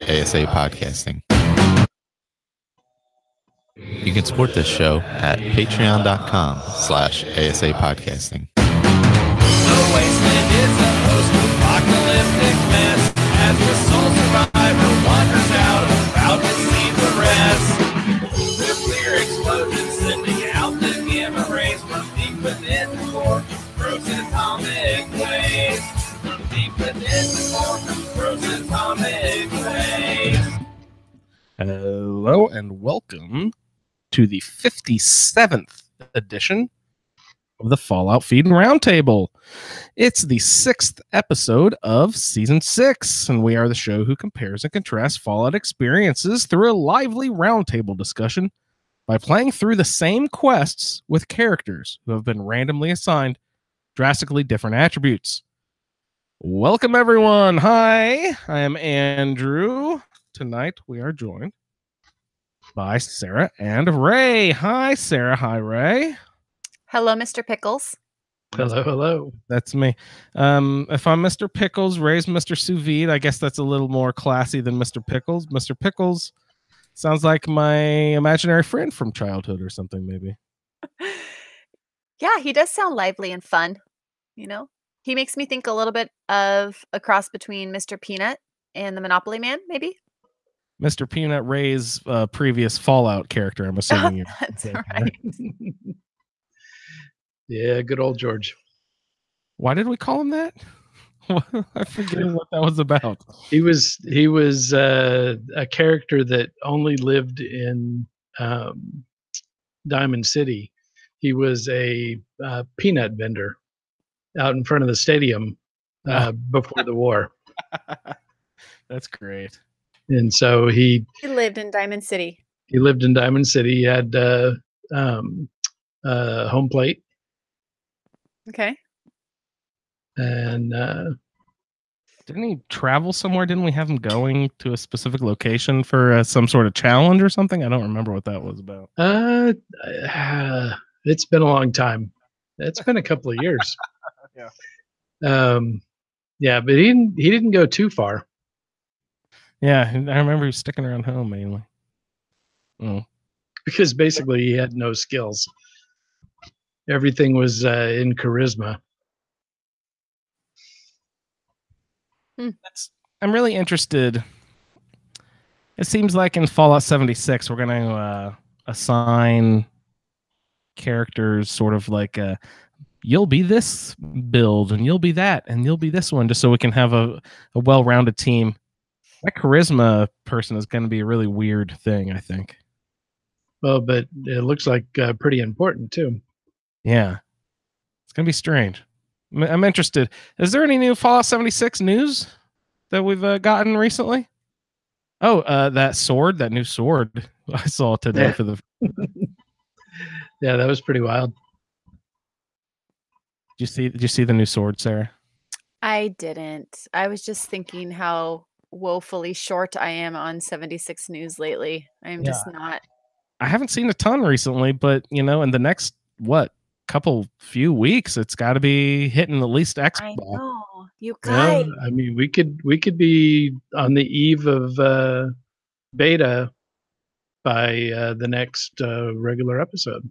ASA Podcasting. You can support this show at patreon.com/ASA Podcasting. The wasteland is a post-apocalyptic mess as the sole survivor wanders out, about to see the rest. Nuclear explosions sending out the gamma rays from deep within the core, frozen atomic waste. From deep within the core, frozen atomic waste. Hello and welcome to the 57th edition of the Fallout Feed Roundtable. It's the 6th episode of Season 6, and we are the show who compares and contrasts Fallout experiences through a lively roundtable discussion by playing through the same quests with characters who have been randomly assigned drastically different attributes. Welcome, everyone. Hi, I am Andrew. Tonight we are joined by Sarah and Ray. Hi, Sarah. Hi, Ray. Hello, Mr. Pickles. Hello, hello. That's me. If I'm Mr. Pickles, Ray's Mr. Sous Vide. I guess that's a little more classy than Mr. Pickles. Mr. Pickles sounds like my imaginary friend from childhood or something, maybe. Yeah, he does sound lively and fun. You know, he makes me think a little bit of a cross between Mr. Peanut and the Monopoly Man, maybe. Mr. Peanut, Ray's previous Fallout character, I'm assuming. That's right. Yeah, good old George. Why did we call him that? I forget what that was about. He was a character that only lived in Diamond City. He was a peanut vendor out in front of the stadium before the war. That's great. And so he lived in Diamond City. He lived in Diamond City. He had home plate. Okay. And didn't he travel somewhere? Didn't we have him going to a specific location for some sort of challenge or something? I don't remember what that was about. It's been a long time. It's been a couple of years. Yeah, but he didn't go too far. Yeah, I remember he was sticking around home mainly. Because basically he had no skills. Everything was in charisma. I'm really interested. It seems like in Fallout 76, we're going to assign characters sort of like you'll be this build, and you'll be that, and you'll be this one, just so we can have a well-rounded team. That charisma person is going to be a really weird thing, I think. Well, but it looks like pretty important, too. Yeah. It's going to be strange. I'm interested. Is there any new Fallout 76 news that we've gotten recently? Oh, that new sword I saw today for the... Yeah, that was pretty wild. Did you see the new sword, Sarah? I didn't. I was just thinking how woefully short I am on 76 news lately. I'm just not. I haven't seen a ton recently, but in the next few weeks, it's got to be hitting at least Xbox. I know, you guys. Yeah, I mean, we could be on the eve of beta by the next regular episode.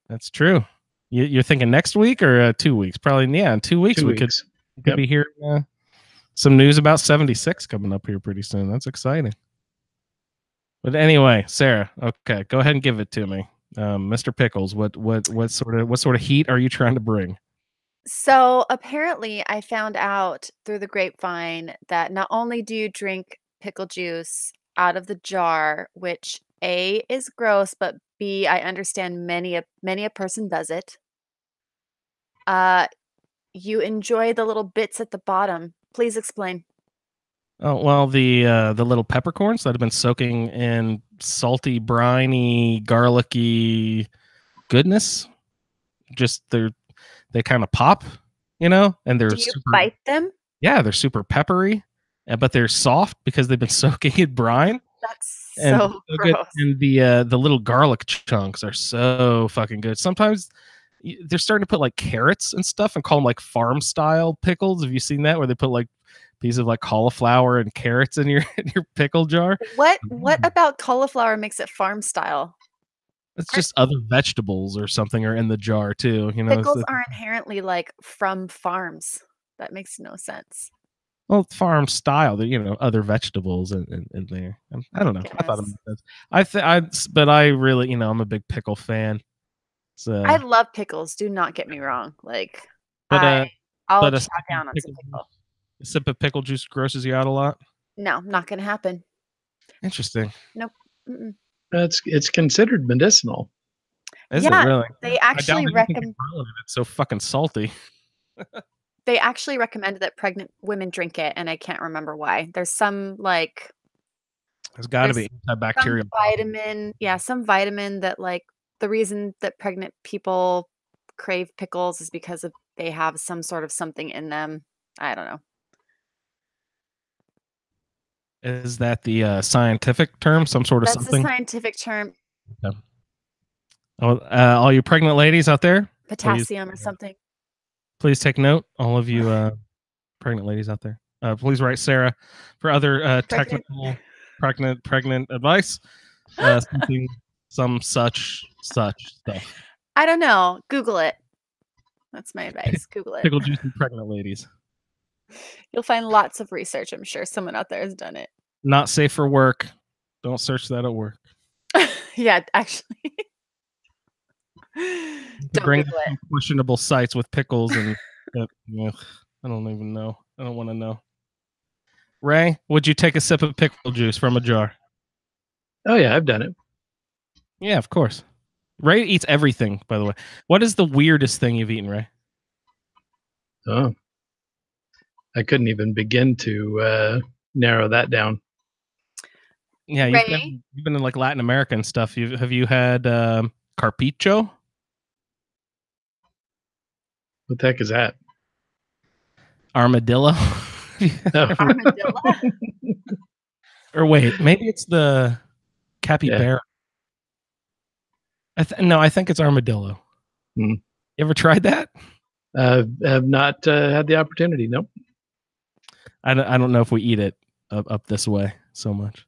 That's true. You're thinking next week or 2 weeks? Probably, yeah. In 2 weeks, we could be hearing some news about 76 coming up here pretty soon. That's exciting. But anyway, Sarah, okay, go ahead and give it to me. Mr. Pickles, what sort of heat are you trying to bring? So apparently I found out through the grapevine that not only do you drink pickle juice out of the jar, which A is gross, but B, I understand many a person does it. You enjoy the little bits at the bottom. Please explain. Oh, well, the little peppercorns that have been soaking in salty, briny, garlicky goodness. Just they kind of pop, and they're Do you bite them? Yeah, they're super peppery, but they're soft because they've been soaking in brine. That's so gross. And the little garlic chunks are so fucking good. Sometimes they're starting to put like carrots and stuff and call them like farm style pickles. Have you seen that where they put like piece of like cauliflower and carrots in your pickle jar? What about cauliflower makes it farm style? It's just other vegetables or something are in the jar too. You know, Pickles are inherently like from farms. That makes no sense. well, farm style. You know, other vegetables in there. I don't know. I thought it made sense. But I really, you know, I'm a big pickle fan. So I love pickles. Do not get me wrong. Like, but I'll a chow down on some pickle. A sip of pickle juice grosses you out a lot. No, not gonna happen. Interesting. Nope. Mm-mm. It's considered medicinal. Is it really? They actually recommend. It's so fucking salty. They actually recommend that pregnant women drink it, and I can't remember why. There's some like. There's got to be antibacterial vitamin. Yeah, some vitamin that like the reason that pregnant people crave pickles is because they have some sort of something in them. I don't know. Is that the scientific term? Some sort of something? That's a scientific term. Okay. All you pregnant ladies out there, Potassium or something. Please take note. All of you pregnant ladies out there, please write Sarah for other technical pregnant advice. Some such stuff. I don't know. Google it. That's my advice. Google it. Pickle juice and pregnant ladies. You'll find lots of research. I'm sure someone out there has done it. Not safe for work. Don't search that at work. Yeah, actually. Don't bring some questionable sites with pickles and I don't even know. I don't want to know. Ray, would you take a sip of pickle juice from a jar? Oh yeah, I've done it. Yeah, of course. Ray eats everything, by the way. What is the weirdest thing you've eaten, Ray? Oh, I couldn't even begin to narrow that down. Yeah, you've been in like Latin America and stuff. Have you had carpicho? What the heck is that? Armadillo. Armadillo? Or wait, maybe it's the capybara. No, I think it's armadillo. You ever tried that? Have not had the opportunity. Nope. I don't know if we eat it up this way so much.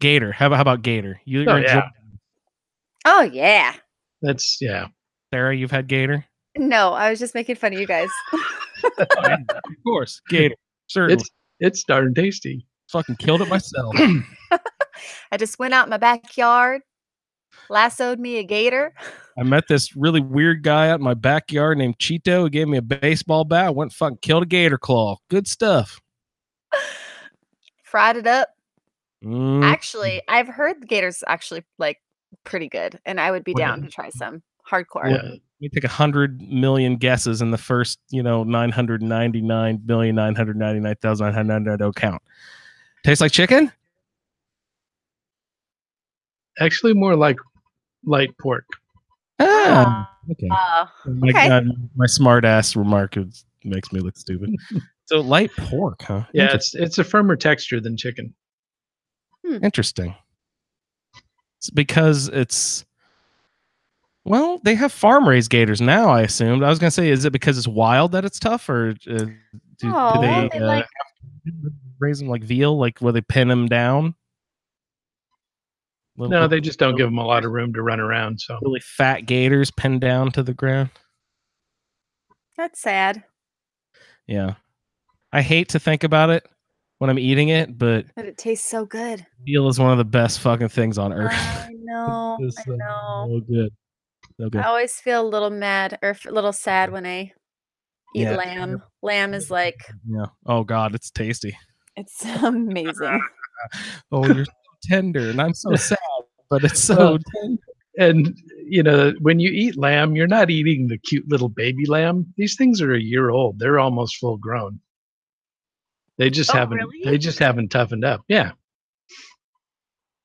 Gator. How about gator? Oh yeah. That's Sarah, you've had gator? No, I was just making fun of you guys. Of course, gator. Certainly. It's darn tasty. Fucking killed it myself. I just went out in my backyard, lassoed me a gator. I met this really weird guy out in my backyard named Cheeto. He gave me a baseball bat. I went and fucking killed a gator claw. Good stuff. Fried it up. Actually, I've heard the gator's actually like pretty good, and I would be down to try some hardcore. Yeah. You take 100 million guesses in the first, 999,999,999 don't count. Tastes like chicken? Actually, more like light pork. Okay. Okay. God, my smart ass remark makes me look stupid. So light pork, huh? Yeah, it's a firmer texture than chicken. Interesting. It's because they have farm raised gators now, I assumed. I was going to say, is it because it's wild that it's tough, or do they raise them like veal, like where they pin them down? No, they just don't give them a lot of room to run around. So really fat gators pinned down to the ground. That's sad. Yeah. I hate to think about it when I'm eating it, but it tastes so good. Veal is one of the best fucking things on earth. I know. It's I know. So good. So good. I always feel a little mad or a little sad when I eat lamb. Lamb is like, oh God, it's tasty. It's amazing. Oh, you're so tender, and I'm so sad, but it's so tender. And when you eat lamb, you're not eating the cute little baby lamb. These things are a year old. They're almost full grown. They just haven't. Really? They just haven't toughened up. Yeah.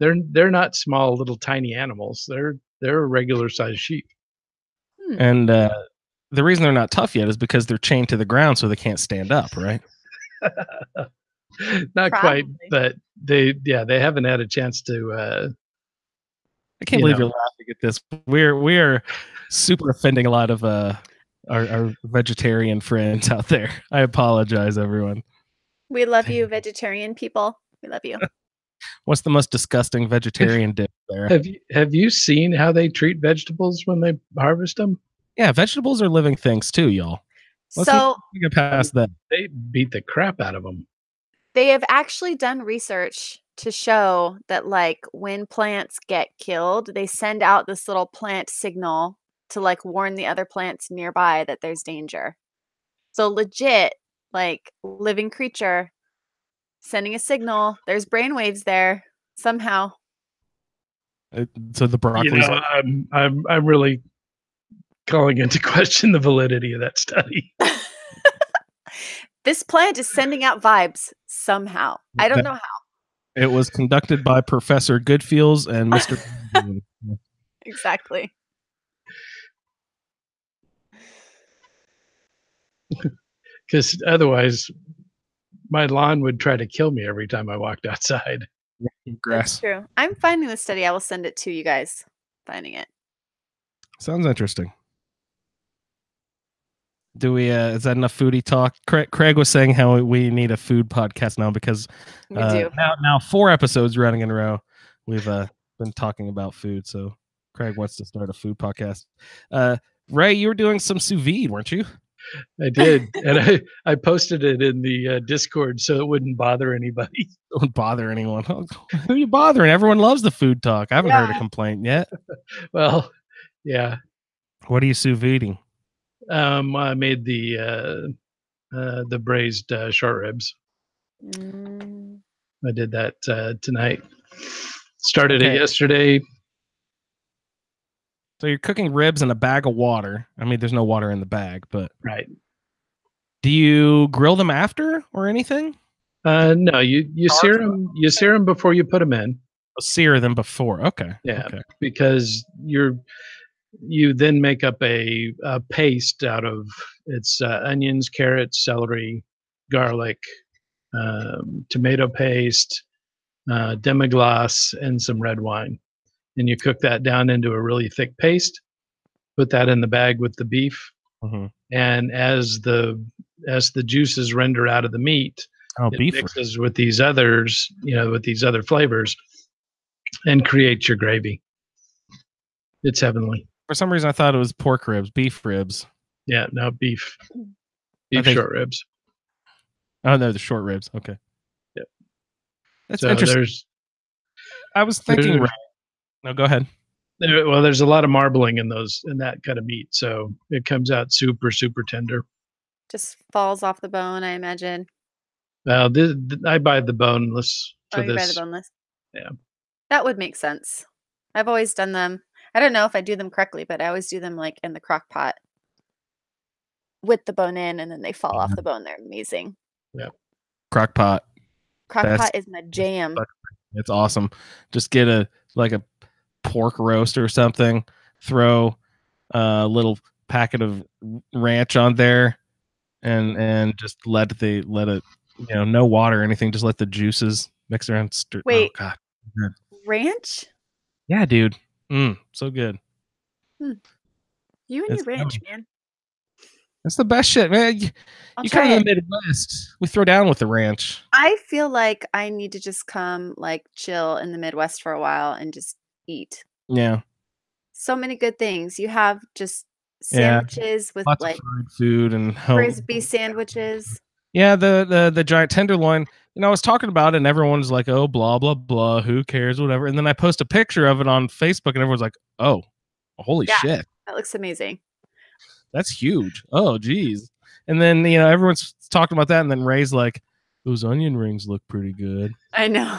They're not small little tiny animals. They're a regular sized sheep. And the reason they're not tough yet is because they're chained to the ground, so they can't stand up, right? Not quite, but they haven't had a chance to. I can't believe you're laughing at this. We're super offending a lot of our vegetarian friends out there. I apologize, everyone. We love you, vegetarian people. We love you. What's the most disgusting vegetarian dish there? Have you seen how they treat vegetables when they harvest them? Yeah, vegetables are living things too, y'all. Let's So not get past that. They beat the crap out of them. they have actually done research to show that like when plants get killed, they send out this little plant signal to like warn the other plants nearby that there's danger. So legit, like living creature sending a signal. There's brainwaves there somehow. So the broccoli's I'm really calling into question the validity of that study. This plant is sending out vibes somehow. I don't know how. It was conducted by Professor Goodfields and Mr. Exactly. Because otherwise, my lawn would try to kill me every time I walked outside. That's Grass. true. I'm finding the study. I will send it to you guys. Finding it. Sounds interesting. Do we? Is that enough foodie talk? Craig was saying how we need a food podcast now because We do. now 4 episodes running in a row we've been talking about food. So Craig wants to start a food podcast. Ray, you were doing some sous vide, weren't you? I did, and I posted it in the Discord so it wouldn't bother anybody. Don't bother anyone. Who are you bothering? Everyone loves the food talk. I haven't heard a complaint yet. Well, yeah. What are you sous videing? I made the braised short ribs. Mm. I did that tonight. Started it yesterday. So you're cooking ribs in a bag of water. I mean, there's no water in the bag, but Right. do you grill them after or anything? No, you sear them. You sear them before you put them in. Oh, sear them before. Okay. Yeah, Okay. because you then make up a paste out of its onions, carrots, celery, garlic, tomato paste, demi-glace, and some red wine. And you cook that down into a really thick paste. Put that in the bag with the beef, and as the juices render out of the meat, it beef mixes with these others, with these other flavors, and creates your gravy. It's heavenly. For some reason, I thought it was pork ribs, beef ribs. Yeah, no, beef short ribs. Oh no, the short ribs. Okay. Yep. That's So interesting. I was thinking. No, go ahead. There's a lot of marbling in that kind of meat, so it comes out super, super tender. Just falls off the bone, I imagine. Well, I buy the boneless for you buy this. the boneless. Yeah. That would make sense. I've always done them. I don't know if I do them correctly, but I always do them like in the crock pot with the bone in, and then they fall off the bone. They're amazing. Yeah. Crock pot. Crock pot is my jam. It's awesome. Just get a pork roast or something. Throw a little packet of ranch on there, and just let it. No water or anything. Just let the juices mix around. Stir. Wait. Oh, God. Ranch? Yeah, dude. So good. You and your ranch, man. That's the best shit, man. You come to the Midwest, we throw down with the ranch. I feel like I need to just come chill in the Midwest for a while and just eat. Yeah. So many good things. You have just sandwiches with lots of fried food and frisbee sandwiches. Yeah, the giant tenderloin. I was talking about it and everyone's like, oh, blah, blah, blah. Who cares? Whatever. And then I post a picture of it on Facebook and everyone's like, oh, holy shit. That looks amazing. That's huge. Oh, geez. And then, everyone's talking about that. And then Ray's like, those onion rings look pretty good. I know.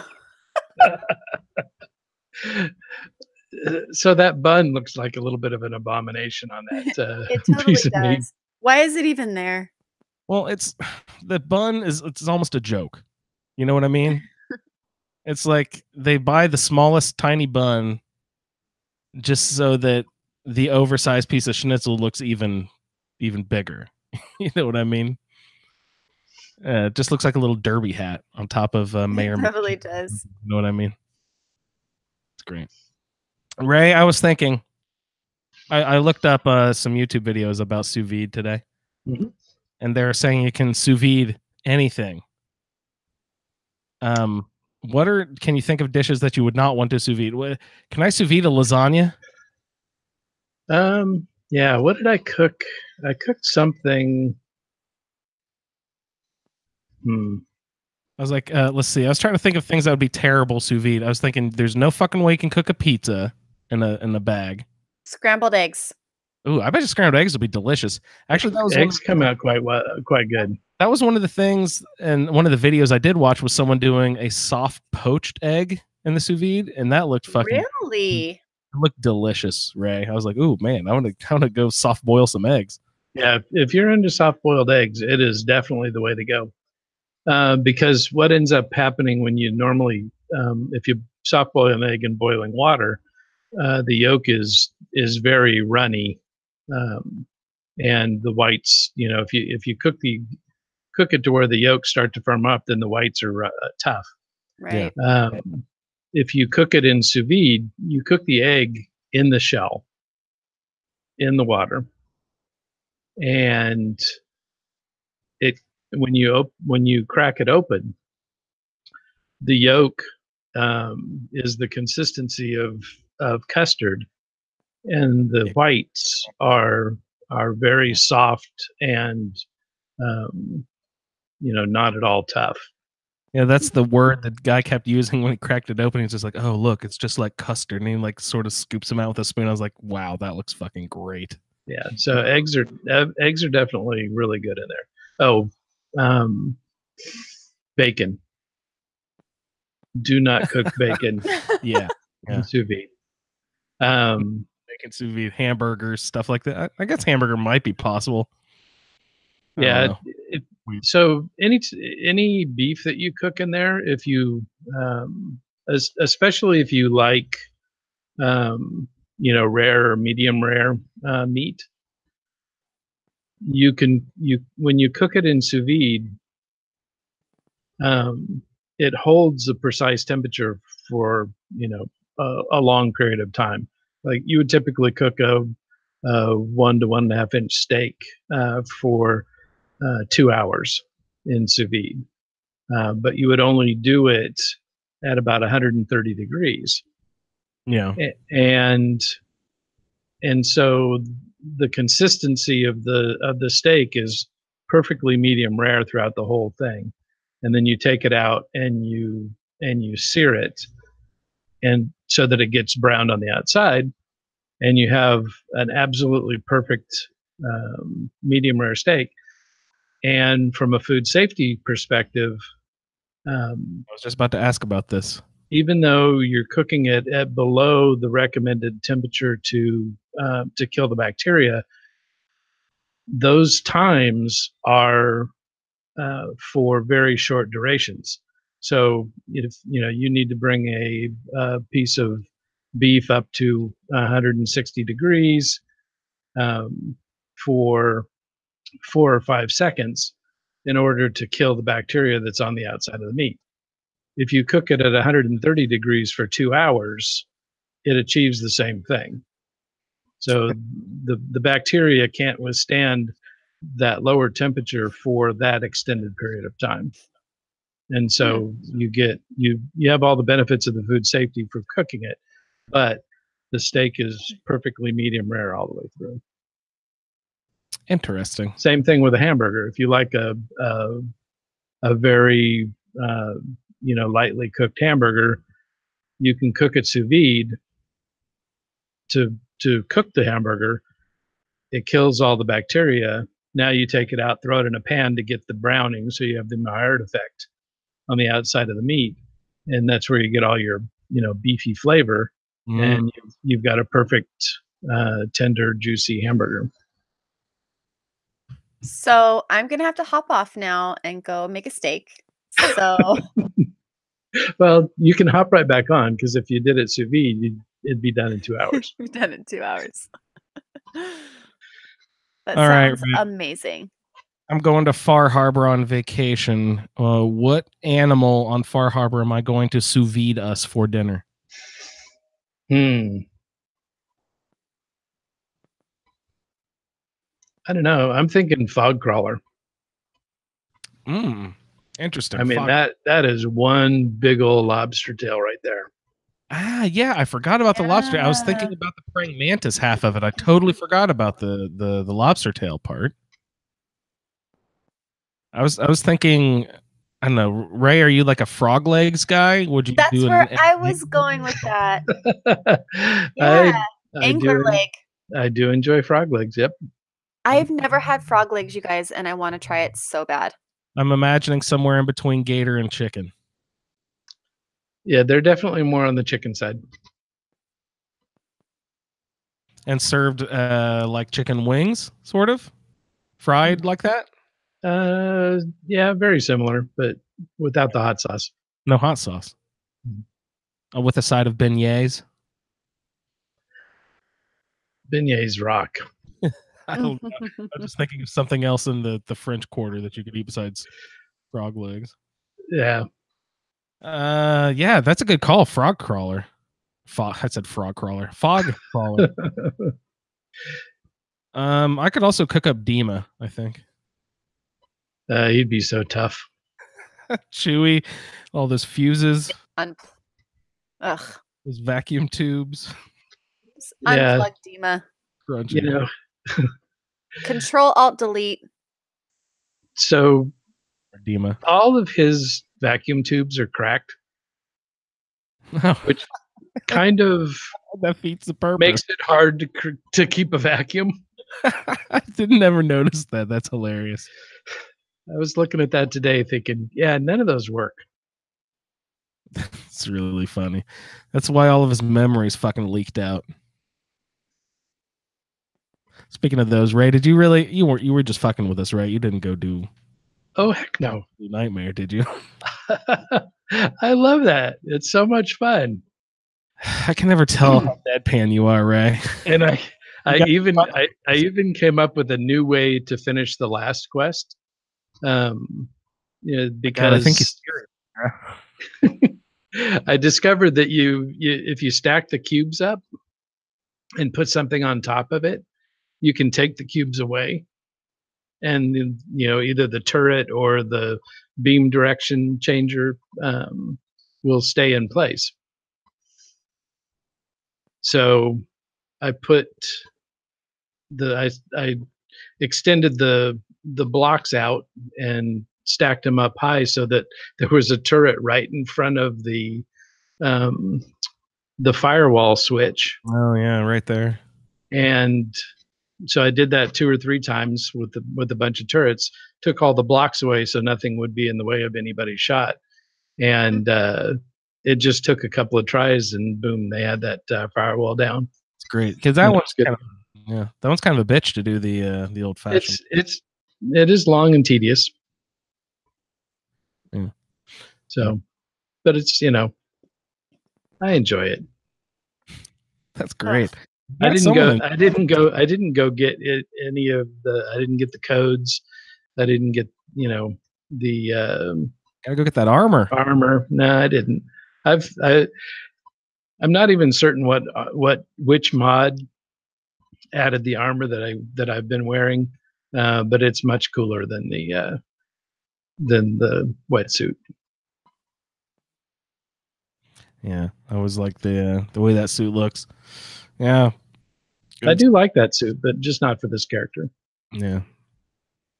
So that bun looks like a little bit of an abomination on that it totally piece of meat. does. Why is it even there? Well, the bun it's almost a joke. You know what I mean? It's like they buy the smallest tiny bun just so that the oversized piece of schnitzel looks even bigger. You know what I mean? It just looks like a little derby hat on top of Mayor. It totally does. You know what I mean? It's great. Ray, I was thinking, I looked up some YouTube videos about sous vide today, Mhm. and they're saying you can sous vide anything. Can you think of dishes that you would not want to sous vide? Can I sous vide a lasagna? Yeah, what did I cook? I cooked something. I was like, let's see. I was trying to think of things that would be terrible sous vide. I was thinking, there's no fucking way you can cook a pizza in a bag. Scrambled eggs. Ooh, I bet you scrambled eggs would be delicious. Actually, Eggs come out quite good. that was one of the things, and one of the videos I did watch was someone doing a soft poached egg in the sous vide, and that looked fucking Really? it looked delicious, Ray. I was like, ooh man, I want to go soft boil some eggs. Yeah, if you're into soft boiled eggs, it is definitely the way to go. Because what ends up happening when you normally, if you soft boil an egg in boiling water, the yolk is very runny, and the whites. If you cook it to where the yolks start to firm up, then the whites are tough. Right. If you cook it in sous vide, you cook the egg in the shell, in the water, and it when you crack it open, the yolk is the consistency of custard, and the whites are very soft and not at all tough. Yeah, that's the word that guy kept using when he cracked it open. He's just like, oh look, it's just like custard, and he like sort of scoops them out with a spoon. I was like, wow, that looks fucking great. Yeah, so eggs are definitely really good in there. Oh, bacon. Do not cook bacon Yeah, in sous vide. bacon sous vide, hamburgers, stuff like that. I guess hamburger might be possible. Yeah. So any beef that you cook in there, if you, especially if you like, rare or medium rare meat, when you cook it in sous vide, it holds a precise temperature for a long period of time. Like you would typically cook a 1 to 1.5 inch steak for 2 hours in sous vide, but you would only do it at about 130 degrees. Yeah, and so the consistency of the steak is perfectly medium rare throughout the whole thing, and then you take it out and you sear it, and so that it gets browned on the outside, and you have an absolutely perfect medium rare steak. And from a food safety perspective, I was just about to ask about this. even though you're cooking it at below the recommended temperature to kill the bacteria, those times are for very short durations. So if you need to bring a piece of beef up to 160 degrees for 4 or 5 seconds in order to kill the bacteria that's on the outside of the meat. If you cook it at 130 degrees for 2 hours, it achieves the same thing. So the bacteria can't withstand that lower temperature for that extended period of time. And so you have all the benefits of the food safety for cooking it, but the steak is perfectly medium rare all the way through. Interesting. Same thing with a hamburger. If you like a very lightly cooked hamburger, you can cook it sous vide to cook the hamburger. It kills all the bacteria. Now you take it out, throw it in a pan to get the browning, so you have the Maillard effect on the outside of the meat, and that's where you get all your beefy flavor, and you've got a perfect tender, juicy hamburger. So I'm gonna have to hop off now and go make a steak. So Well, you can hop right back on, because if you did it sous vide, it'd be done in 2 hours. we've done it in 2 hours. That All right, sounds amazing. I'm going to Far Harbor on vacation. What animal on Far Harbor am I going to sous vide us for dinner? I don't know. I'm thinking fog crawler. Interesting. I mean, that is one big old lobster tail right there. Yeah, I forgot about the lobster. I was thinking about the praying mantis half of it. I totally forgot about the lobster tail part. I was thinking, I don't know, Ray, are you like a frog legs guy? Would you That's do where I was going with that. I Angler leg. I do enjoy frog legs. Yep. I've never had frog legs, you guys, and I want to try it so bad. I'm imagining somewhere in between gator and chicken. Yeah, they're definitely more on the chicken side. And served like chicken wings, sort of? Fried like that? Yeah, very similar, but without the hot sauce. No hot sauce. With a side of beignets. Beignets rock. I don't know. I'm just thinking of something else in the French Quarter that you could eat besides frog legs. Yeah. Yeah, that's a good call. Frog crawler. I said frog crawler. Fog crawler. I could also cook up Dima, I think. He'd be so tough. Chewy, all those fuses, Ugh. those vacuum tubes. Yeah. Unplug Dima. Crunchy. You know. Control Alt Delete. So Dima. all of his vacuum tubes are cracked, which kind of that defeats the purpose. Makes it hard to keep a vacuum. I didn't ever notice that. That's hilarious. I was looking at that today thinking, yeah, none of those work. It's really funny. That's why all of his memories fucking leaked out. Speaking of those, Ray, did you really you were just fucking with us, right? You didn't go do Oh heck no. Nightmare, did you? I love that. It's so much fun. I can never tell how deadpan you are, Ray. And I even came up with a new way to finish the last quest. Because God, I think he's serious. I discovered that you if you stack the cubes up and put something on top of it, you can take the cubes away, and either the turret or the beam direction changer will stay in place. So I put I extended the blocks out and stacked them up high so that there was a turret right in front of the firewall switch. Oh yeah, right there. And so I did that 2 or 3 times with a bunch of turrets, took all the blocks away so nothing would be in the way of anybody's shot. And it just took a couple of tries and boom, they had that firewall down. It's great because that one's kind of, that one's kind of a bitch to do the old fashioned. It is long and tedious. Yeah. So, but it's I enjoy it. That's great. I didn't go get it, any of the. I didn't get the codes. I didn't get the. Gotta go get that armor. No, I didn't. I'm not even certain which mod added the armor that I've been wearing, but it's much cooler than the wetsuit. Yeah, I was like the way that suit looks. Yeah, I do like that suit, but just not for this character. Yeah.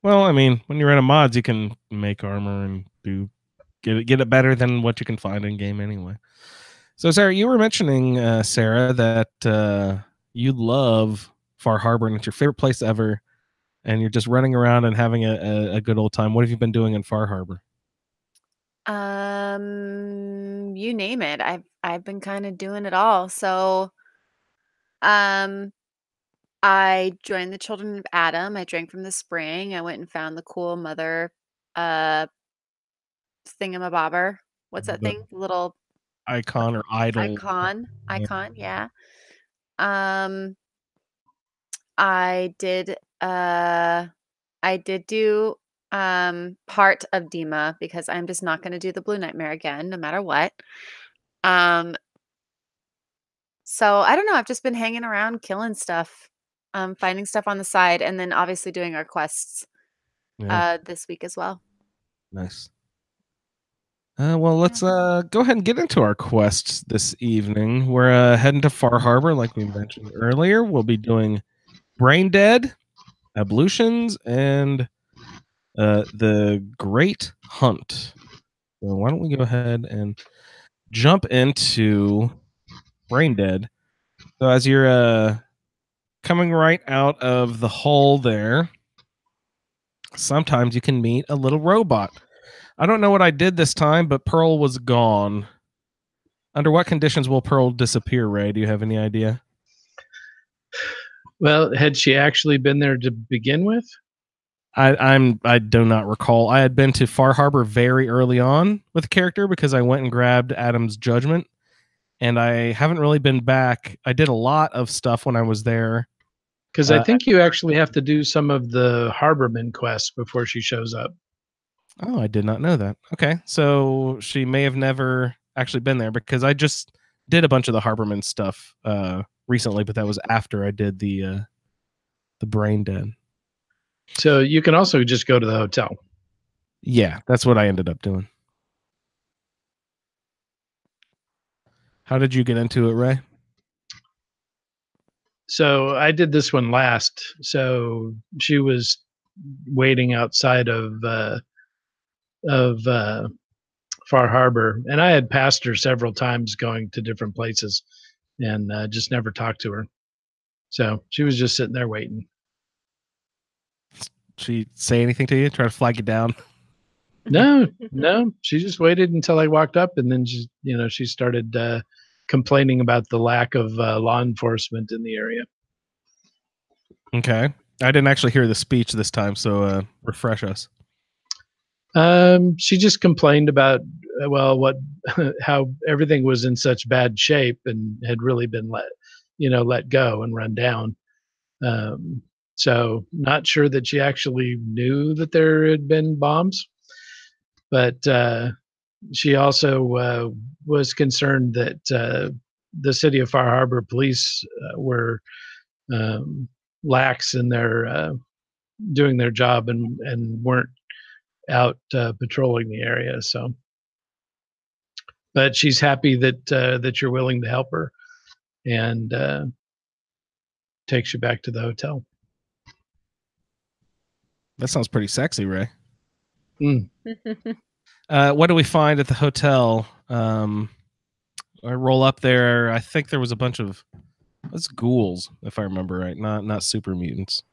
Well, I mean, when you're in a mods, you can make armor and get it better than what you can find in game anyway. So, Sarah, you were mentioning, Sarah, that you love Far Harbor and it's your favorite place ever, and you're just running around and having a good old time. What have you been doing in Far Harbor? You name it. I've been kind of doing it all. So, I joined the Children of Adam. I drank from the spring. I went and found the cool mother thingamabobber. What's that thing? The little icon or idol. Icon, yeah. I did do part of Dima because I'm just not going to do the Blue Nightmare again no matter what. So I don't know, I've just been hanging around killing stuff. finding stuff on the side, and then obviously doing our quests this week as well. Nice. Well, let's go ahead and get into our quests this evening. We're heading to Far Harbor, like we mentioned earlier. We'll be doing Brain Dead, Ablutions, and the Great Hunt. So why don't we go ahead and jump into Brain Dead. So as you're coming right out of the hole there, sometimes you can meet a little robot. I don't know what I did this time, but Pearl was gone. Under what conditions will Pearl disappear, Ray? Do you have any idea? Well, had she actually been there to begin with? I do not recall. I had been to Far Harbor very early on with the character because I went and grabbed Adam's Judgment, and I haven't really been back. I did a lot of stuff when I was there. Because I think you actually have to do some of the Harborman quests before she shows up. Oh, I did not know that. Okay, so she may have never actually been there because I just did a bunch of the Harborman stuff recently, but that was after I did the Brain Dead. So you can also just go to the hotel. Yeah, that's what I ended up doing. How did you get into it, Ray? So I did this one last. So she was waiting outside of Far Harbor, and I had passed her several times going to different places, and just never talked to her. So she was just sitting there waiting. She say anything to you? Try to flag you down? No. She just waited until I walked up, and then she started complaining about the lack of law enforcement in the area. Okay, I didn't actually hear the speech this time, so refresh us. She just complained about how everything was in such bad shape and had really been let go and run down. So not sure that she actually knew that there had been bombs, but she also was concerned that the city of Far Harbor police were lax in their doing their job and weren't out patrolling the area. So, but she's happy that you're willing to help her, and takes you back to the hotel. That sounds pretty sexy, Ray. Mm. What do we find at the hotel? I roll up there. I think there was a bunch of ghouls, if I remember right. Not super mutants.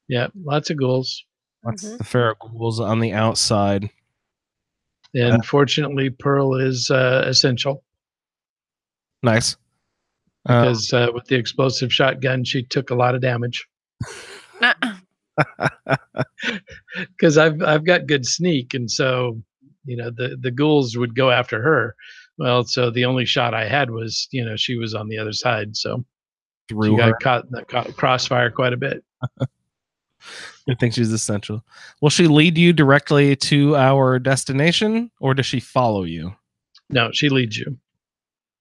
Yeah, lots of ghouls. Lots of feral ghouls on the outside. And fortunately, Pearl is essential. Nice. Because with the explosive shotgun, she took a lot of damage. Because I've got good sneak, and so the ghouls would go after her. Well, so the only shot I had was she was on the other side, so she got caught in the crossfire quite a bit. I think she's essential. Will she lead you directly to our destination, or does she follow you? No, she leads you.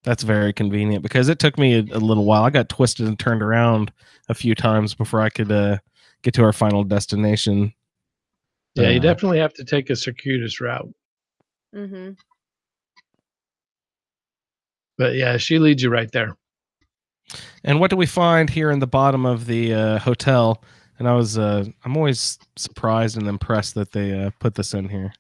That's very convenient because it took me a little while. I got twisted and turned around a few times before I could get to our final destination. Yeah, you definitely have to take a circuitous route. Mm-hmm. But yeah, she leads you right there. And what do we find here in the bottom of the hotel? And I'm always surprised and impressed that they put this in here.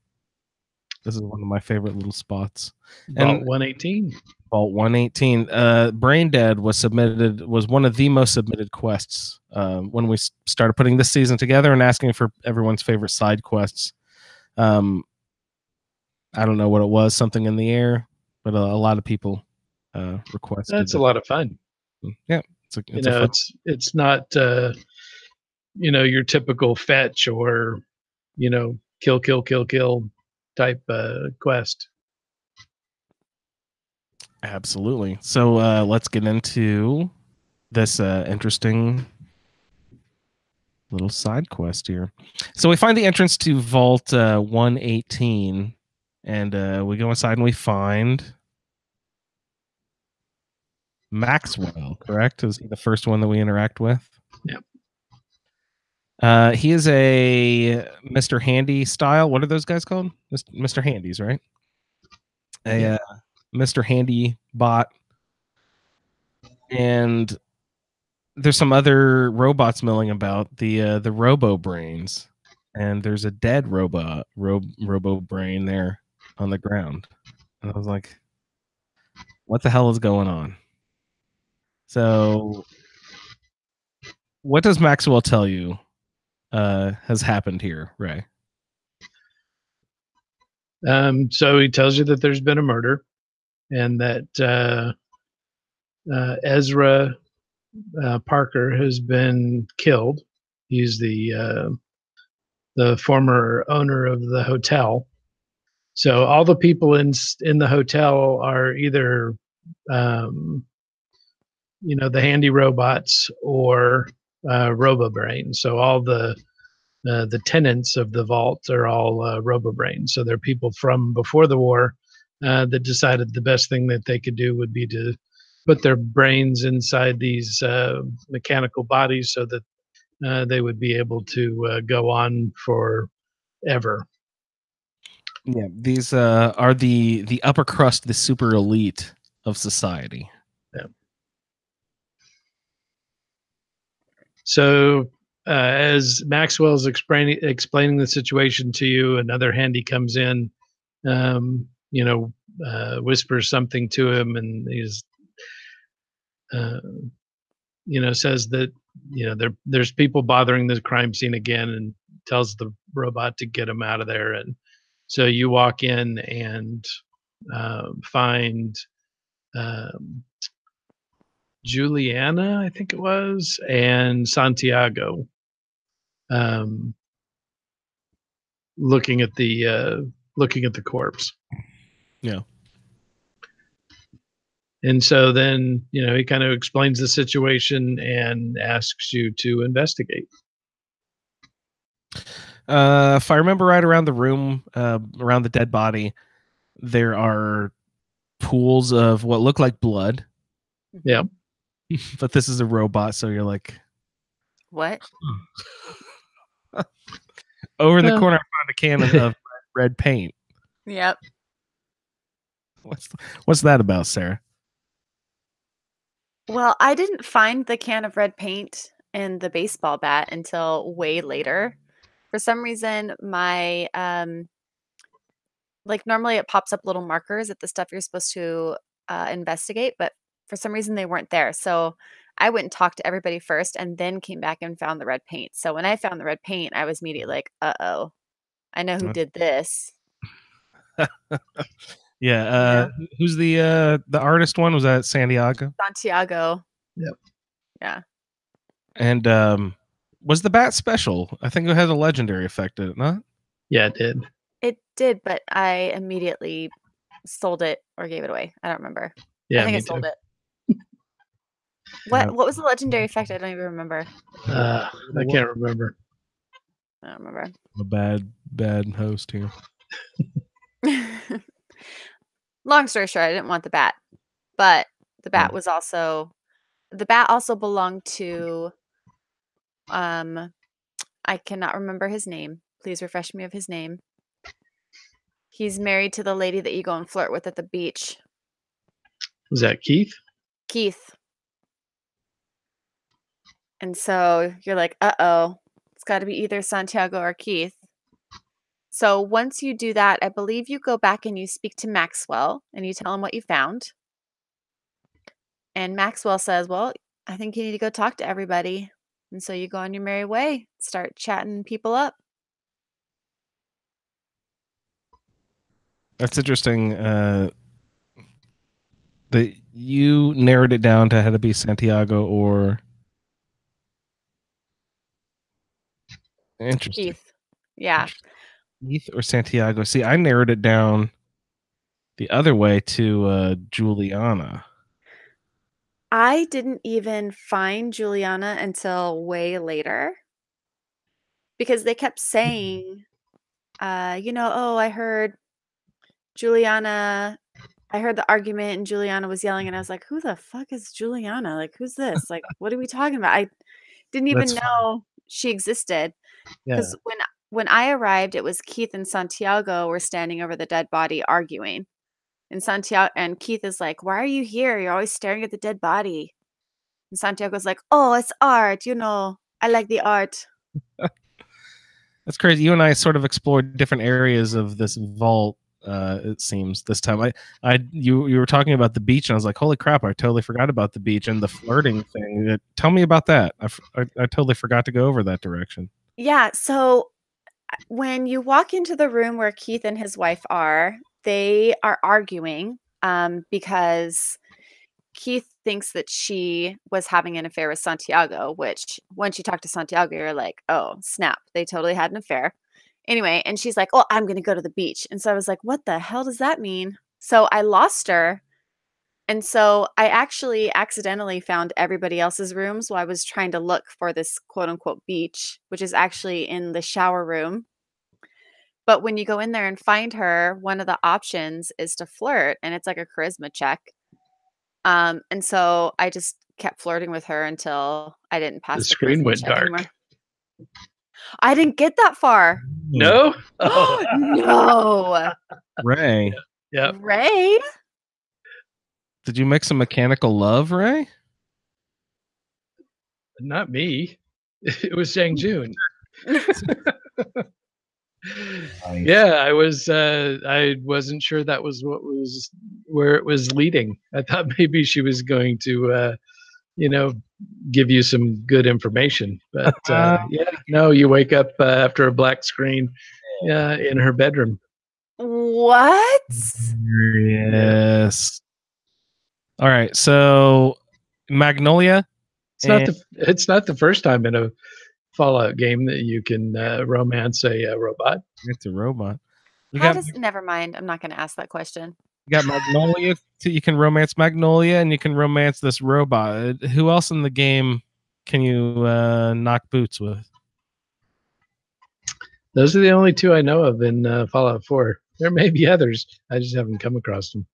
This is one of my favorite little spots. Vault 118. Vault 118. Brain Dead was one of the most submitted quests when we started putting this season together and asking for everyone's favorite side quests. I don't know what it was, something in the air, but a lot of people requested. That's a lot of fun. Yeah, it's not your typical fetch or kill type quest. Absolutely. So let's get into this interesting little side quest here. So we find the entrance to Vault 118, and we go inside and we find Maxwell, correct? Is he the first one that we interact with? Yeah. He is a Mr. Handy style. What are those guys called? Mr. Handies, right? A Mr. Handy bot. And there's some other robots milling about, the Robo Brains. And there's a dead Robo Brain there on the ground. And I was like, what the hell is going on? So what does Maxwell tell you has happened here, Ray? So he tells you that there's been a murder, and that Ezra Parker has been killed. He's the former owner of the hotel. So all the people in the hotel are either the handy robots or RoboBrain. So all the tenants of the vault are all RoboBrain. So they're people from before the war that decided the best thing that they could do would be to put their brains inside these mechanical bodies so that they would be able to go on forever. Yeah, these are the upper crust, the super elite of society. Yeah. So as Maxwell's explaining the situation to you, another handy comes in, whispers something to him, and he's, says that there's people bothering the crime scene again, and tells the robot to get him out of there. And so you walk in and find Juliana, I think it was, and Santiago looking at the corpse. Yeah. And so then, he kind of explains the situation and asks you to investigate. If I remember right, around the room, around the dead body, there are pools of what look like blood. Yeah. But this is a robot, so you're like, What? over in the corner, I found a can of red paint. Yep. What's that about, Sarah? Well, I didn't find the can of red paint and the baseball bat until way later. For some reason, my normally it pops up little markers at the stuff you're supposed to investigate, but for some reason they weren't there. So I went and talked to everybody first and then came back and found the red paint. So when I found the red paint, I was immediately like, uh-oh, I know who did this. Yeah. Who's the artist one? Was that Santiago? Santiago. Yep. Yeah. And was the bat special? I think it had a legendary effect, did it not? Yeah, it did. It did, but I immediately sold it or gave it away. I don't remember. Yeah, I think I sold it. What was the legendary effect? I don't even remember. I can't remember. I don't remember. I'm a bad host here. Long story short, I didn't want the bat, but the bat was also belonged to I cannot remember his name. Please refresh me of his name. He's married to the lady that you go and flirt with at the beach. Was that Keith? Keith. And so you're like, uh-oh, it's got to be either Santiago or Keith. So once you do that, I believe you go back and you speak to Maxwell and you tell him what you found. And Maxwell says, well, I think you need to go talk to everybody. And so you go on your merry way, start chatting people up. That's interesting. That you narrowed it down to had to be Santiago or interesting. Keith. Yeah. Keith or Santiago. See, I narrowed it down the other way to Juliana. I didn't even find Juliana until way later because they kept saying, I heard Juliana, I heard the argument and Juliana was yelling and I was like, who the fuck is Juliana? Like, who's this? Like, what are we talking about? I didn't even know she existed. Yeah. Because when I arrived, it was Keith and Santiago were standing over the dead body arguing. And Keith is like, "Why are you here? You're always staring at the dead body." And Santiago's like, "Oh, it's art. I like the art." That's crazy. You and I sort of explored different areas of this vault. It seems this time. You were talking about the beach, and I was like, "Holy crap! I totally forgot about the beach and the flirting thing." Tell me about that. I totally forgot to go over that direction. Yeah. So when you walk into the room where Keith and his wife are, they are arguing because Keith thinks that she was having an affair with Santiago, which once you talk to Santiago, you're like, oh, snap. They totally had an affair. Anyway, and she's like, oh, I'm going to go to the beach. And so I was like, what the hell does that mean? So I lost her. And so I actually accidentally found everybody else's rooms while I was trying to look for this quote unquote beach, which is actually in the shower room. But when you go in there and find her, one of the options is to flirt, and it's like a charisma check. And so I just kept flirting with her until I didn't pass The the screen charisma went check dark. anymore. I didn't get that far. No? Oh, No. Ray, yeah. Ray? did you make some mechanical love, Ray? Not me. It was Zhang Jun. Yeah, I wasn't sure that was where it was leading. I thought maybe she was going to give you some good information. But no, you wake up after a black screen in her bedroom. What? Yes. All right. So Magnolia. It's not the first time in a Fallout game that you can romance a robot. It's a robot. Never mind. I'm not going to ask that question. You got Magnolia. So you can romance Magnolia, and you can romance this robot. Who else in the game can you knock boots with? Those are the only two I know of in Fallout 4. There may be others. I just haven't come across them.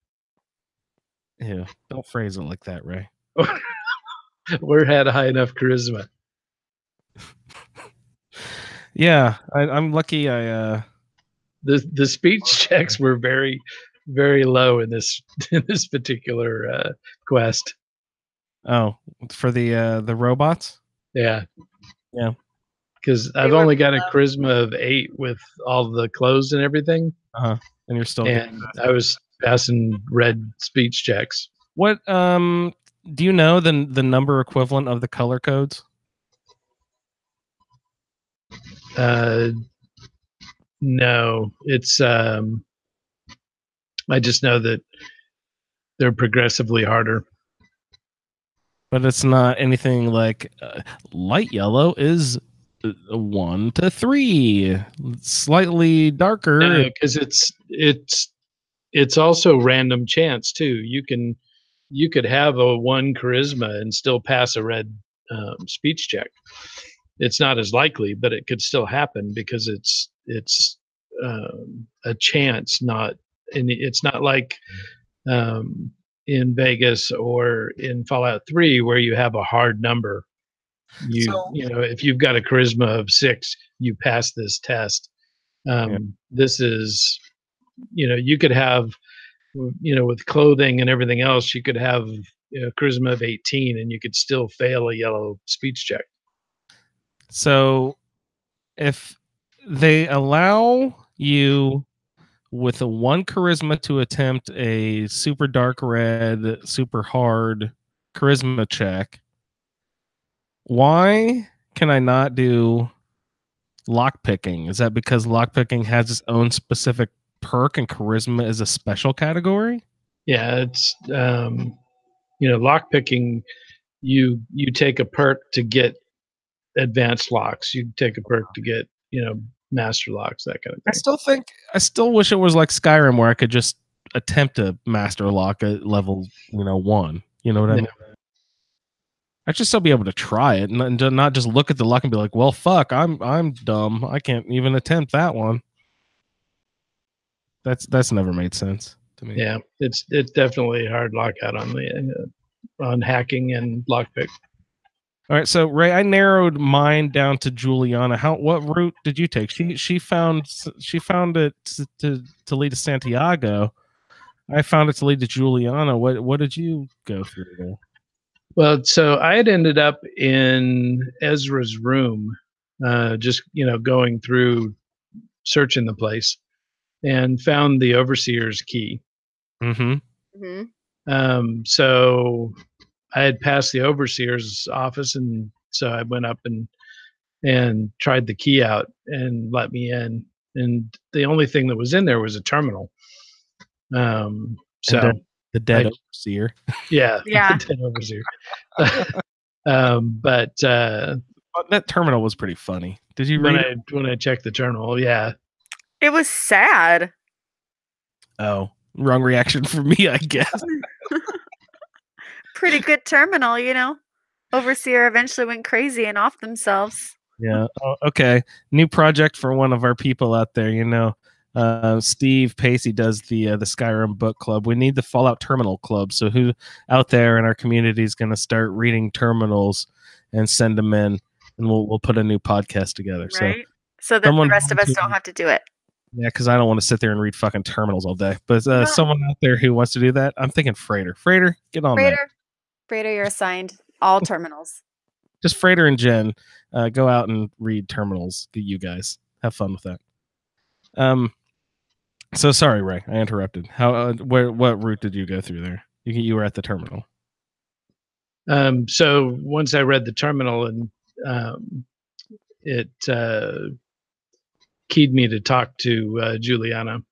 Ew, don't phrase it like that, Ray. Or had a high enough charisma. Yeah, I'm lucky. The speech checks were very, very low in this particular quest. Oh, for the robots? Yeah. Because I've were only got a low. Charisma of 8 with all the clothes and everything. And you're still. And I was passing red speech checks. What do you know the number equivalent of the color codes? No, it's I just know that they're progressively harder. But it's not anything like light yellow is 1 to 3, slightly darker. Because it's also random chance too. You could have a 1 charisma and still pass a red speech check. It's not as likely, but it could still happen because it's a chance, it's not like in Vegas or in Fallout 3 where you have a hard number. If you've got a charisma of 6, you pass this test. This is, you could have, with clothing and everything else, you could have a charisma of 18 and you could still fail a yellow speech check. So if they allow you with a 1 charisma to attempt a super dark red, super hard charisma check, why can I not do lockpicking? Is that because lockpicking has its own specific perk and charisma is a special category? Yeah, it's lockpicking. You take a perk to get advanced locks. You take a perk to get master locks, that kind of thing. I still wish it was like Skyrim where I could just attempt a master lock at level 1. You know what I mean? I should still be able to try it and not just look at the lock and be like, well, fuck, I'm dumb. I can't even attempt that one. That's never made sense to me. Yeah, it's definitely a hard lockout on hacking and lockpick. All right, so Ray, I narrowed mine down to Juliana. What route did you take? She found it to lead to Santiago. I found it to lead to Juliana. What did you go through there? Well, so I had ended up in Ezra's room, just going through searching the place, and found the overseer's key. Mm-hmm. So I had passed the overseer's office, and so I went up and tried the key out and let me in. And the only thing that was in there was a terminal. So the dead overseer. Yeah, Yeah. the dead overseer. But that terminal was pretty funny. Did you read it? When I checked the terminal? Yeah, It was sad. Oh, wrong reaction for me, I guess. Pretty good terminal, Overseer eventually went crazy and off themselves. Yeah. Oh, okay. New project for one of our people out there. Steve Pacey does the Skyrim book club. We need the Fallout Terminal Club. So who out there in our community is going to start reading terminals and send them in, and we'll put a new podcast together. Right. So that the rest of us don't have to do it. Yeah, because I don't want to sit there and read fucking terminals all day. But someone out there who wants to do that, I'm thinking Freighter. Freighter, get on that. Freighter, you're assigned all terminals. Just Freighter and Jen, go out and read terminals. You guys have fun with that. So sorry, Ray, I interrupted. What route did you go through there? You were at the terminal. So once I read the terminal, and it keyed me to talk to Juliana,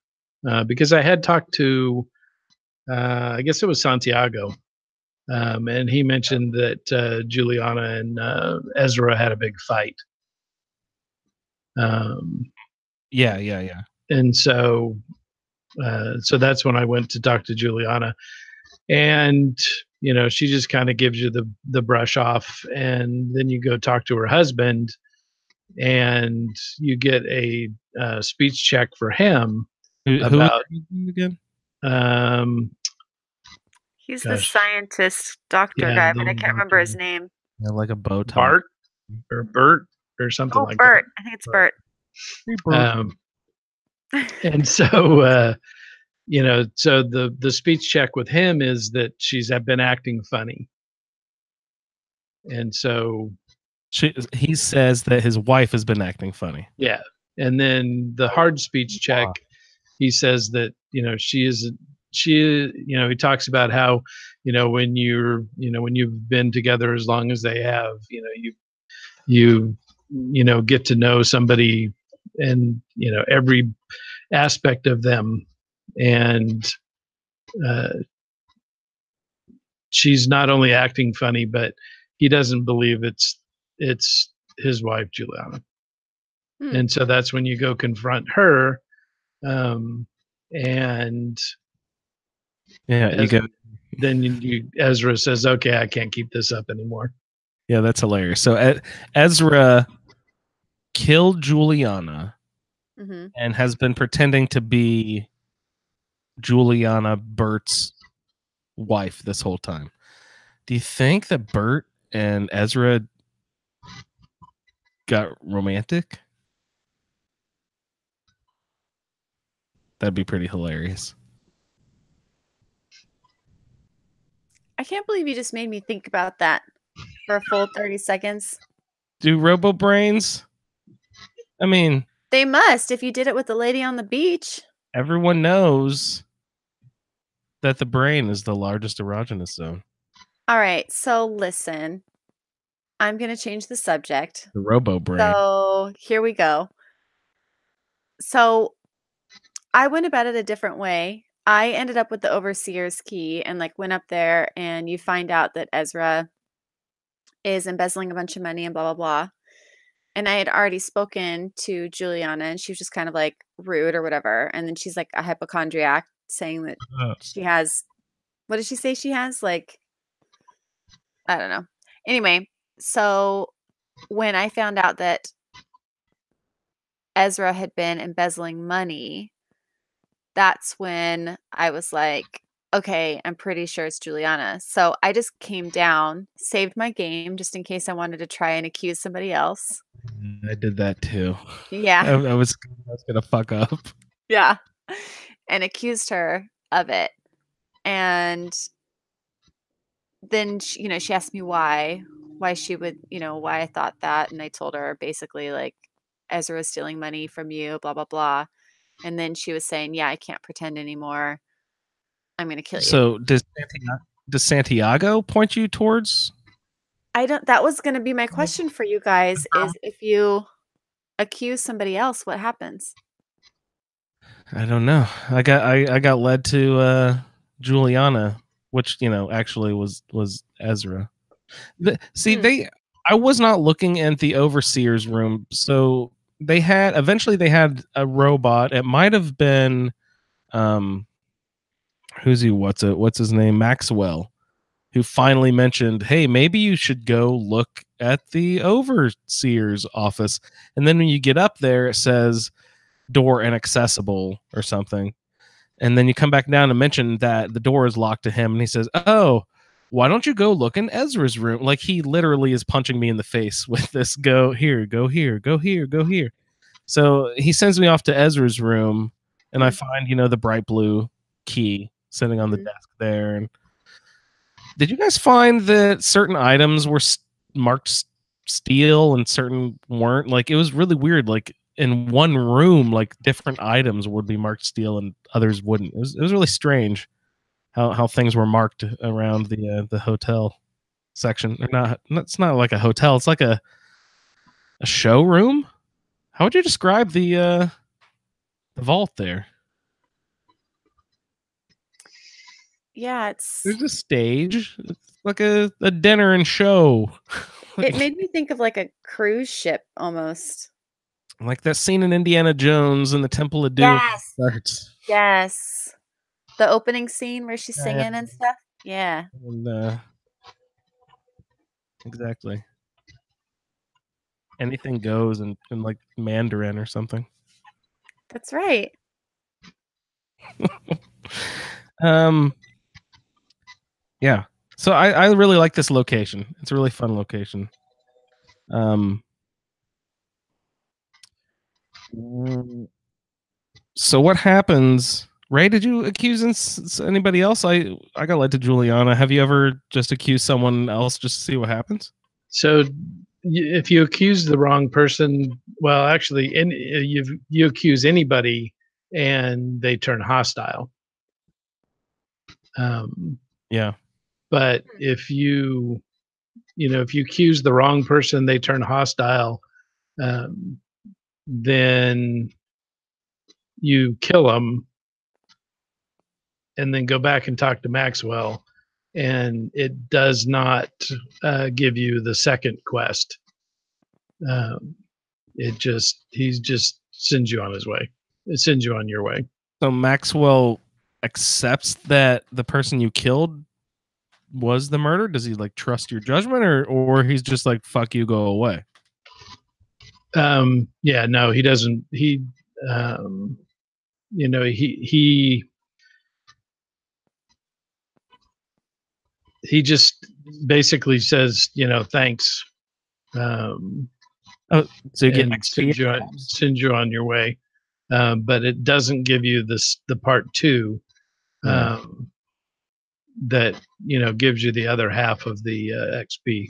because I had talked to, I guess it was Santiago, and he mentioned that Juliana and Ezra had a big fight. Yeah. And so that's when I went to talk to Juliana, and she just kind of gives you the brush off, and then you go talk to her husband, and you get a speech check for him. Who again? He's the scientist doctor guy, but I can't remember his name. Yeah, like a bow tie. Bert or something like Bert. that. I think it's Bert. And so so the speech check with him is that she's been acting funny, and so he says that his wife has been acting funny. Yeah, and then the hard speech check, he says that he talks about how when you've been together as long as they have, you get to know somebody and every aspect of them, and she's not only acting funny, but he doesn't believe it's his wife Juliana. And so that's when you go confront her, and Ezra says, okay, I can't keep this up anymore. Yeah, that's hilarious. So Ezra killed Juliana, and has been pretending to be Juliana, Bert's wife, this whole time. Do you think that Bert and Ezra got romantic? That'd be pretty hilarious. I can't believe you just made me think about that for a full 30 seconds. Do robo brains? I mean, they must if you did it with the lady on the beach. Everyone knows that the brain is the largest erogenous zone. All right, so listen. I'm going to change the subject. The robo brain. So here we go. So I went about it a different way. I ended up with the overseer's key and went up there, and you find out that Ezra is embezzling a bunch of money and blah, blah, blah. And I had already spoken to Juliana, and she was just kind of rude or whatever. And then she's like a hypochondriac, saying that she has, what did she say she has? I don't know. Anyway, so when I found out that Ezra had been embezzling money, that's when I was like, okay, I'm pretty sure it's Juliana. So I just came down, saved my game just in case I wanted to try and accuse somebody else. I did that too. Yeah. I was gonna fuck up. Yeah. And accused her of it. And then she asked me why she would, why I thought that. And I told her basically like Ezra was stealing money from you, blah, blah, blah. And then she was saying, yeah, I can't pretend anymore. I'm going to kill you. So does Santiago point you towards? That was going to be my question for you guys is if you accuse somebody else, what happens? I don't know. I got led to Juliana, which actually was Ezra. I was not looking at the overseer's room, so eventually they had a robot. It might have been what's his name, Maxwell, who finally mentioned, hey, maybe you should go look at the overseer's office. And then when you get up there, it says door inaccessible or something. And then you come back down and mention that the door is locked to him. And he says, oh, why don't you go look in Ezra's room? Like he literally is punching me in the face with this go here, go here, go here, go here. So he sends me off to Ezra's room and I find, the bright blue key sitting on the desk there. And did you guys find that certain items were marked steal and certain weren't? Like it was really weird. Like in one room, like different items would be marked steal and others wouldn't. It was really strange how things were marked around the hotel section. Or not. It's not like a hotel. It's like a showroom. How would you describe the vault there? Yeah, there's a stage. It's like a dinner and show. It made me think of like a cruise ship almost. Like that scene in Indiana Jones in the Temple of Doom. Yes. Starts. Yes. The opening scene where she's singing and stuff. Yeah. And, exactly. Anything goes in like Mandarin or something. That's right. Yeah. So I really like this location. It's a really fun location. So what happens? Ray, did you accuse anybody else? I got led to Juliana. Have you ever just accused someone else just to see what happens? So if you accuse the wrong person, well, actually, you accuse anybody and they turn hostile. Yeah. But if you accuse the wrong person, they turn hostile, then you kill them and then go back and talk to Maxwell, and it does not give you the second quest. He just sends you on his way. It sends you on your way. So Maxwell accepts that the person you killed was the murder? Does he like trust your judgment, or he's just like, fuck you, go away? Yeah, no, he doesn't. He just basically says, thanks. So you get send you on your way, but it doesn't give you the part two that gives you the other half of the XP.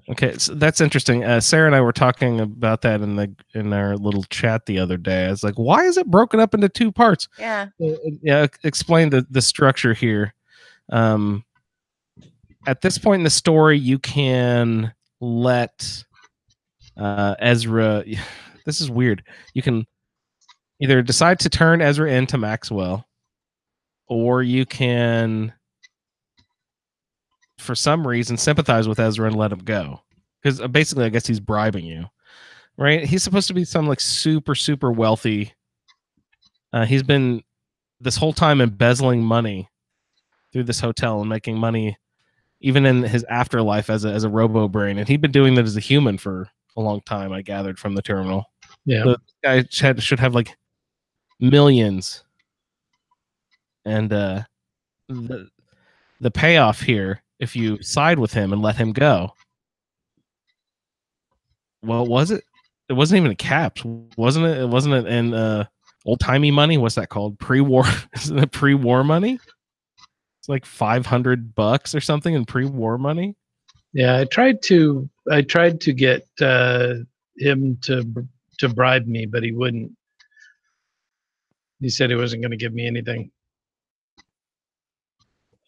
Okay, so that's interesting. Sarah and I were talking about that in our little chat the other day. I was like, why is it broken up into two parts? Yeah. Yeah, explain the structure here. At this point in the story, you can let Ezra. This is weird. You can either decide to turn Ezra into Maxwell, or you can, for some reason, sympathize with Ezra and let him go. Because basically, I guess he's bribing you, right? He's supposed to be some like super, super wealthy. He's been this whole time embezzling money through this hotel and making money even in his afterlife as a robo brain. And he'd been doing that as a human for a long time, I gathered from the terminal. Yeah. So this guy should have like millions. And the payoff here, if you side with him and let him go. Well, was it? It wasn't even a caps, wasn't it? It wasn't it in old timey money. What's that called? Pre-war? Isn't it pre-war money? It's like $500 or something in pre-war money. Yeah, I tried to get him to bribe me, but he wouldn't. He said he wasn't going to give me anything.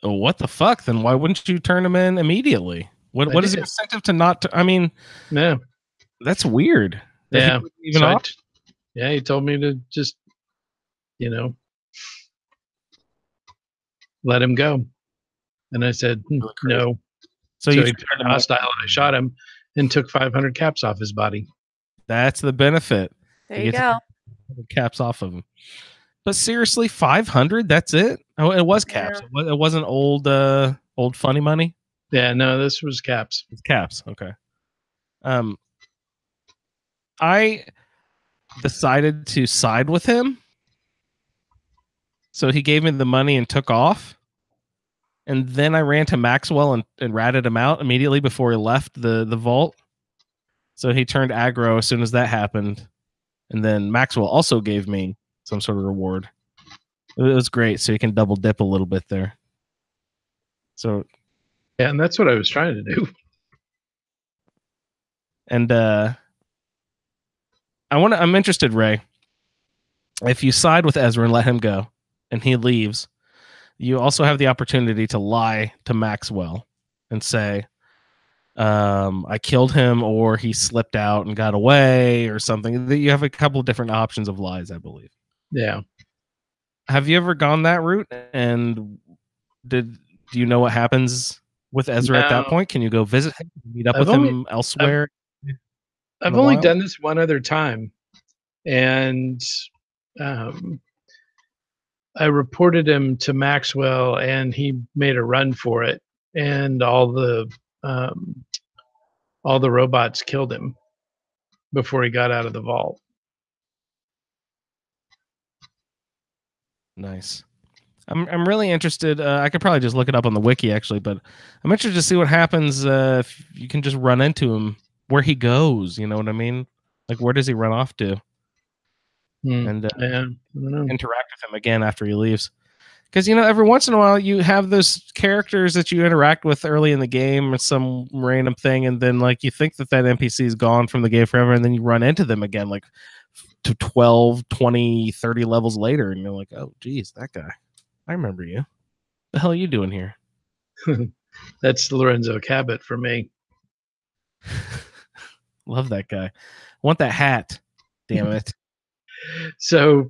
Oh, what the fuck? Then why wouldn't you turn him in immediately? What is the incentive to not? I mean, yeah, that's weird. Yeah, even so he told me to just, let him go, and I said no. So he turned hostile, and I shot him and took 500 caps off his body. That's the benefit. There you go. Caps off of him. But seriously, 500? That's it? Oh, it was caps. Yeah. It wasn't old funny money? Yeah, no, this was caps. It's caps. Okay. I decided to side with him. So he gave me the money and took off. And then I ran to Maxwell and ratted him out immediately before he left the vault. So he turned aggro as soon as that happened. And then Maxwell also gave me some sort of reward. It was great. So you can double dip a little bit there. So yeah, and that's what I was trying to do. And I'm interested, Ray. If you side with Ezra and let him go and he leaves, you also have the opportunity to lie to Maxwell and say, I killed him, or he slipped out and got away, or something. You have a couple of different options of lies, I believe. Yeah. Have you ever gone that route? And do you know what happens with Ezra at that point? Can you go visit him, meet up with him elsewhere? I've only done this one other time, and I reported him to Maxwell, and he made a run for it, and all the robots killed him before he got out of the vault. Nice. I'm really interested. I could probably just look it up on the wiki, actually, but I'm interested to see what happens if you can just run into him, where he goes. You know what I mean? Like, where does he run off to? And yeah, I don't know. Interact with him again after he leaves. Because, every once in a while you have those characters that you interact with early in the game or some random thing, and then like you think that NPC is gone from the game forever, and then you run into them again like to 12, 20, 30 levels later, and you're like, oh, geez, that guy. I remember you. The hell are you doing here? That's Lorenzo Cabot for me. Love that guy. I want that hat. Damn it. So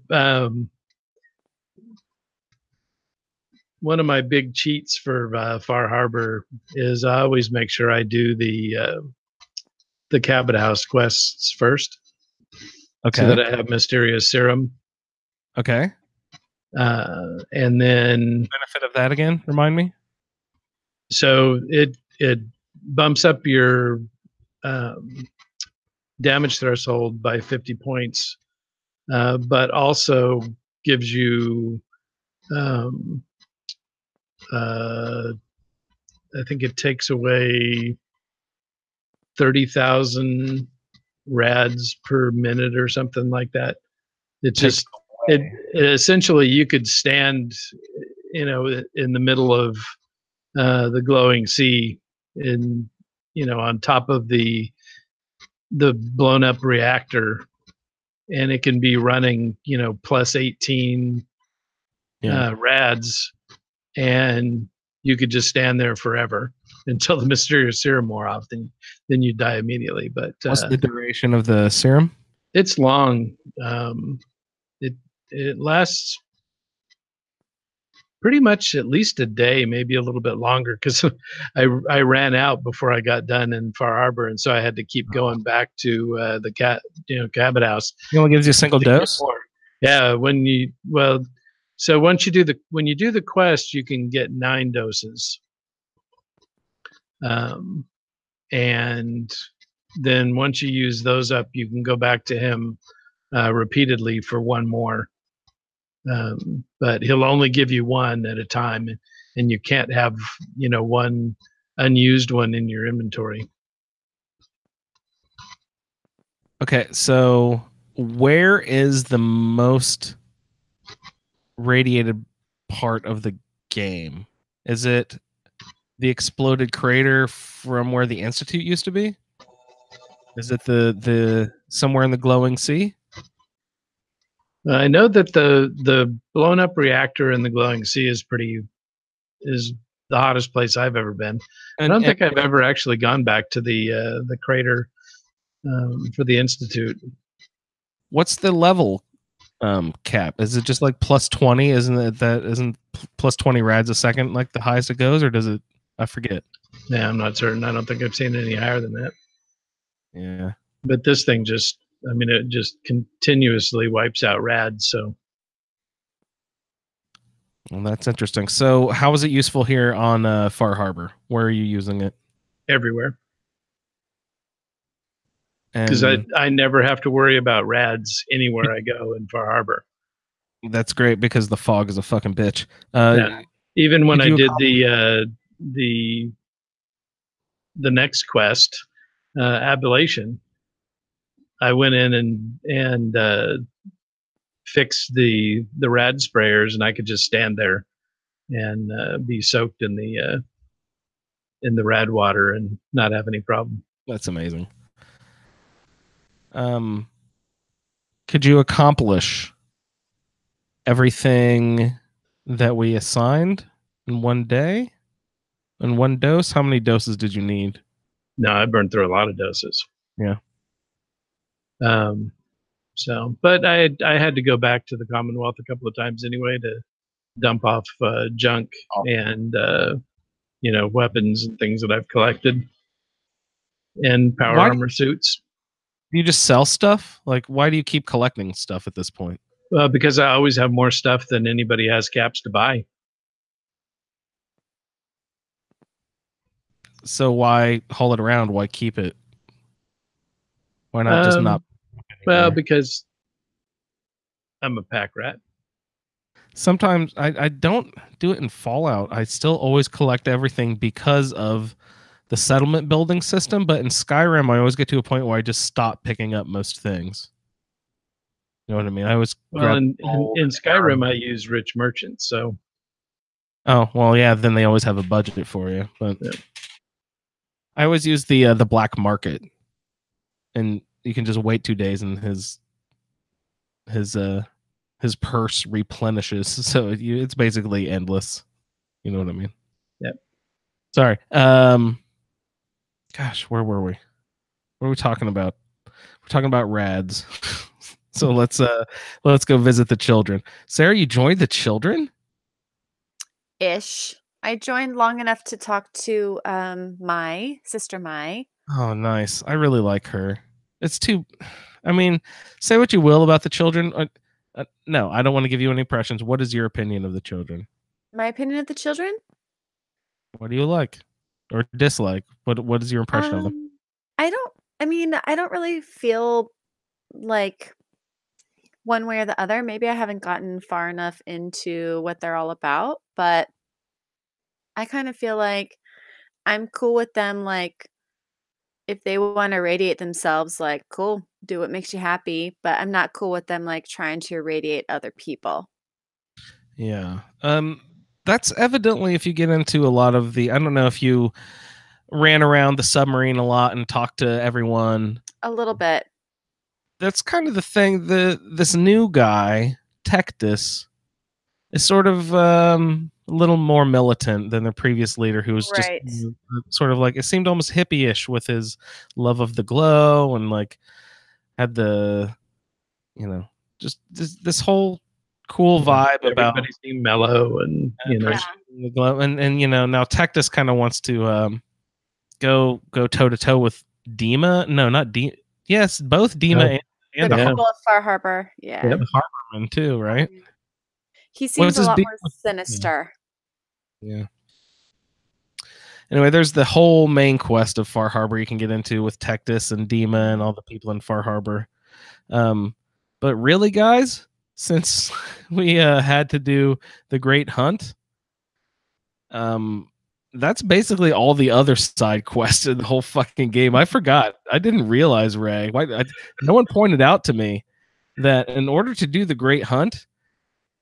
one of my big cheats for Far Harbor is I always make sure I do the Cabot House quests first. Okay. So that I have Mysterious Serum. Okay. And then benefit of that again, remind me. So it bumps up your damage threshold by 50 points, but also gives you I think it takes away 30,000 rads per minute or something like that. It just it essentially you could stand, in the middle of the glowing sea, on top of the blown up reactor, and it can be running, plus 18 rads, and you could just stand there forever until the Mysterious Serum wore off. Then you die immediately. But what's the duration of the serum? It's long. It lasts pretty much at least a day, maybe a little bit longer, because I ran out before I got done in Far Harbor, and so I had to keep going back to the Cabot House. It only gives you a single dose. Yeah, so when you do the quest, you can get 9 doses, and then once you use those up, you can go back to him repeatedly for one more. But he'll only give you one at a time, and you can't have, one unused one in your inventory. Okay, so where is the most radiated part of the game? Is it the exploded crater from where the Institute used to be? Is it the somewhere in the glowing sea? I know that the blown up reactor in the glowing sea is the hottest place I've ever been. I don't think I've ever actually gone back to the crater for the Institute. What's the level cap? Is it just like plus 20? Isn't plus 20 rads a second like the highest it goes, or does it? I forget. Yeah, I'm not certain. I don't think I've seen any higher than that. Yeah. But this thing it just continuously wipes out rads. So Well, that's interesting. So how is it useful here on Far Harbor? Where are you using it? everywhere. Because Because I never have to worry about rads anywhere I go in Far Harbor. that's great because the fog is a fucking bitch. Yeah. Even when I you did the next quest, Abilation, I went in and fixed the rad sprayers, and I could just stand there and be soaked in the rad water and not have any problem. That's amazing. Could you accomplish everything that we assigned in one day? In one dose? How many doses did you need? No, I burned through a lot of doses. Yeah. But I had to go back to the Commonwealth a couple of times anyway to dump off junk and weapons and things that I've collected and power armor suits. Do you just sell stuff? Like, why do you keep collecting stuff at this point? Because I always have more stuff than anybody has caps to buy. So why haul it around? Why keep it? Why not just not? Well, because I'm a pack rat. Sometimes I don't do it in Fallout. I still always collect everything because of the settlement building system. But in Skyrim, I always get to a point where I just stop picking up most things. You know what I mean? I always in Skyrim, I use rich merchants. So. Oh well, yeah. Then they always have a budget for you. But yeah. I always use the black market, and you can just wait 2 days, and his purse replenishes. So it's basically endless. You know what I mean? Yep. Sorry. Gosh, where were we? What are we talking about? We're talking about rads. So let's go visit the children. Sarah, you joined the children? Ish. I joined long enough to talk to my sister Mai. Oh, nice. I really like her. I mean, say what you will about the children. No, I don't want to give you any impressions. What is your opinion of the children? My opinion of the children? What do you like or dislike? What is your impression of them? I don't really feel like one way or the other. Maybe I haven't gotten far enough into what they're all about, but I kind of feel like I'm cool with them. Like, if they want to radiate themselves, like, cool, do what makes you happy. But I'm not cool with them, like, trying to irradiate other people. Yeah. That's evidently if you get into a lot of I don't know if you ran around the submarine a lot and talked to everyone. A little bit. That's kind of the thing. This new guy, Tectus, is sort of a little more militant than the previous leader, who was just sort of like, it seemed almost hippie-ish with his love of the glow and like had the, just this whole cool vibe about everybody seemed mellow and the glow, and now Tectus kind of wants to go toe to toe with Dima. No, not Dima. Yes, both Dima and the couple of Far Harbor. Yeah. The Harborman too, right? He seems a lot more sinister. Yeah. Anyway, there's the whole main quest of Far Harbor you can get into with Tectus and Dima and all the people in Far Harbor. But really, guys, since we had to do the Great Hunt, That's basically all the other side quests in the whole fucking game. I forgot. I didn't realize, Ray. No one pointed out to me that in order to do the Great Hunt,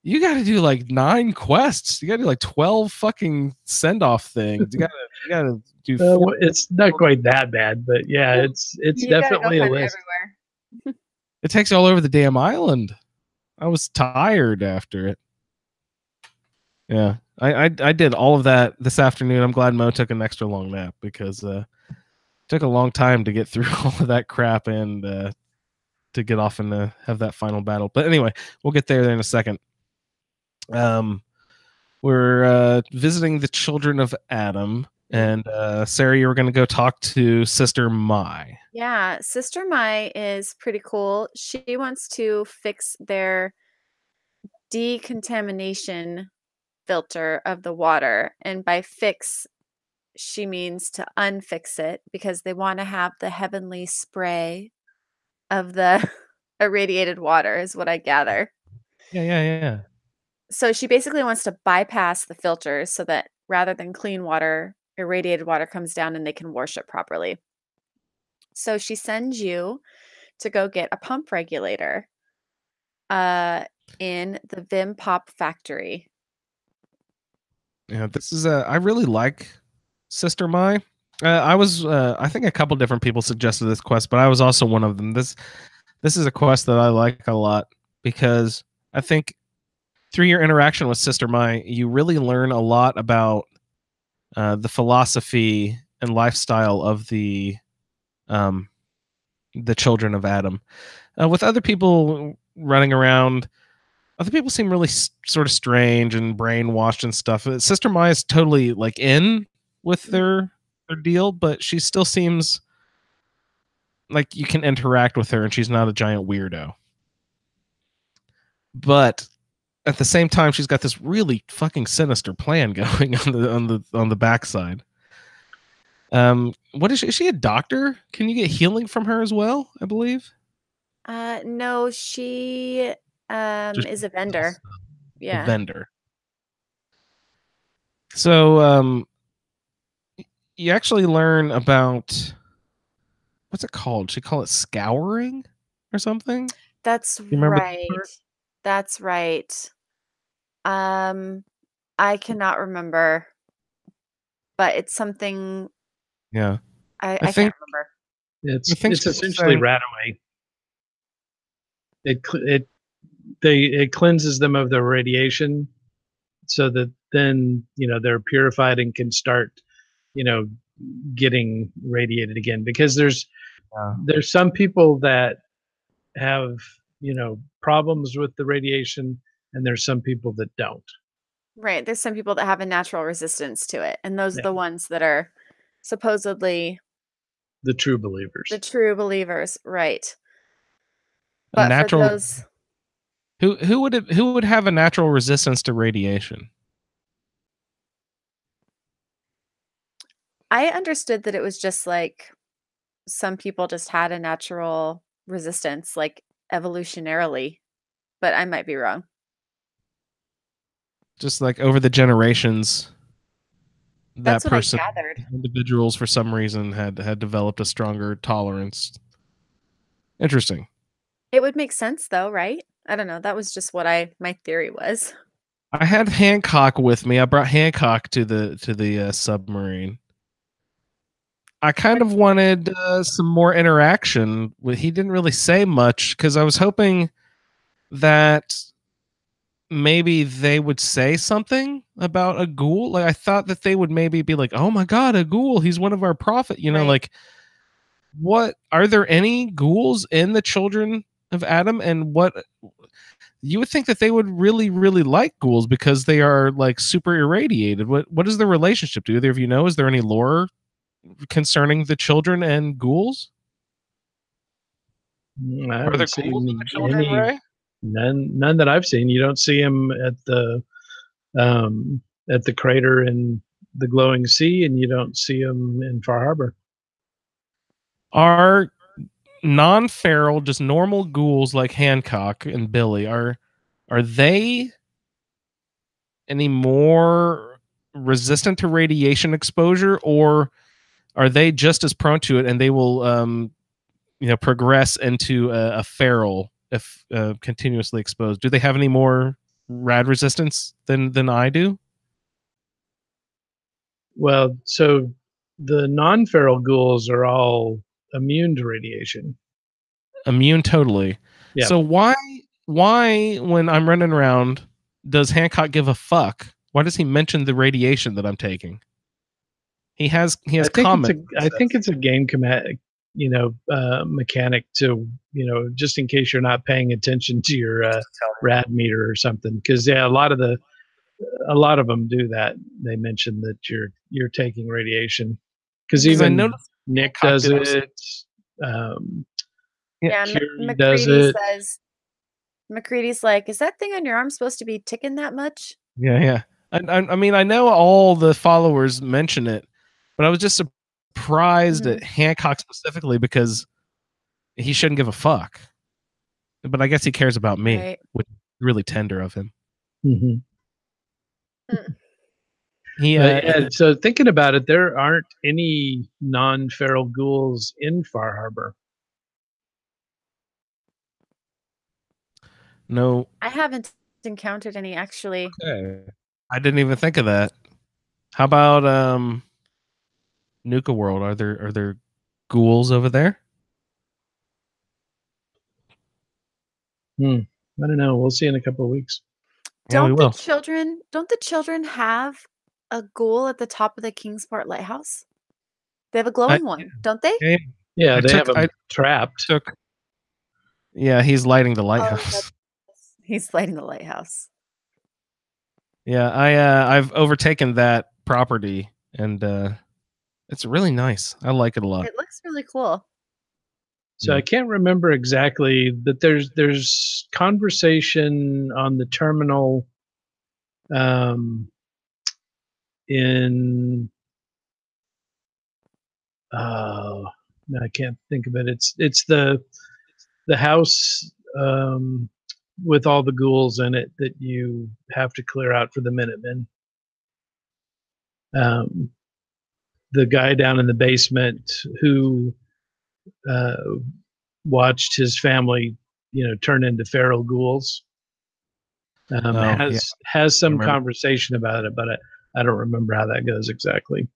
you got to do like 9 quests. You got to do like 12 fucking send-off things. You got to do 4. It's not quite that bad, but yeah, it's You gotta go definitely a hunt list. everywhere. It takes you all over the damn island. I was tired after it. Yeah, I did all of that this afternoon. I'm glad Mo took an extra long nap because it took a long time to get through all of that crap and to get off and have that final battle. But anyway, we'll get there in a second. We're visiting the children of Adam, and Sarah, you were going to go talk to Sister Mai. Yeah, Sister Mai is pretty cool. She wants to fix their decontamination filter of the water. And by fix, she means to unfix it because they want to have the heavenly spray of the irradiated water, is what I gather. Yeah. So she basically wants to bypass the filters so that rather than clean water, irradiated water comes down and they can wash it properly. So she sends you to go get a pump regulator in the Vim Pop factory. Yeah, this is I really like Sister Mai. I think a couple different people suggested this quest, but I was also one of them. This is a quest that I like a lot because I think through your interaction with Sister Mai, you really learn a lot about the philosophy and lifestyle of the children of Adam. With other people running around, other people seem really sort of strange and brainwashed and stuff. Sister Mai is totally like in with their deal, but she still seems like you can interact with her and she's not a giant weirdo. But at the same time, she's got this really fucking sinister plan going on the backside. What is she? Is she a doctor? Can you get healing from her as well? I believe. No, she is a vendor. Yeah. A vendor. So you actually learn about what's it called? She call it scouring or something? That's remember that right. part? That's right. I cannot remember, but it's something Yeah. I think- can't remember. It's I think it's she was essentially saying- Radaway. It cleanses them of the radiation, so that then they're purified and can start getting radiated again. Because there's some people that have problems with the radiation, and there's some people that don't. Right. There's some people that have a natural resistance to it, and those are Yeah. the ones that are supposedly The true believers. the true believers, right? A But natural. for those, Who would have a natural resistance to radiation? I understood that it was just like some people just had a natural resistance, like evolutionarily, but I might be wrong. Just like over the generations, That's that what person, I gathered. individuals for some reason had developed a stronger tolerance. Interesting. It would make sense though, right? I don't know. That was just what my theory was. I had Hancock with me. I brought Hancock to the submarine. I kind of wanted some more interaction. He didn't really say much because I was hoping that maybe they would say something about a ghoul. Like I thought that they would maybe be like, "Oh my god, a ghoul! He's one of our prophet." Right. Like what? Are there any ghouls in the children of Adam? And what? You would think that they would really, really like ghouls because they are like super irradiated. What is the relationship? Do either of you know? Is there any lore concerning the children and ghouls? I Are there haven't ghouls seen in the children, any. Ray? None that I've seen. You don't see him at the crater in the glowing sea, and you don't see him in Far Harbor. Are non-feral, just normal ghouls like Hancock and Billy, are they any more resistant to radiation exposure, or are they just as prone to it, and they will progress into a feral if continuously exposed? Do they have any more rad resistance than I do? Well, so the non-feral ghouls are all immune to radiation. Immune totally. Yeah. So why when I'm running around does Hancock give a fuck? Why does he mention the radiation that I'm taking? He has comments. I think it's a game mechanic to, just in case you're not paying attention to your rad meter or something. Because a lot of them do that. They mention that you're taking radiation. Because even Nick does it. Curie does it. McCready's like, is that thing on your arm supposed to be ticking that much? Yeah. I mean, I know all the followers mention it, but I was just surprised at Hancock specifically because he shouldn't give a fuck. But I guess he cares about me, right. which is really tender of him. So thinking about it, there aren't any non-feral ghouls in Far Harbor. No, I haven't encountered any actually. Okay. I didn't even think of that. How about Nuka World? Are there ghouls over there? I don't know. We'll see in a couple of weeks. Don't the children have a ghoul at the top of the Kingsport Lighthouse? They have a glowing one, don't they? Yeah, they have him trapped. Yeah, he's lighting the lighthouse. He's lighting the lighthouse. Yeah, I've overtaken that property, and it's really nice. I like it a lot. It looks really cool. So I can't remember exactly, but there's conversation on the terminal in no, I can't think of it. It's the house with all the ghouls in it that you have to clear out for the Minutemen. The guy down in the basement who watched his family, turn into feral ghouls, has some conversation about it, but I don't remember how that goes exactly.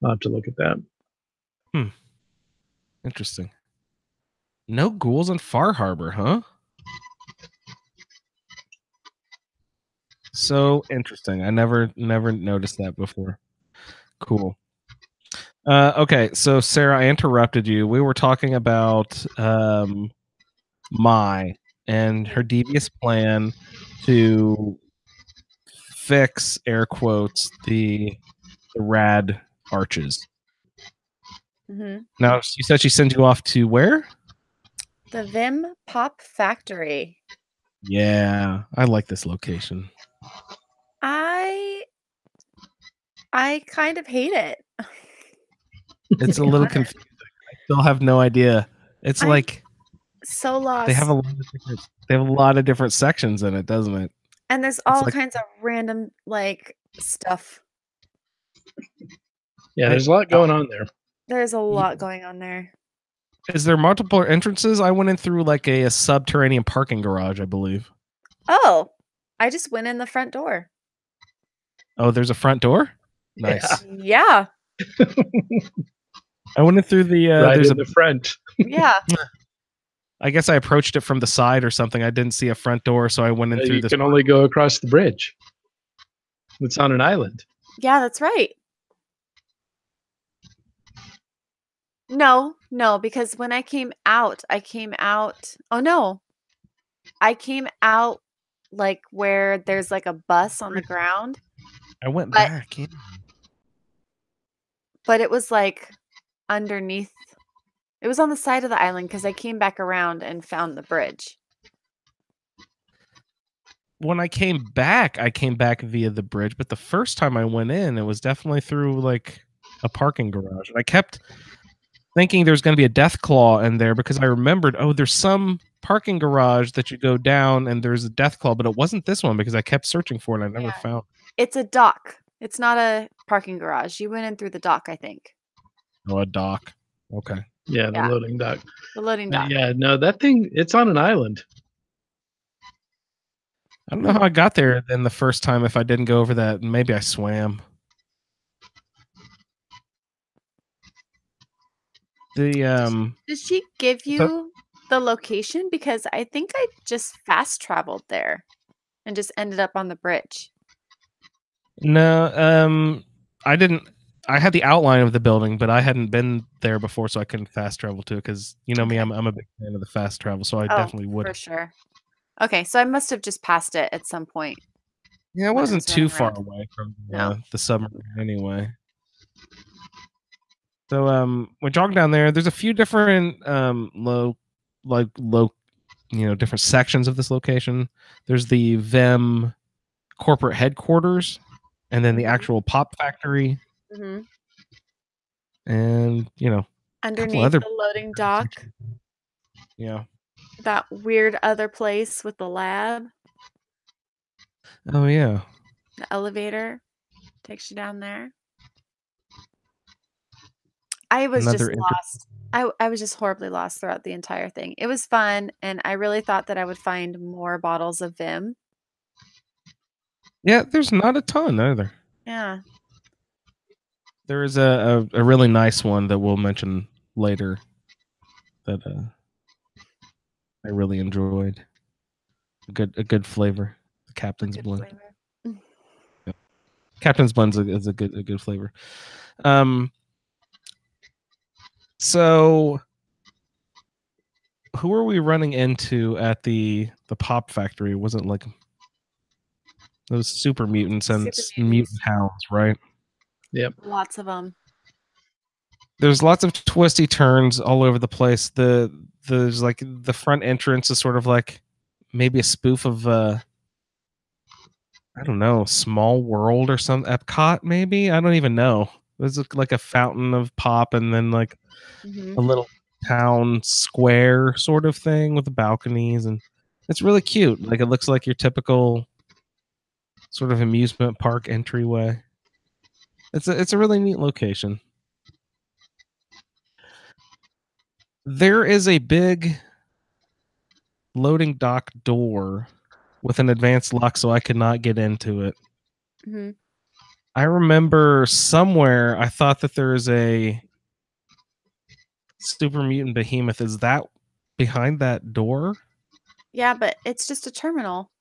I'll have to look at that. Interesting. No ghouls in Far Harbor, huh? So interesting. I never noticed that before. Cool. Okay, so Sarah, I interrupted you. We were talking about Mai and her devious plan to fix, air quotes, the rad arches. Now, you said she sent you off to where? The Vim Pop Factory. Yeah, I like this location. I kind of hate it. It's a little confusing. I still have no idea. It's like so lost. They have a lot of different sections in it, doesn't it? And there's all kinds of random stuff. Yeah, there's a lot going on there. There's a lot going on there. Is there multiple entrances? I went in through like a subterranean parking garage, I believe. Oh, I just went in the front door. Oh, there's a front door? Nice. Yeah. I went in through the there's in the front. Yeah. I guess I approached it from the side or something. I didn't see a front door, so I went in through this. You can only go across the bridge. It's on an island. Yeah, that's right. No, because when I came out. Oh no. I came out like where there's like a bus on the ground. I went back. Yeah. But it was like underneath. It was on the side of the island because I came back around and found the bridge. When I came back via the bridge, but the first time I went in, it was definitely through like a parking garage. And I kept thinking there's going to be a death claw in there because I remembered, there's some parking garage that you go down and there's a death claw, but it wasn't this one because I kept searching for it and I never found it. It's a dock. It's not a parking garage. You went in through the dock, I think. Oh, a dock. Okay. Yeah, the Yeah. loading dock. The loading dock. Yeah, no, that thing, it's on an island. I don't know how I got there then the first time if I didn't go over that. Maybe I swam. The Did she give you the location? Because I think I just fast traveled there and just ended up on the bridge. no, I didn't. I had the outline of the building, but I hadn't been there before, so I couldn't fast travel to it. Because you know me, Okay. I'm a big fan of the fast travel, so I Oh, definitely would. for sure. Okay, so I must have just passed it at some point. Yeah, it when I wasn't was too running far around. away from No. the submarine anyway. So we're jogging down there. There's a few different low, different sections of this location. There's the VEM corporate headquarters, and then the Mhm. actual pop factory, hmm and Underneath other the loading dock, sections. Yeah. that weird other place with the lab, Oh yeah. the elevator takes you down there. I was Another just lost. I was just horribly lost throughout the entire thing. It was fun, and I really thought that I would find more bottles of Vim. Yeah, there's not a ton either. Yeah. There is a really nice one that we'll mention later that I really enjoyed. A good flavor. The Captain's Good Blend. flavor. Captain's Blend is a good flavor. So who are we running into at the pop factory? Was it like those super mutants and Super mutant mutants. hounds, right? Yep. Lots of them. There's lots of twisty turns all over the place. There's like the front entrance is sort of like maybe a spoof of I don't know, Small World or some Epcot maybe. I don't even know. There's like a fountain of pop, and then like hmm a little town square sort of thing with the balconies, and it's really cute. Like it looks like your typical sort of amusement park entryway. It's a really neat location. There is a big loading dock door with an advanced lock, so I could not get into it. hmm I remember somewhere I thought that there is a super mutant behemoth. Is that behind that door? Yeah, but it's just a terminal.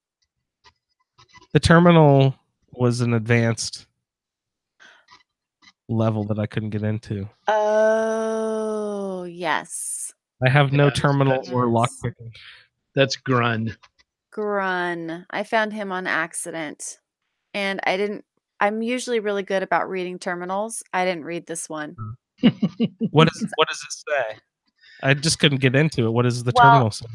The terminal was an advanced level that I couldn't get into. Oh, yes. I have no Yeah, terminal that's- or Yes. lockpicking. That's Grun. Grun. I found him on accident. And I'm usually really good about reading terminals. I didn't read this one. What does it say? I just couldn't get into it. What does the Well, terminal say?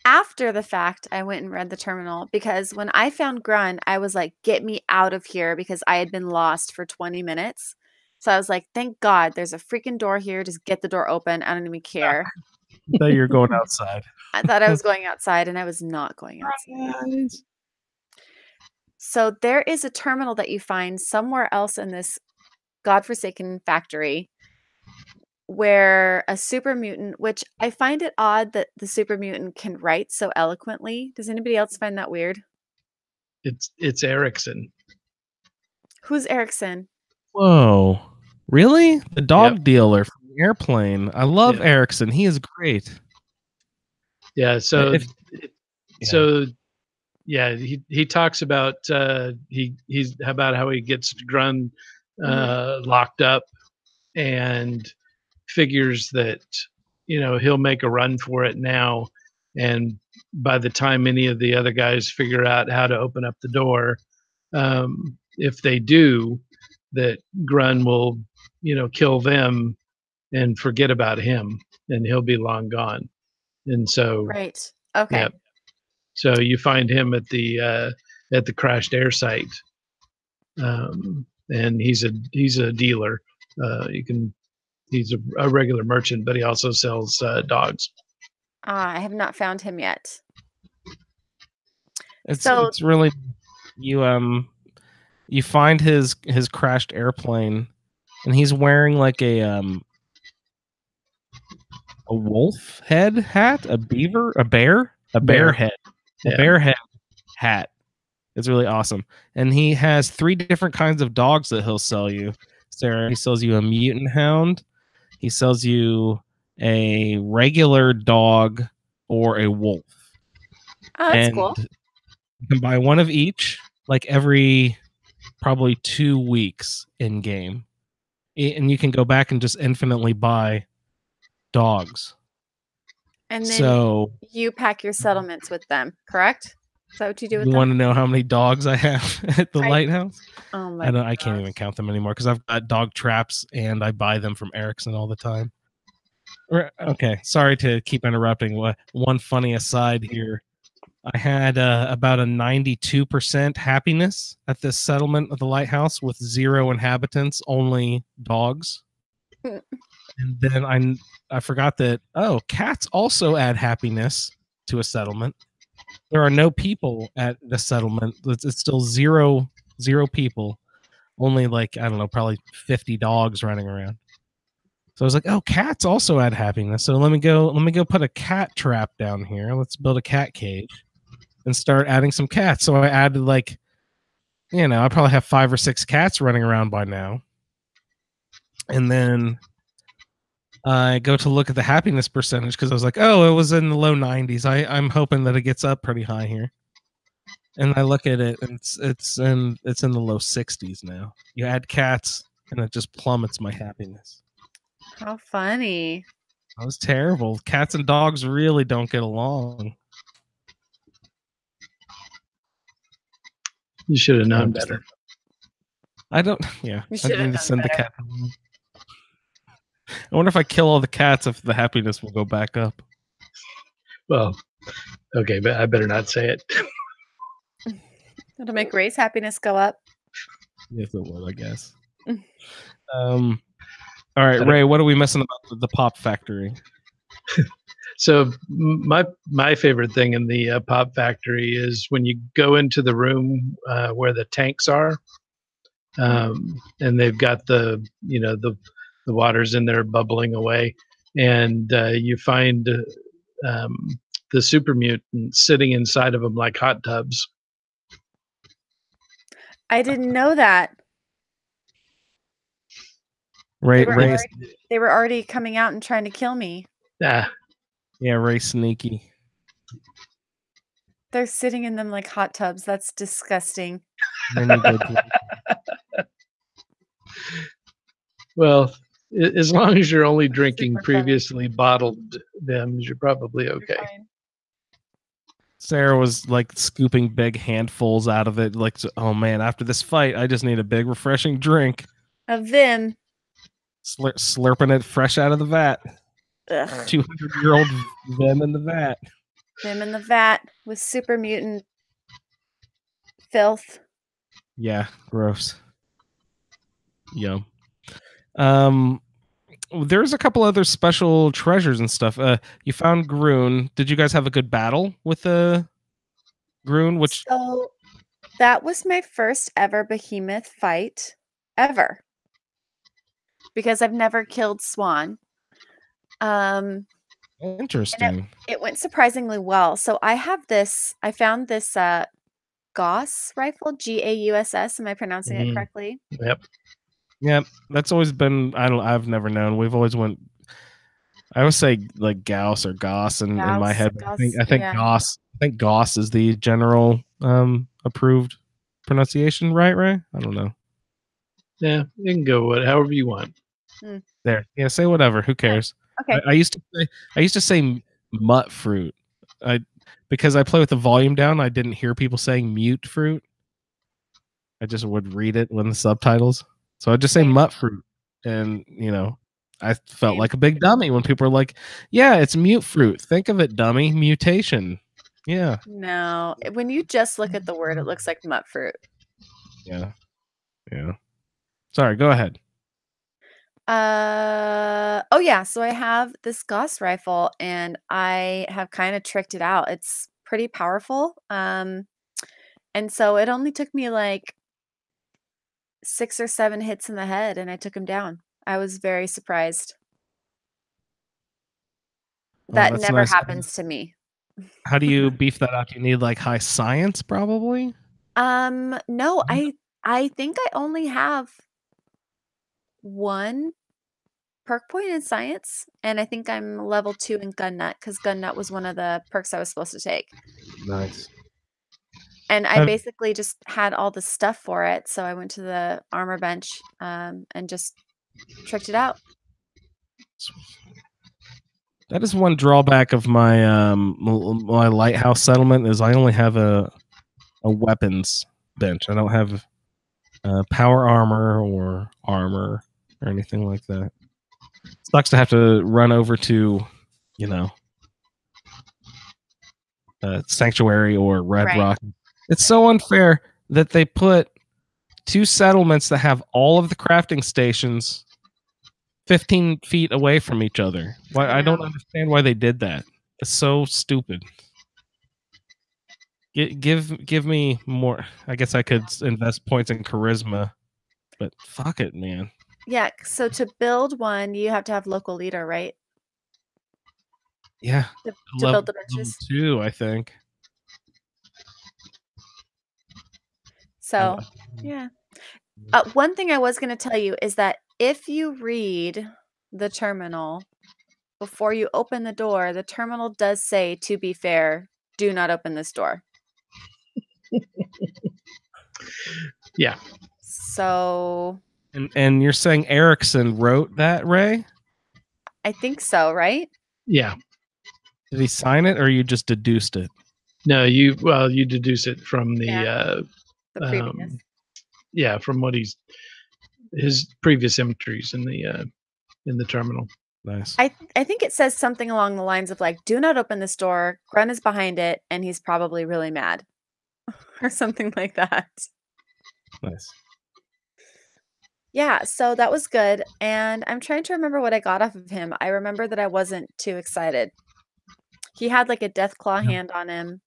After the fact, I went and read the terminal because when I found Grun, I was like, get me out of here because I had been lost for 20 minutes. So I was like, thank God there's a freaking door here. Just get the door open. I don't even care. I thought you were going outside. I thought I was going outside and I was not going outside. So there is a terminal that you find somewhere else in this godforsaken factory where a super mutant, which I find it odd that the super mutant can write so eloquently. Does anybody else find that weird? It's Erickson. Who's Erickson? Whoa. Really? The dog Yep. dealer from the airplane. I love Yeah. Erickson. He is great. Yeah. So If- yeah, he talks about he's about how he gets Grun locked up and figures that he'll make a run for it now, and by the time any of the other guys figure out how to open up the door, if they do, that Grun will kill them and forget about him, and he'll be long gone. And so Right. Okay. Yep. So you find him at the crashed air site, and he's a dealer. He's a regular merchant, but he also sells dogs. I have not found him yet. It's So- it's really you you find his crashed airplane, and he's wearing like a wolf head hat, a bear Bear. head, a Yeah. bear head hat. It's really awesome. And he has 3 different kinds of dogs that he'll sell you, Sarah. He sells you a mutant hound, he sells you a regular dog, or a wolf. Oh, that's And cool. you can buy one of each, like every probably 2 weeks in game. And you can go back and just infinitely buy dogs. And then So you pack your settlements with them, correct? Is that what you do with you them? want to know how many dogs I have at the lighthouse? Oh my I can't even count them anymore because I've got dog traps and I buy them from Erickson all the time. Okay, sorry to keep interrupting. One funny aside here. I had about a 92% happiness at this settlement of the lighthouse with 0 inhabitants, only dogs. And then I forgot that, cats also add happiness to a settlement. There are no people at the settlement. It's still zero people. Only like, I don't know, probably 50 dogs running around. So I was like, cats also add happiness. So let me go put a cat trap down here. Let's build a cat cage and start adding some cats. So I added like, I probably have 5 or 6 cats running around by now. And then I go to look at the happiness percentage because I was like, it was in the low 90s. I'm hoping that it gets up pretty high here. And I look at it, and it's in the low 60s now. You add cats, and it just plummets my happiness. How funny. That was terrible. Cats and dogs really don't get along. You should have known better. I don't. Yeah, You I should have need to done send the better. cat. I wonder if I kill all the cats, if the happiness will go back up. Well, okay, but I better not say it. It'll make Ray's happiness go up. Yes, it will, I guess. All right, Ray, what are we missing about the Pop Factory? So my favorite thing in the Pop Factory is when you go into the room where the tanks are, and they've got the waters in there bubbling away, and you find the super mutant sitting inside of them like hot tubs. I didn't know that. Ray, They were already coming out and trying to kill me. Ah, yeah, Ray sneaky. They're sitting in them like hot tubs. That's disgusting. And then you go well, as long as you're only drinking Super previously bottled them, you're probably okay. Fine. Sarah was like scooping big handfuls out of it. Like, oh man, after this fight, I just need a big refreshing drink. Of them. Slurping it fresh out of the vat. 200-year-old Vim in the vat. Them in the vat with super mutant filth. Yeah, gross. Yum. There's a couple other special treasures and stuff. You found Groon. Did you guys have a good battle with the Groon? So that was my first ever behemoth fight ever. Because I've never killed Swan. Interesting. It went surprisingly well. So I found this Gauss rifle, Gauss. Am I pronouncing it correctly? Yep. Yep. That's always been, I've never known. We've always went, I always say like Gauss or Goss in my head. Gauss, I think yeah. Goss. I think Goss is the general approved pronunciation, right, Ray? I don't know. Yeah, you can go however you want. There. Yeah, say whatever. Who cares? Okay. I used to say mutt fruit. Because I play with the volume down, I didn't hear people saying mute fruit. I just would read it when the subtitles. So I'd just say mutt fruit. And, I felt like a big dummy when people were like, yeah, it's mute fruit. Think of it, dummy. Mutation. Yeah. No. When you just look at the word, it looks like mutt fruit. Yeah. Yeah. Sorry, go ahead. So I have this Gauss rifle and I have kind of tricked it out. It's pretty powerful. And so it only took me like 6 or 7 hits in the head and I took him down. I was very surprised. That that's never nice. happens to me. How do you beef that up? You need like high science, probably. No, I think I only have 1 perk point in science, and I think I'm level 2 in gun nut because gun nut was one of the perks I was supposed to take. Nice. And I basically just had all the stuff for it, so I went to the armor bench and just tricked it out. That is one drawback of my my lighthouse settlement is I only have a weapons bench. I don't have power armor or anything like that. Sucks to have to run over to, Sanctuary or Red Right. Rock. It's so unfair that they put 2 settlements that have all of the crafting stations 15 feet away from each other. Why? I don't understand why they did that. It's so stupid. Give me more. I guess I could invest points in charisma, but fuck it, man. Yeah, so to build one, you have to have local leader, right? Yeah, To build the benches. level 2, I think. So, yeah. One thing I was going to tell you is that if you read the terminal before you open the door, the terminal does say, to be fair, do not open this door. Yeah. So, And you're saying Erickson wrote that, Ray? I think so, right? Yeah. Did he sign it, or you just deduced it? No, you deduce it from the previous. From what his previous entries in the terminal. Nice. I think it says something along the lines of like, do not open this door. Grun is behind it, and he's probably really mad. Or something like that. Nice. Yeah, so that was good. And I'm trying to remember what I got off of him. I remember that I wasn't too excited. He had like a death claw hand on him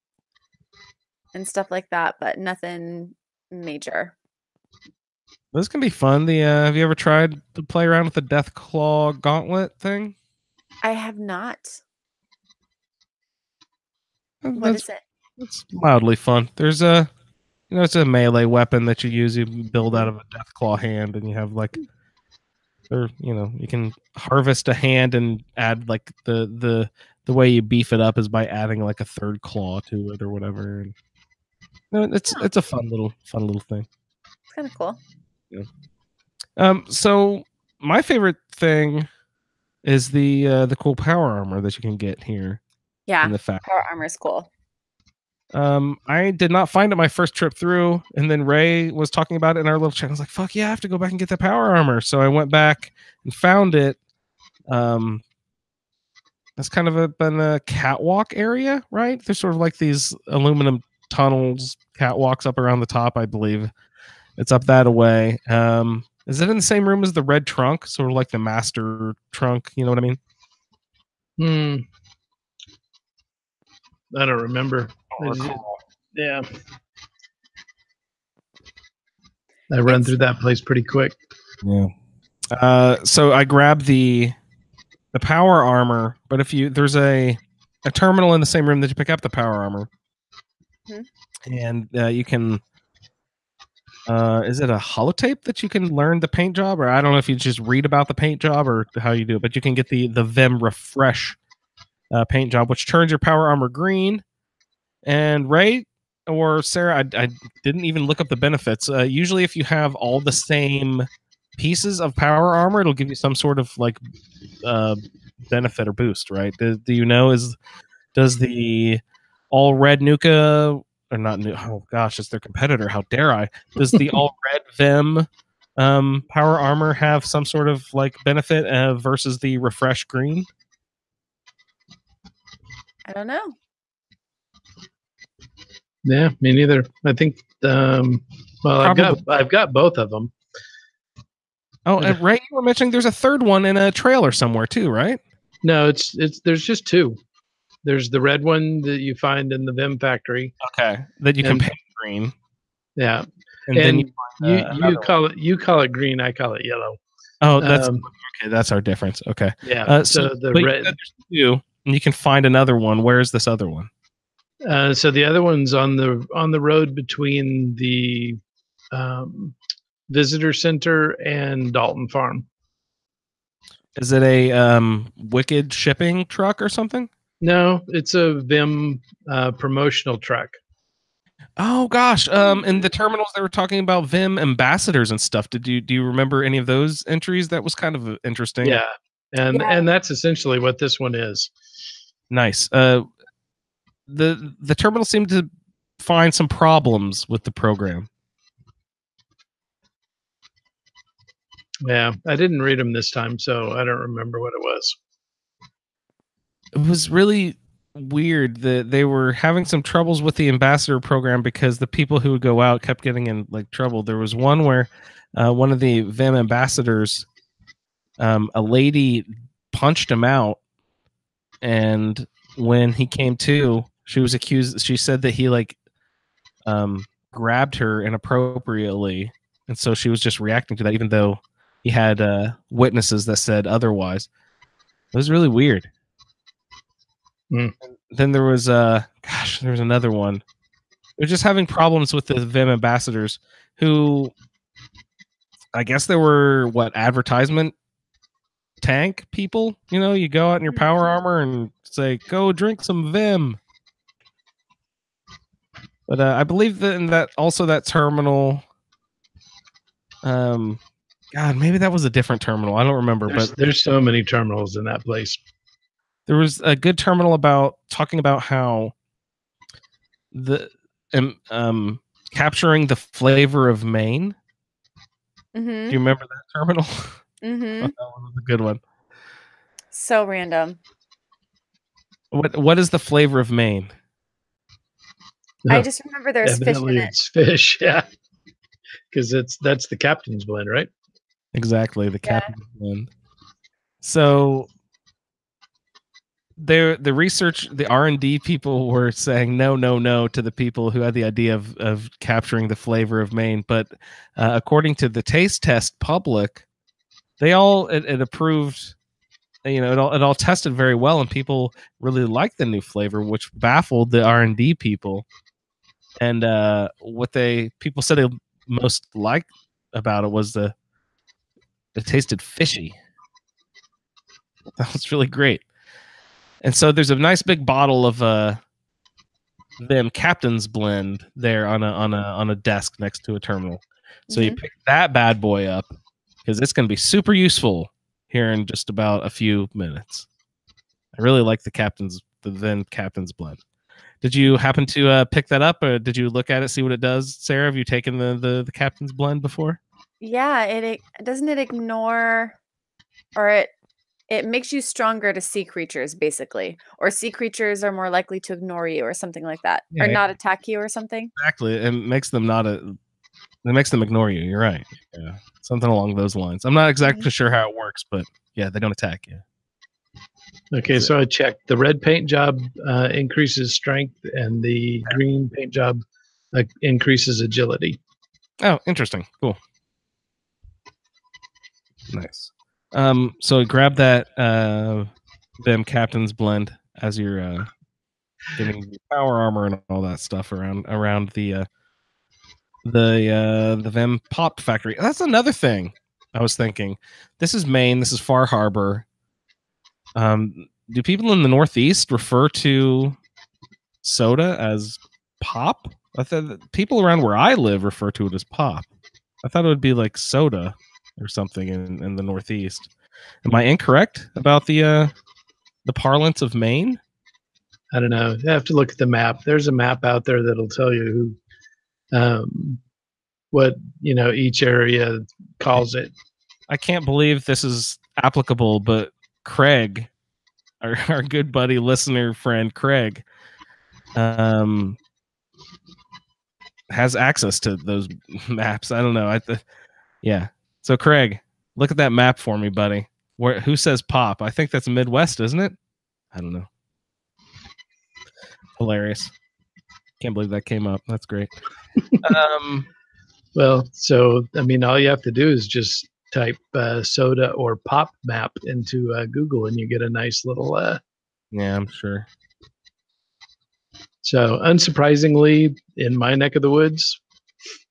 and stuff like that, but nothing major. This can be fun. Have you ever tried to play around with the Death Claw Gauntlet thing? I have not. What is it? It's mildly fun. There's it's a melee weapon that you use. You build out of a Death Claw hand, and you have like, you can harvest a hand and add like the way you beef it up is by adding like a 3rd claw to it or whatever. And it's a fun little thing. It's kind of cool. Yeah. So my favorite thing is the cool power armor that you can get here. Yeah, in the power armor is cool. I did not find it my first trip through, and then Ray was talking about it in our little chat. I was like, "Fuck yeah, I have to go back and get the power armor." So I went back and found it. That's kind of been a catwalk area, right? There's sort of like these aluminum tunnels, catwalks up around the top, I believe. It's up that away. Is it in the same room as the red trunk? Sort of like the master trunk, you know what I mean? I don't remember. Yeah. I run through that place pretty quick. Yeah. So I grabbed the power armor, but there's a terminal in the same room that you pick up the power armor. Mm-hmm. And you can is it a holotape that you can learn the paint job, or I don't know if you just read about the paint job or how you do it, but you can get the Vim Refresh paint job, which turns your power armor green. And Ray or Sarah, I didn't even look up the benefits. Usually if you have all the same pieces of power armor, it'll give you some sort of like benefit or boost, right? Do you know, does the all red Nuka, or not, oh gosh, it's their competitor, how dare I, does the all red Vim power armor have some sort of like benefit versus the refresh green? I don't know. Yeah, me neither. I think I've got both of them. Oh, and Ray, you were mentioning there's a 3rd one in a trailer somewhere too, right? No, there's just 2. There's the red one that you find in the Vim factory. Okay, that you can paint green. Yeah, and then And you call it green, I call it yellow. oh, that's Um, okay. That's our difference. Okay. yeah. So the but you red. said there's two, and you can find another one. Where is this other one? So the other one's on the road between the visitor center and Dalton Farm. Is it a Wicked shipping truck or something? No, it's a Vim promotional truck. Oh gosh, in the terminals they were talking about Vim ambassadors and stuff. Do you remember any of those entries? That was kind of interesting. Yeah, and Yeah. and that's essentially what this one is. Nice. The terminal seemed to find some problems with the program. Yeah, I didn't read them this time, so I don't remember what it was. It was really weird that they were having some troubles with the ambassador program because the people who would go out kept getting in like trouble. There was one where one of the Vim ambassadors, a lady punched him out, and when he came to, she was accused. She said that he like grabbed her inappropriately, and so she was just reacting to that, even though he had witnesses that said otherwise. It was really weird. Then there was there was another one. They're just having problems with the Vim ambassadors, who I guess they were advertisement tank people. You know, you go out in your power armor and say, "Go drink some Vim." But I believe that in that terminal. God, maybe that was a different terminal. I don't remember. But There's so many terminals in that place. there was a good terminal talking about how the capturing the flavor of Maine. Do you remember that terminal? Mm-hmm. That was a good one. So random. What is the flavor of Maine? I just remember there's fish in Evidently it. it's fish, yeah. Because that's the captain's blend, right? Exactly, the captain's blend. So the research, the R&D people were saying no to the people who had the idea of capturing the flavor of Maine. But according to the taste test public, they all it approved. You know, it all tested very well, and people really liked the new flavor, which baffled the R&D people. And what people said they most liked about it was it tasted fishy. That was really great. And so there's a nice big bottle of them Captain's Blend there on a desk next to a terminal. So you pick that bad boy up because it's going to be super useful here in just about a few minutes. I really like the then Captain's Blend. Did you happen to pick that up, or did you look at it, see what it does? Sarah, have you taken the Captain's Blend before? Yeah, it doesn't it ignore, or it makes you stronger to sea creatures, basically, or sea creatures are more likely to ignore you, or something like that, Yeah, or not attack you, or something. Exactly, it makes them it makes them ignore you. You're right. Yeah, something along those lines. I'm not exactly sure how it works, but yeah, they don't attack you. Okay, so I checked. The red paint job increases strength, and the green paint job increases agility. Oh, interesting. Cool. Nice. So grab that Vim Captain's Blend as you're getting your power armor and all that stuff around the Vim Pop Factory. That's another thing I was thinking. This is Maine. This is Far Harbor. Do people in the Northeast refer to soda as pop? I thought people around where I live refer to it as pop. I thought it would be like soda or something in the Northeast. Am I incorrect about the parlance of Maine? I don't know. You have to look at the map. There's a map out there that'll tell you what each area calls it. I can't believe this is applicable, but Craig, our good buddy listener friend Craig, has access to those maps. I don't know. Yeah. So Craig, look at that map for me, buddy. Who says pop? I think that's Midwest, isn't it? I don't know. Hilarious. Can't believe that came up. That's great. Well, so I mean, all you have to do is just type soda or pop map into Google, and you get a nice little. Yeah, I'm sure. So, unsurprisingly, in my neck of the woods,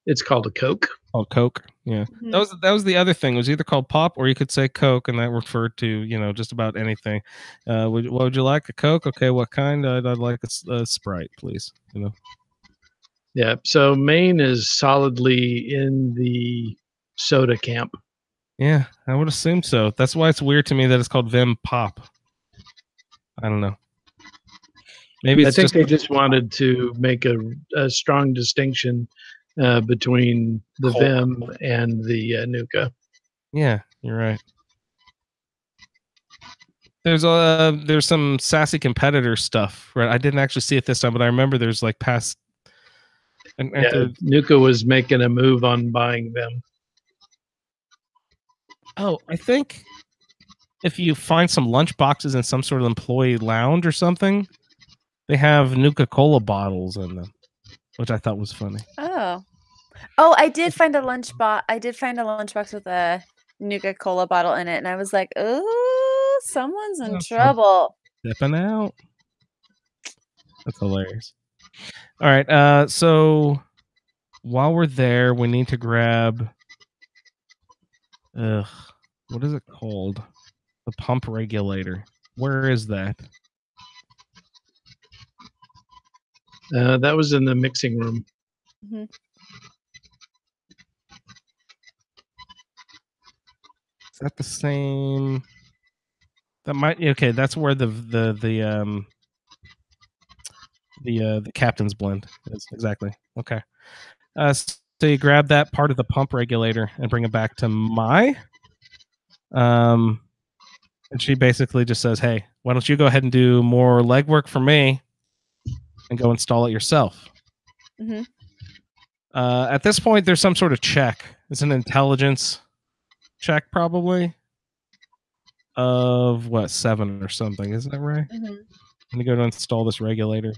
it's called a Coke. Oh, Coke. Yeah, Mhm. that was the other thing. It was either called Pop or you could say Coke, and that referred to just about anything. What would you like? A Coke? Okay, what kind? I'd like a Sprite, please. Yeah. So Maine is solidly in the soda camp. Yeah, I would assume so. That's why it's weird to me that it's called Vim Pop. I don't know. Maybe I it's think just they just wanted to make a strong distinction between the Cold. Vim and the Nuka. Yeah, you're right. There's some sassy competitor stuff, right? I didn't actually see it this time, but I remember there's like past. And Yeah, Nuka was making a move on buying them. Oh, I think if you find some lunch boxes in some sort of employee lounge or something, they have Nuka-Cola bottles in them, which I thought was funny. Oh, I did find a lunchbox. I did find a lunchbox with a Nuka-Cola bottle in it, and I was like, "Oh, someone's in Oh, trouble." Stepping out. That's hilarious. All right, so while we're there, we need to grab. What is it called? The pump regulator. Where is that? That was in the mixing room. Mhm. Is that the same? That might okay. That's where the captain's blend is exactly. Okay. So you grab that part of the pump regulator and bring it back to Mai. And she basically just says, "Hey, why don't you go ahead and do more legwork for me, and go install it yourself." Mhm. At this point, there's some sort of check. It's an intelligence check, probably of what 7 or something. Isn't that right? Mhm. I'm gonna go to install this regulator.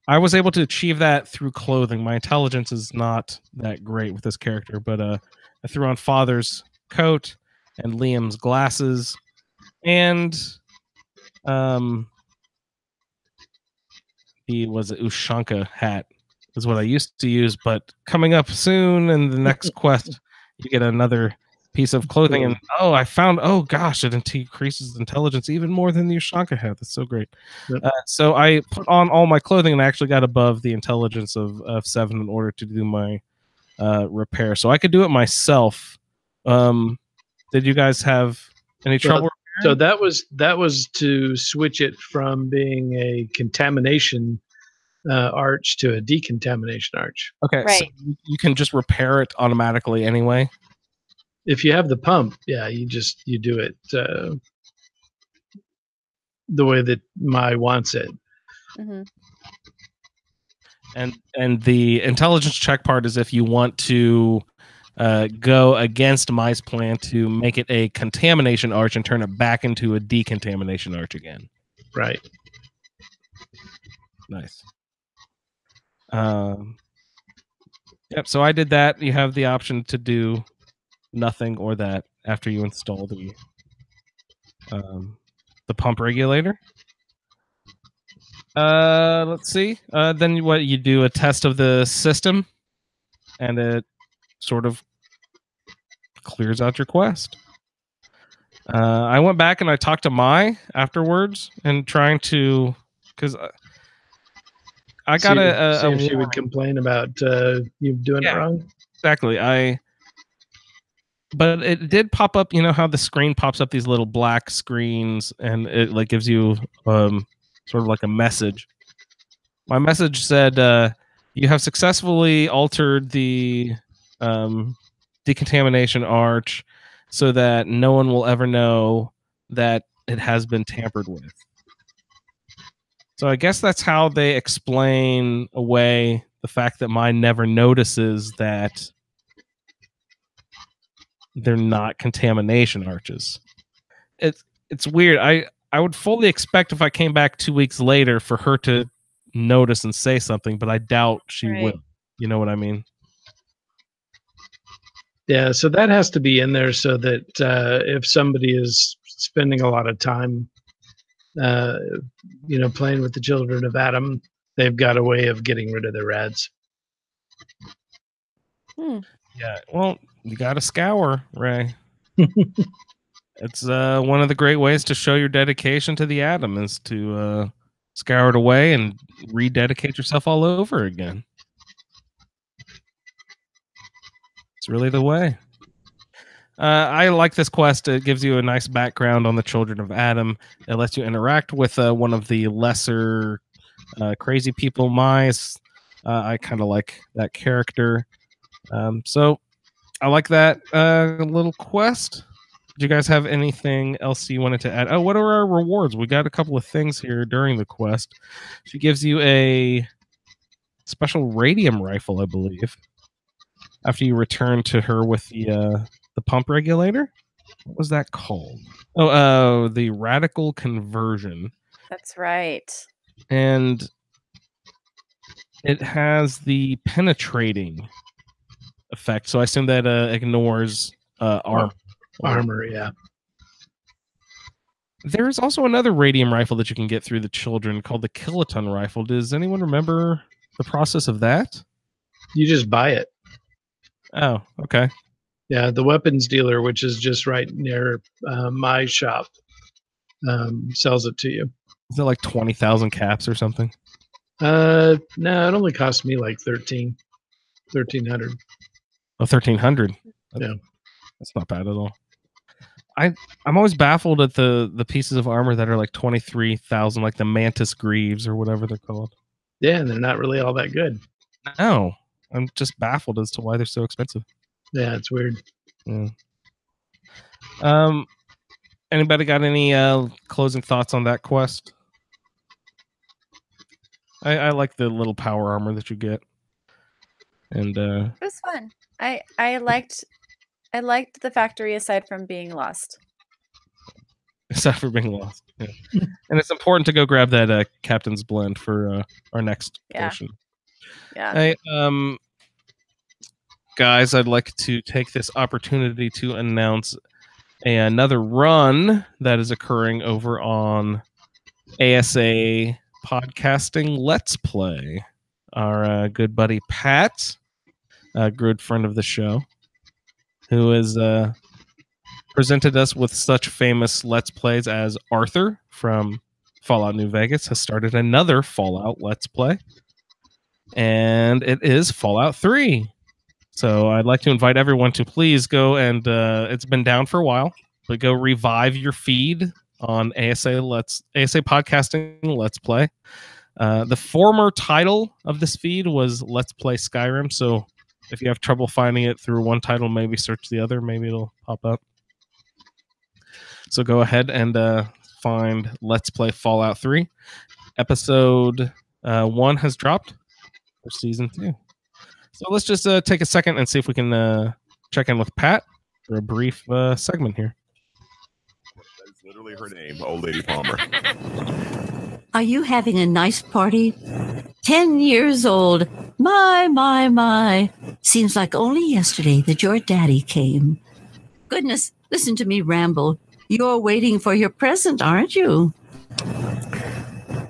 I was able to achieve that through clothing. My intelligence is not that great with this character, but I threw on Father's coat and Liam's glasses, and the Ushanka hat is what I used to use. But coming up soon in the next quest, you get another piece of clothing, and I found gosh, it increases intelligence even more than the Ushanka hat. That's so great. Yep. So I put on all my clothing and I actually got above the intelligence of 7 in order to do my repair. So I could do it myself. Did you guys have any trouble? So that was to switch it from being a contamination arch to a decontamination arch. Okay, Right. so you can just repair it automatically anyway. If you have the pump, yeah, you do it the way that Mai wants it. Mhm. And the intelligence check part is if you want to go against Mai's plan to make it a contamination arch and turn it back into a decontamination arch again. Right. Nice. Yep. So I did that. You have the option to do nothing or that after you install the pump regulator. Let's see. Then what you do a test of the system, and it sort of clears out your quest. I went back and I talked to Mai afterwards and trying to, because I got see if she would complain about you doing it wrong. Exactly. But it did pop up. You know how the screen pops up these little black screens, and it like gives you sort of like a message. My message said, "You have successfully altered the decontamination arch, so that no one will ever know that it has been tampered with." So I guess that's how they explain away the fact that mine never notices that they're not contamination arches. It's weird. I would fully expect if I came back 2 weeks later for her to notice and say something, but I doubt she Right. will. You know what I mean? Yeah, so that has to be in there so that if somebody is spending a lot of time, playing with the children of Adam, they've got a way of getting rid of their rads. Yeah. Well, you got to scour, Ray. It's one of the great ways to show your dedication to the Atom is to scour it away and rededicate yourself all over again. It's really the way. I like this quest. It gives you a nice background on the children of Adam. It lets you interact with one of the lesser crazy people mice. I kind of like that character. So I like that little quest. Do you guys have anything else you wanted to add? Oh, what are our rewards? We got a couple of things here during the quest. She gives you a special radium rifle, I believe, after you return to her with the pump regulator. What was that called? Oh, the radical conversion. That's right. And it has the penetrating effect. So I assume that ignores armor, yeah. There's also another radium rifle that you can get through the children called the kiloton rifle. Does anyone remember the process of that? You just buy it. Oh, okay. Yeah, the weapons dealer, which is just right near my shop, sells it to you. Is it like 20,000 caps or something? No, it only cost me like 1,300. Oh, 1,300. Yeah. That's not bad at all. I'm always baffled at the pieces of armor that are like 23,000, like the Mantis Greaves or whatever they're called. Yeah, and they're not really all that good. No, I'm just baffled as to why they're so expensive. Yeah, it's weird. Yeah. Anybody got any closing thoughts on that quest? I like the little power armor that you get, and It was fun. I liked the factory aside from being lost. Aside from being lost, yeah. And it's important to go grab that Captain's Blend for our next portion. Yeah. Hey, guys, I'd like to take this opportunity to announce another run that is occurring over on ASA Podcasting Let's Play. Our good buddy Pat, a good friend of the show, who has presented us with such famous Let's Plays as Arthur from Fallout New Vegas, has started another Fallout Let's Play, and it is Fallout 3. So I'd like to invite everyone to please go and it's been down for a while, but go revive your feed on ASA Podcasting Let's Play. The former title of this feed was Let's Play Skyrim, so if you have trouble finding it through one title, maybe search the other, maybe it'll pop up. So go ahead and find Let's Play Fallout 3. Episode 1 has dropped for Season 2. So let's just take a second and see if we can check in with Pat for a brief segment here. That's literally her name, Old Lady Palmer. Are you having a nice party? 10 years old. My. Seems like only yesterday that your daddy came. Goodness, listen to me ramble. You're waiting for your present, aren't you?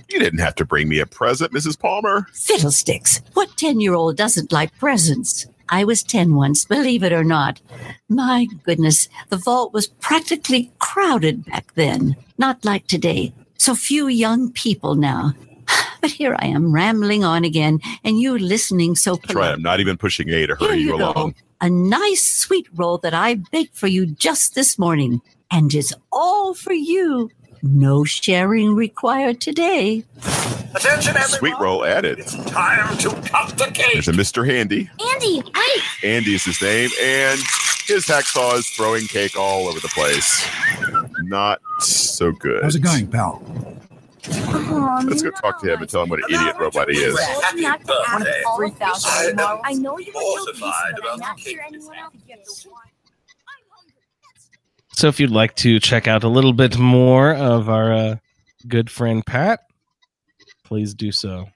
You didn't have to bring me a present, Mrs. Palmer. Fiddlesticks. What 10-year-old doesn't like presents? I was 10 once, believe it or not. My goodness, the vault was practically crowded back then. Not like today. So few young people now. But here I am rambling on again, and you listening so polite. That's right, I'm not even pushing A to Here hurry you you go. along. A nice sweet roll that I baked for you just this morning. And it's all for you. No sharing required today. Attention, everyone. Sweet roll added. It's time to cut the cake. There's a Mr. Handy. Andy, Andy is his name, and his hacksaw is throwing cake all over the place. Not so good. How's it going, pal? Let's go talk to him and tell him what an idiot robot he is. Happy birthday. 3,000 tomorrow. I know you mortified about the cake. So if you'd like to check out a little bit more of our good friend Pat, please do so.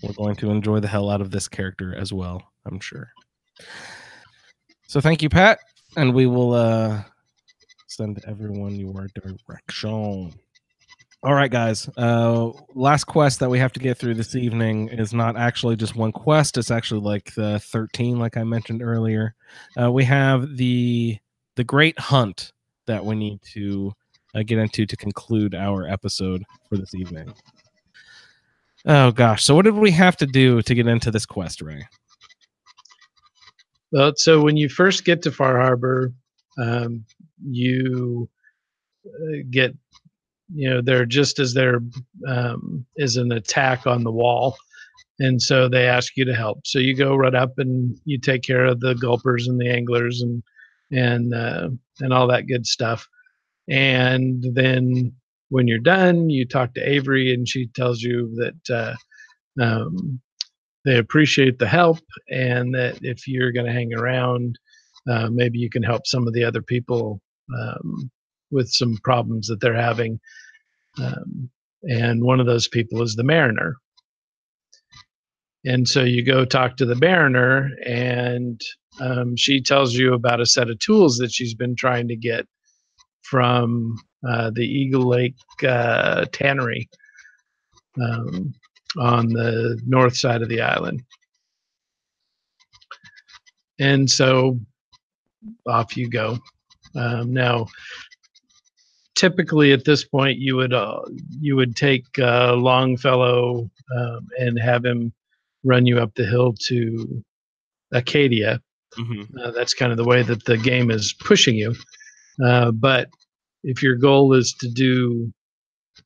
We're going to enjoy the hell out of this character as well, I'm sure. So thank you, Pat, and we will send everyone your direction. All right, guys. Last quest that we have to get through this evening is not actually just one quest. It's actually like the 13, like I mentioned earlier. We have the Great Hunt that we need to get into to conclude our episode for this evening. Oh, gosh. So what did we have to do to get into this quest, Ray? Well, so when you first get to Far Harbor, you get, there just as there is an attack on the wall. And so they ask you to help. So you go right up and you take care of the gulpers and the anglers and all that good stuff. And then when you're done, you talk to Avery, and she tells you that they appreciate the help, and that if you're going to hang around, maybe you can help some of the other people with some problems that they're having. And one of those people is the Mariner. And so you go talk to the Mariner, and she tells you about a set of tools that she's been trying to get from the Eagle Lake tannery on the north side of the island. And so off you go. Now, typically at this point, you would take Longfellow and have him run you up the hill to Acadia. Mm-hmm. That's kind of the way that the game is pushing you. But if your goal is to do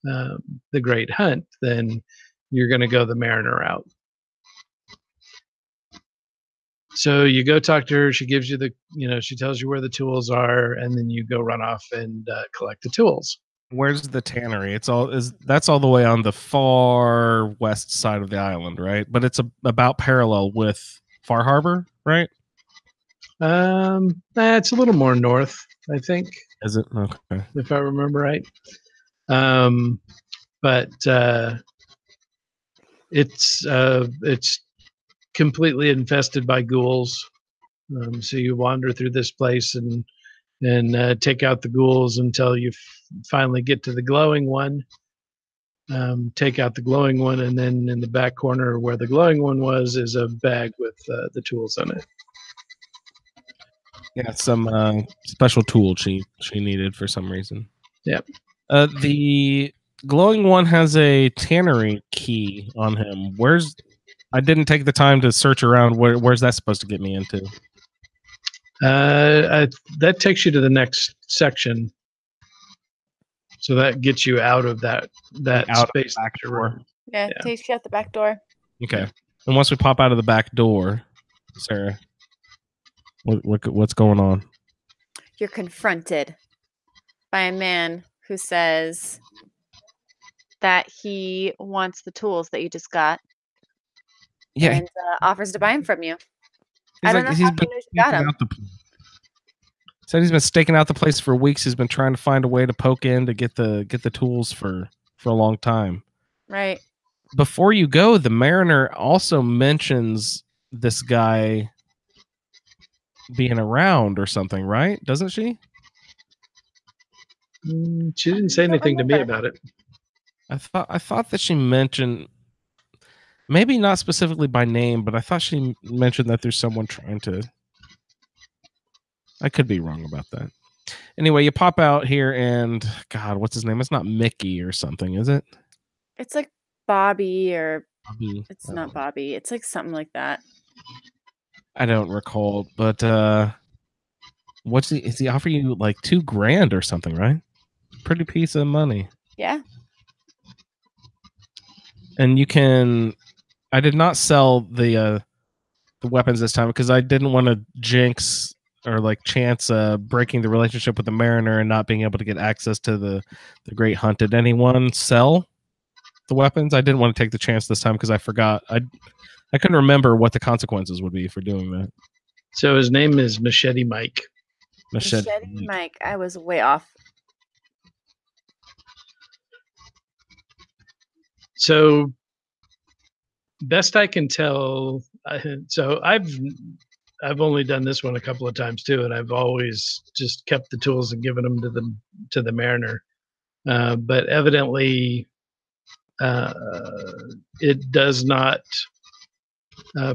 the Great Hunt, then you're going to go the Mariner route. So you go talk to her. She gives you she tells you where the tools are, and then you go run off and collect the tools. Where's the tannery? That's all the way on the far west side of the island, right? But it's about parallel with Far Harbor, right? It's a little more north, I think. Is it? Okay. If I remember right. But it's completely infested by ghouls. So you wander through this place and take out the ghouls until you finally get to the glowing one. Take out the glowing one, and then in the back corner where the glowing one was is a bag with the tools in it. Yeah, some special tool she needed for some reason. Yep. The glowing one has a tannery key on him. I didn't take the time to search around. Where's that supposed to get me into? That takes you to the next section. So that gets you out of that out space. Of the back door. Yeah, takes you out the back door. Okay. And once we pop out of the back door, Sarah, what's going on? You're confronted by a man who says that he wants the tools that you just got. Yeah. And offers to buy them from you. I don't know how he knows you got him. Said he's been staking out the place for weeks. He's been trying to find a way to poke in to get the tools for a long time. Right. Before you go, the Mariner also mentions this guy being around or something, right? Doesn't she? She didn't say anything to me about it. I thought that she mentioned, maybe not specifically by name, but I thought she mentioned that there's someone trying to. I could be wrong about that. Anyway, you pop out here and God, what's his name? It's not Mickey or something, is it? It's like Bobby or Bobby. It's not Bobby. It's like something like that. I don't recall, but is he offering you like $2,000 or something, right? Pretty piece of money. Yeah. And you can. I did not sell the weapons this time because I didn't want to jinx or like chance breaking the relationship with the Mariner and not being able to get access to the Great Hunt. Did anyone sell the weapons? I didn't want to take the chance this time because I forgot. I couldn't remember what the consequences would be for doing that. So his name is Machete Mike. Machete Mike. I was way off. So best I can tell, so I've only done this one a couple of times too, and I've always just kept the tools and given them to the mariner. But evidently, it does not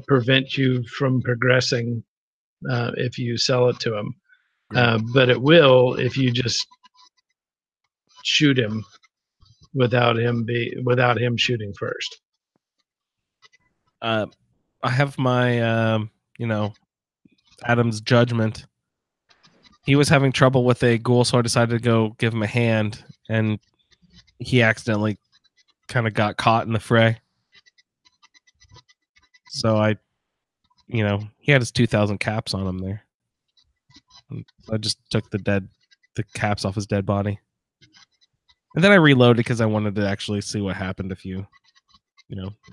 prevent you from progressing if you sell it to him. But it will if you just shoot him without him shooting first. I have my Adam's judgment. He was having trouble with a ghoul, so I decided to go give him a hand, and he accidentally kind of got caught in the fray. So he had his 2,000 caps on him there. I just took the caps off his dead body. And then I reloaded because I wanted to actually see what happened if you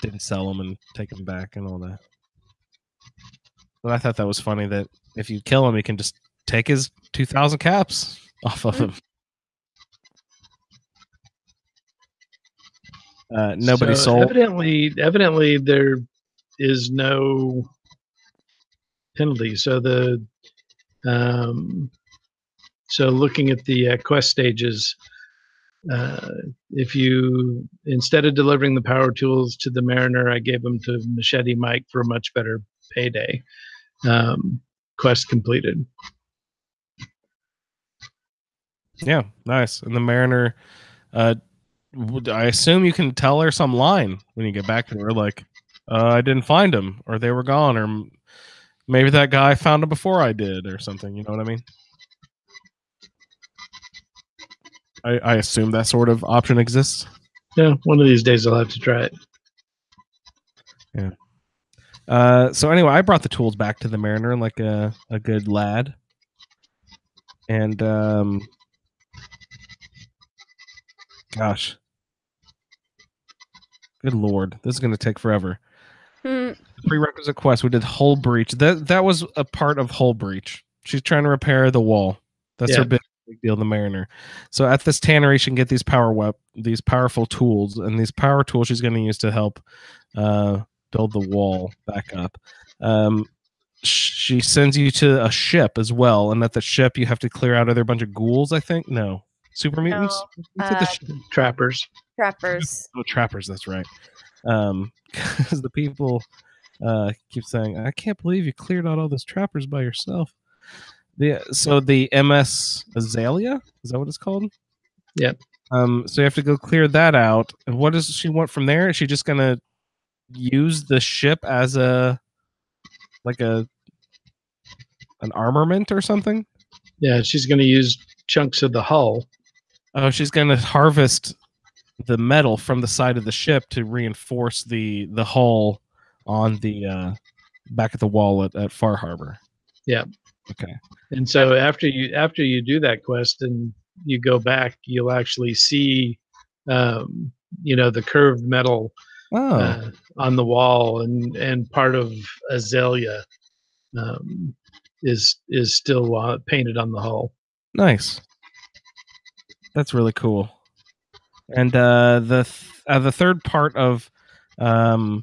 didn't sell him and take him back and all that. But I thought that was funny that if you kill him, you can just take his 2,000 caps off of him. Nobody sold. Evidently, there is no penalty. So so looking at the quest stages, if you instead of delivering the power tools to the mariner, I gave them to Machete Mike for a much better payday. Quest completed. Yeah, nice. And the mariner, I assume you can tell her some line when you get back to her, like, I didn't find them, or they were gone, or maybe that guy found them before I did, or something. You know what I mean? I assume that sort of option exists. Yeah, one of these days I'll have to try it. Yeah. So anyway, I brought the tools back to the mariner like a good lad. And gosh. Good Lord. This is going to take forever. Prerequisite quest. We did hull breach. That was a part of hull breach. She's trying to repair the wall. That's her big deal, the mariner. So at this tannery, she can get these these powerful tools, and these power tools she's going to use to help build the wall back up. She sends you to a ship as well, and at the ship you have to clear out other bunch of ghouls. I think super mutants. Trappers. Oh, trappers. That's right. Because the people keep saying, "I can't believe you cleared out all those trappers by yourself." So the MS Azalea, is that what it's called? Yep. So you have to go clear that out. And what does she want from there? Is she just gonna use the ship as an armament or something? Yeah, she's gonna use chunks of the hull. Oh, she's gonna harvest the metal from the side of the ship to reinforce the hull on the back at the wall at Far Harbor. Yeah. Okay. And so after you do that quest and you go back, you'll actually see, the curved metal on the wall, and part of Azalea is still painted on the hull. Nice. That's really cool. And the third part of the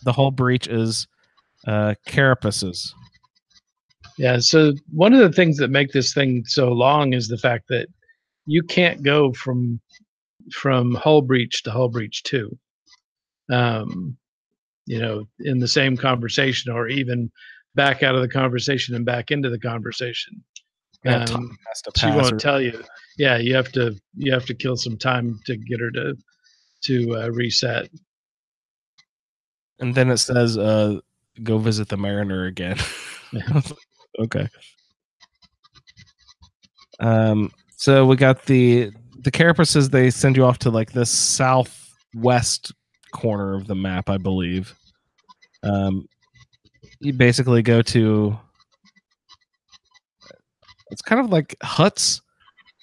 hull breach is carapaces. Yeah, so one of the things that make this thing so long is the fact that you can't go from hull breach to hull breach 2. In the same conversation, or even back out of the conversation and back into the conversation. She won't tell you. Yeah, you have to kill some time to get her to reset. And then it says, "Go visit the mariner again." Okay. So we got the carapaces. They send you off to like the southwest corner of the map, I believe. You basically go to. It's kind of like huts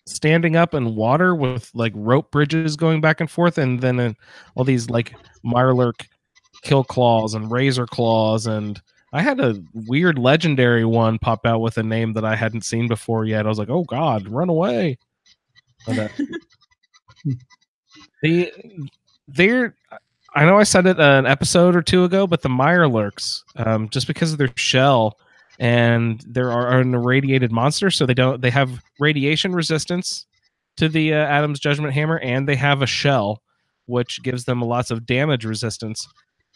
standing up in water with like rope bridges going back and forth, and then all these like Mirelurk kill claws and razor claws, and I had a weird legendary one pop out with a name that I hadn't seen before yet. I was like, "Oh God, run away!" But, I know I said it an episode or two ago, but the Mirelurks, just because of their shell, and are an irradiated monster, so they have radiation resistance to the Adam's Judgment Hammer, and they have a shell, which gives them lots of damage resistance.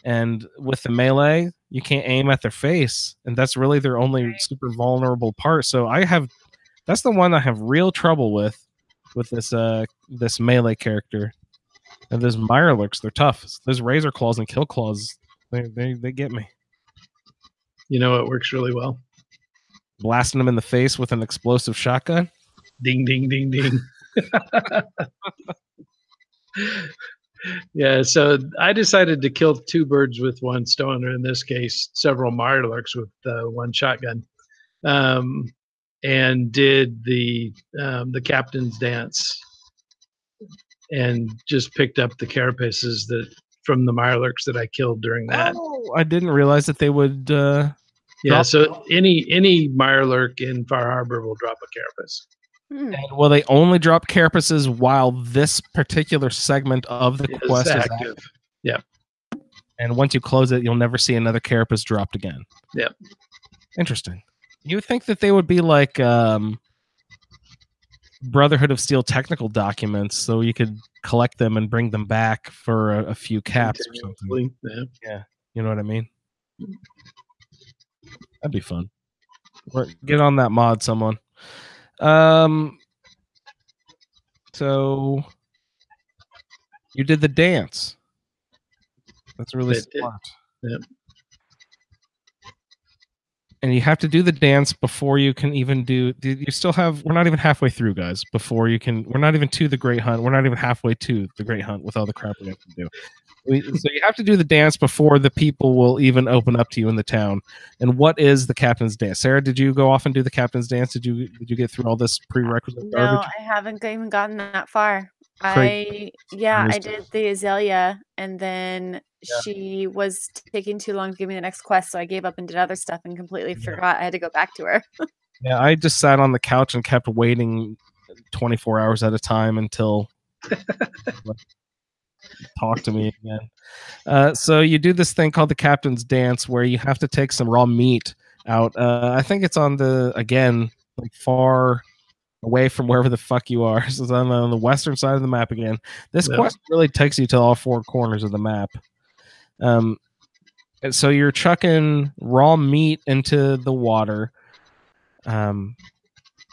And with the melee, you can't aim at their face, and that's really their only super vulnerable part. So that's the one I have real trouble with this melee character. And those Mirelurks, they're tough. Those Razor Claws and Kill Claws, they get me. You know what works really well? Blasting them in the face with an explosive shotgun. Ding, ding, ding, ding. Yeah, so I decided to kill two birds with one stone, or in this case, several Mirelurks with one shotgun, and did the captain's dance, and just picked up the carapaces from the Mirelurks that I killed during that. Oh, I didn't realize that they would. Yeah, so any Mirelurk in Far Harbor will drop a carapace. And will they only drop carapaces while this particular segment of the quest is active? Yeah. And once you close it, you'll never see another carapace dropped again. Yeah. Interesting. You would think that they would be like Brotherhood of Steel technical documents, so you could collect them and bring them back for a few caps or something. Yeah. You know what I mean? That'd be fun. Get on that mod, someone. So you did the dance. That's really smart. Yep. And you have to do the dance before you can even do. You still have. We're not even halfway through, guys. Before you can, we're not even to the Great Hunt. We're not even halfway to the Great Hunt with all the crap we have to do. So you have to do the dance before the people will even open up to you in the town. And what is the captain's dance? Sarah, did you go off and do the captain's dance? Did you get through all this prerequisite garbage? No, I haven't even gotten that far. Great. I did the Azalea, and then she was taking too long to give me the next quest, so I gave up and did other stuff and completely forgot I had to go back to her. Yeah, I just sat on the couch and kept waiting 24 hours at a time until talk to me again. So you do this thing called the Captain's Dance, where you have to take some raw meat out. I think it's on far away from wherever the fuck you are. So it's on the western side of the map again. This quest really takes you to all four corners of the map. And so you're chucking raw meat into the water.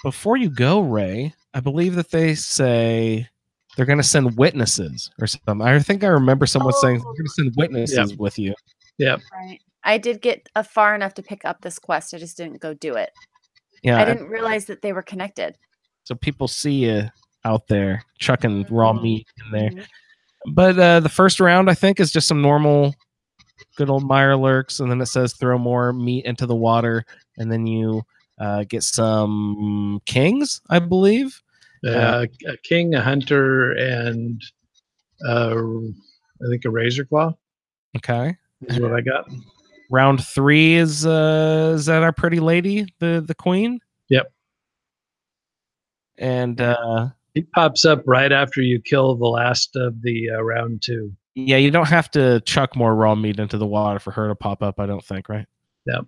Before you go, Ray, I believe that they say they're going to send witnesses or something. I think I remember someone saying they're going to send witnesses with you. Yeah. Right. I did get far enough to pick up this quest. I just didn't go do it. Yeah. I didn't realize that they were connected. So people see you out there chucking raw meat in there. But the first round, I think, is just some normal, good old Mirelurks. And then it says throw more meat into the water. And then you get some kings, I believe. A king, a hunter, and I think a razor claw. Okay, is what I got. Round 3 is that our pretty lady, the queen? Yep. And he pops up right after you kill the last of the round 2. Yeah, you don't have to chuck more raw meat into the water for her to pop up, I don't think, right? Yep.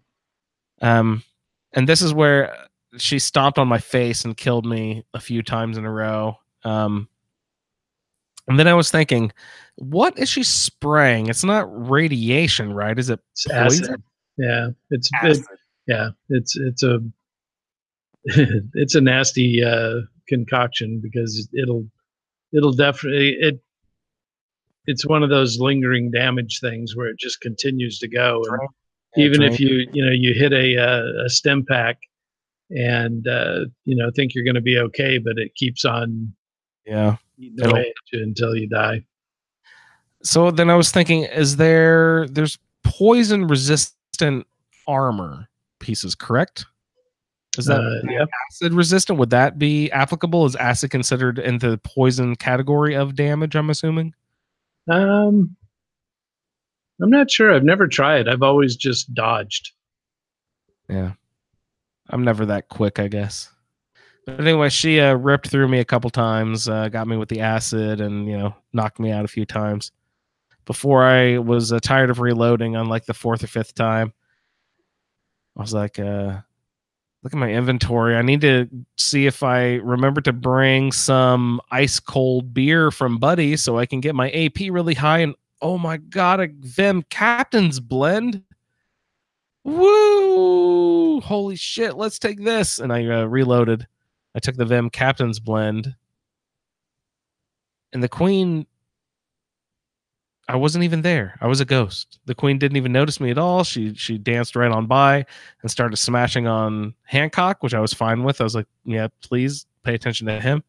And this is where she stomped on my face and killed me a few times in a row. And then I was thinking, what is she spraying? It's not radiation, right? Is it poison? Acid. Yeah, it's acid. It's a it's a nasty concoction, because it'll definitely it's one of those lingering damage things where it just continues to go. And even if you hit a stem pack and think you're going to be okay, but it keeps on eating away at you until you die. So then I was thinking, there's poison resistant armor pieces, correct? Is that acid resistant? Would that be applicable? Is acid considered in the poison category of damage, I'm assuming? I'm not sure. I've never tried. I've always just dodged. Yeah. I'm never that quick, I guess. But anyway, she ripped through me a couple times, got me with the acid, and knocked me out a few times. before I was tired of reloading on like the 4th or 5th time. I was like, look at my inventory. I need to see if I remember to bring some ice cold beer from Buddy so I can get my AP really high. And oh my God, a Vim Captain's Blend. Woo! Holy shit, let's take this. And I reloaded. I took the Vim Captain's Blend. And the Queen, I wasn't even there. I was a ghost. The Queen didn't even notice me at all. She danced right on by and started smashing on Hancock, which I was fine with. I was like, yeah, please pay attention to him.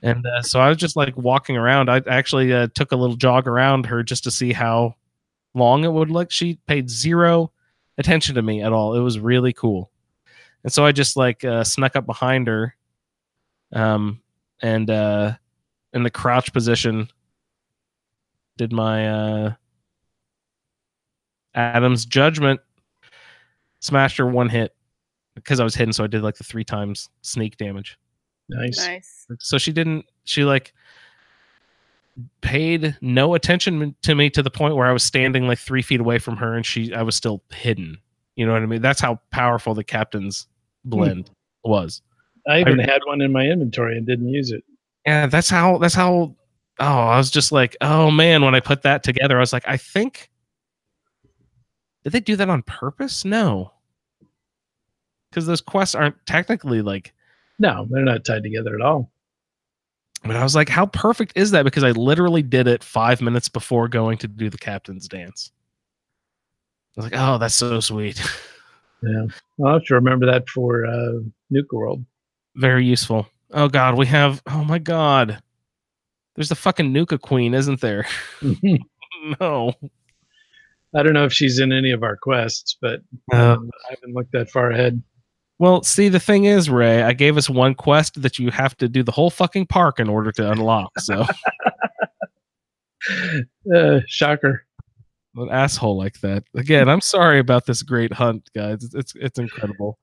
And so I was just like walking around. I actually took a little jog around her just to see how long it would look. She paid zero attention to me at all. It was really cool. And so I just like snuck up behind her and in the crouch position did my Adam's Judgment, smashed her 1 hit because I was hidden, so I did like the 3 times sneak damage. Nice. So she like paid no attention to me to the point where I was standing like 3 feet away from her and I was still hidden. You know what I mean? That's how powerful the Captain's Blend was. I even had one in my inventory and didn't use it. Yeah, that's how I was just like, oh man, when I put that together, I was like, I think, did they do that on purpose? No. Because those quests aren't technically like... No, they're not tied together at all. But I was like, how perfect is that? Because I literally did it 5 minutes before going to do the Captain's Dance. I was like, oh, that's so sweet. Yeah. I'll have to remember that for Nuka World. Very useful. Oh god, we have... Oh my god. There's the fucking Nuka Queen, isn't there? No. I don't know if she's in any of our quests, but I haven't looked that far ahead. Well, see, the thing is, Ray, I gave us one quest that you have to do the whole fucking park in order to unlock. So, shocker. An asshole like that. Again, I'm sorry about this great hunt, guys. It's incredible.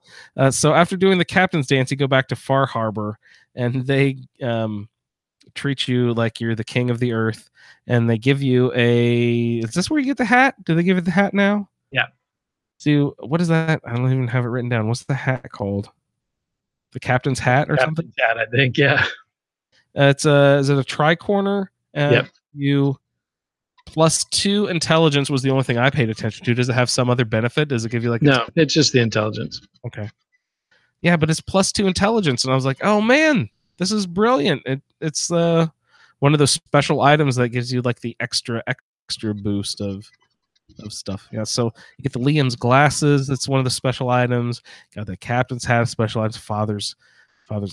So after doing the Captain's Dance, you go back to Far Harbor, and they treat you like you're the king of the earth, and they give you a... Is this where you get the hat? Do they give you the hat now? Yeah. So what is that? I don't even have it written down. What's the hat called? The Captain's hat or something? Hat, I think. Yeah. Is it a tricorner? Yep. You +2 intelligence was the only thing I paid attention to. Does it have some other benefit? Does it give you like... No, it's just the intelligence. Okay. Yeah, but it's +2 intelligence, and I was like, oh man, this is brilliant. It's one of those special items that gives you like the extra boost of stuff. Yeah, so you get the Liam's glasses. That's one of the special items. Got the Captain's hat, special items. Father's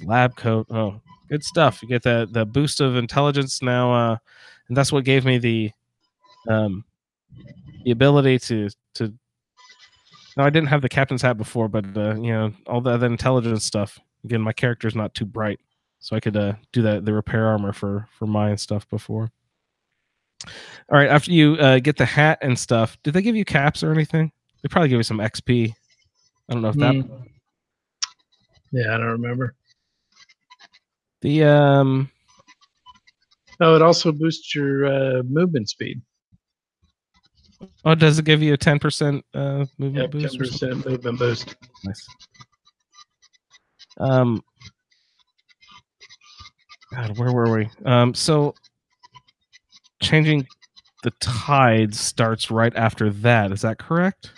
lab coat. Oh, good stuff. You get the boost of intelligence now, and that's what gave me the ability to. No, I didn't have the Captain's hat before, but all the other intelligence stuff. Again, my character's not too bright, so I could do the repair armor for my and stuff before. All right, after you get the hat and stuff, did they give you caps or anything? They probably give you some XP. I don't know if that... Yeah, I don't remember. The Oh, it also boosts your movement speed. Oh, does it give you a 10% movement boost? 10% movement boost. Nice. God, where were we? So changing the tides starts right after that. Is that correct?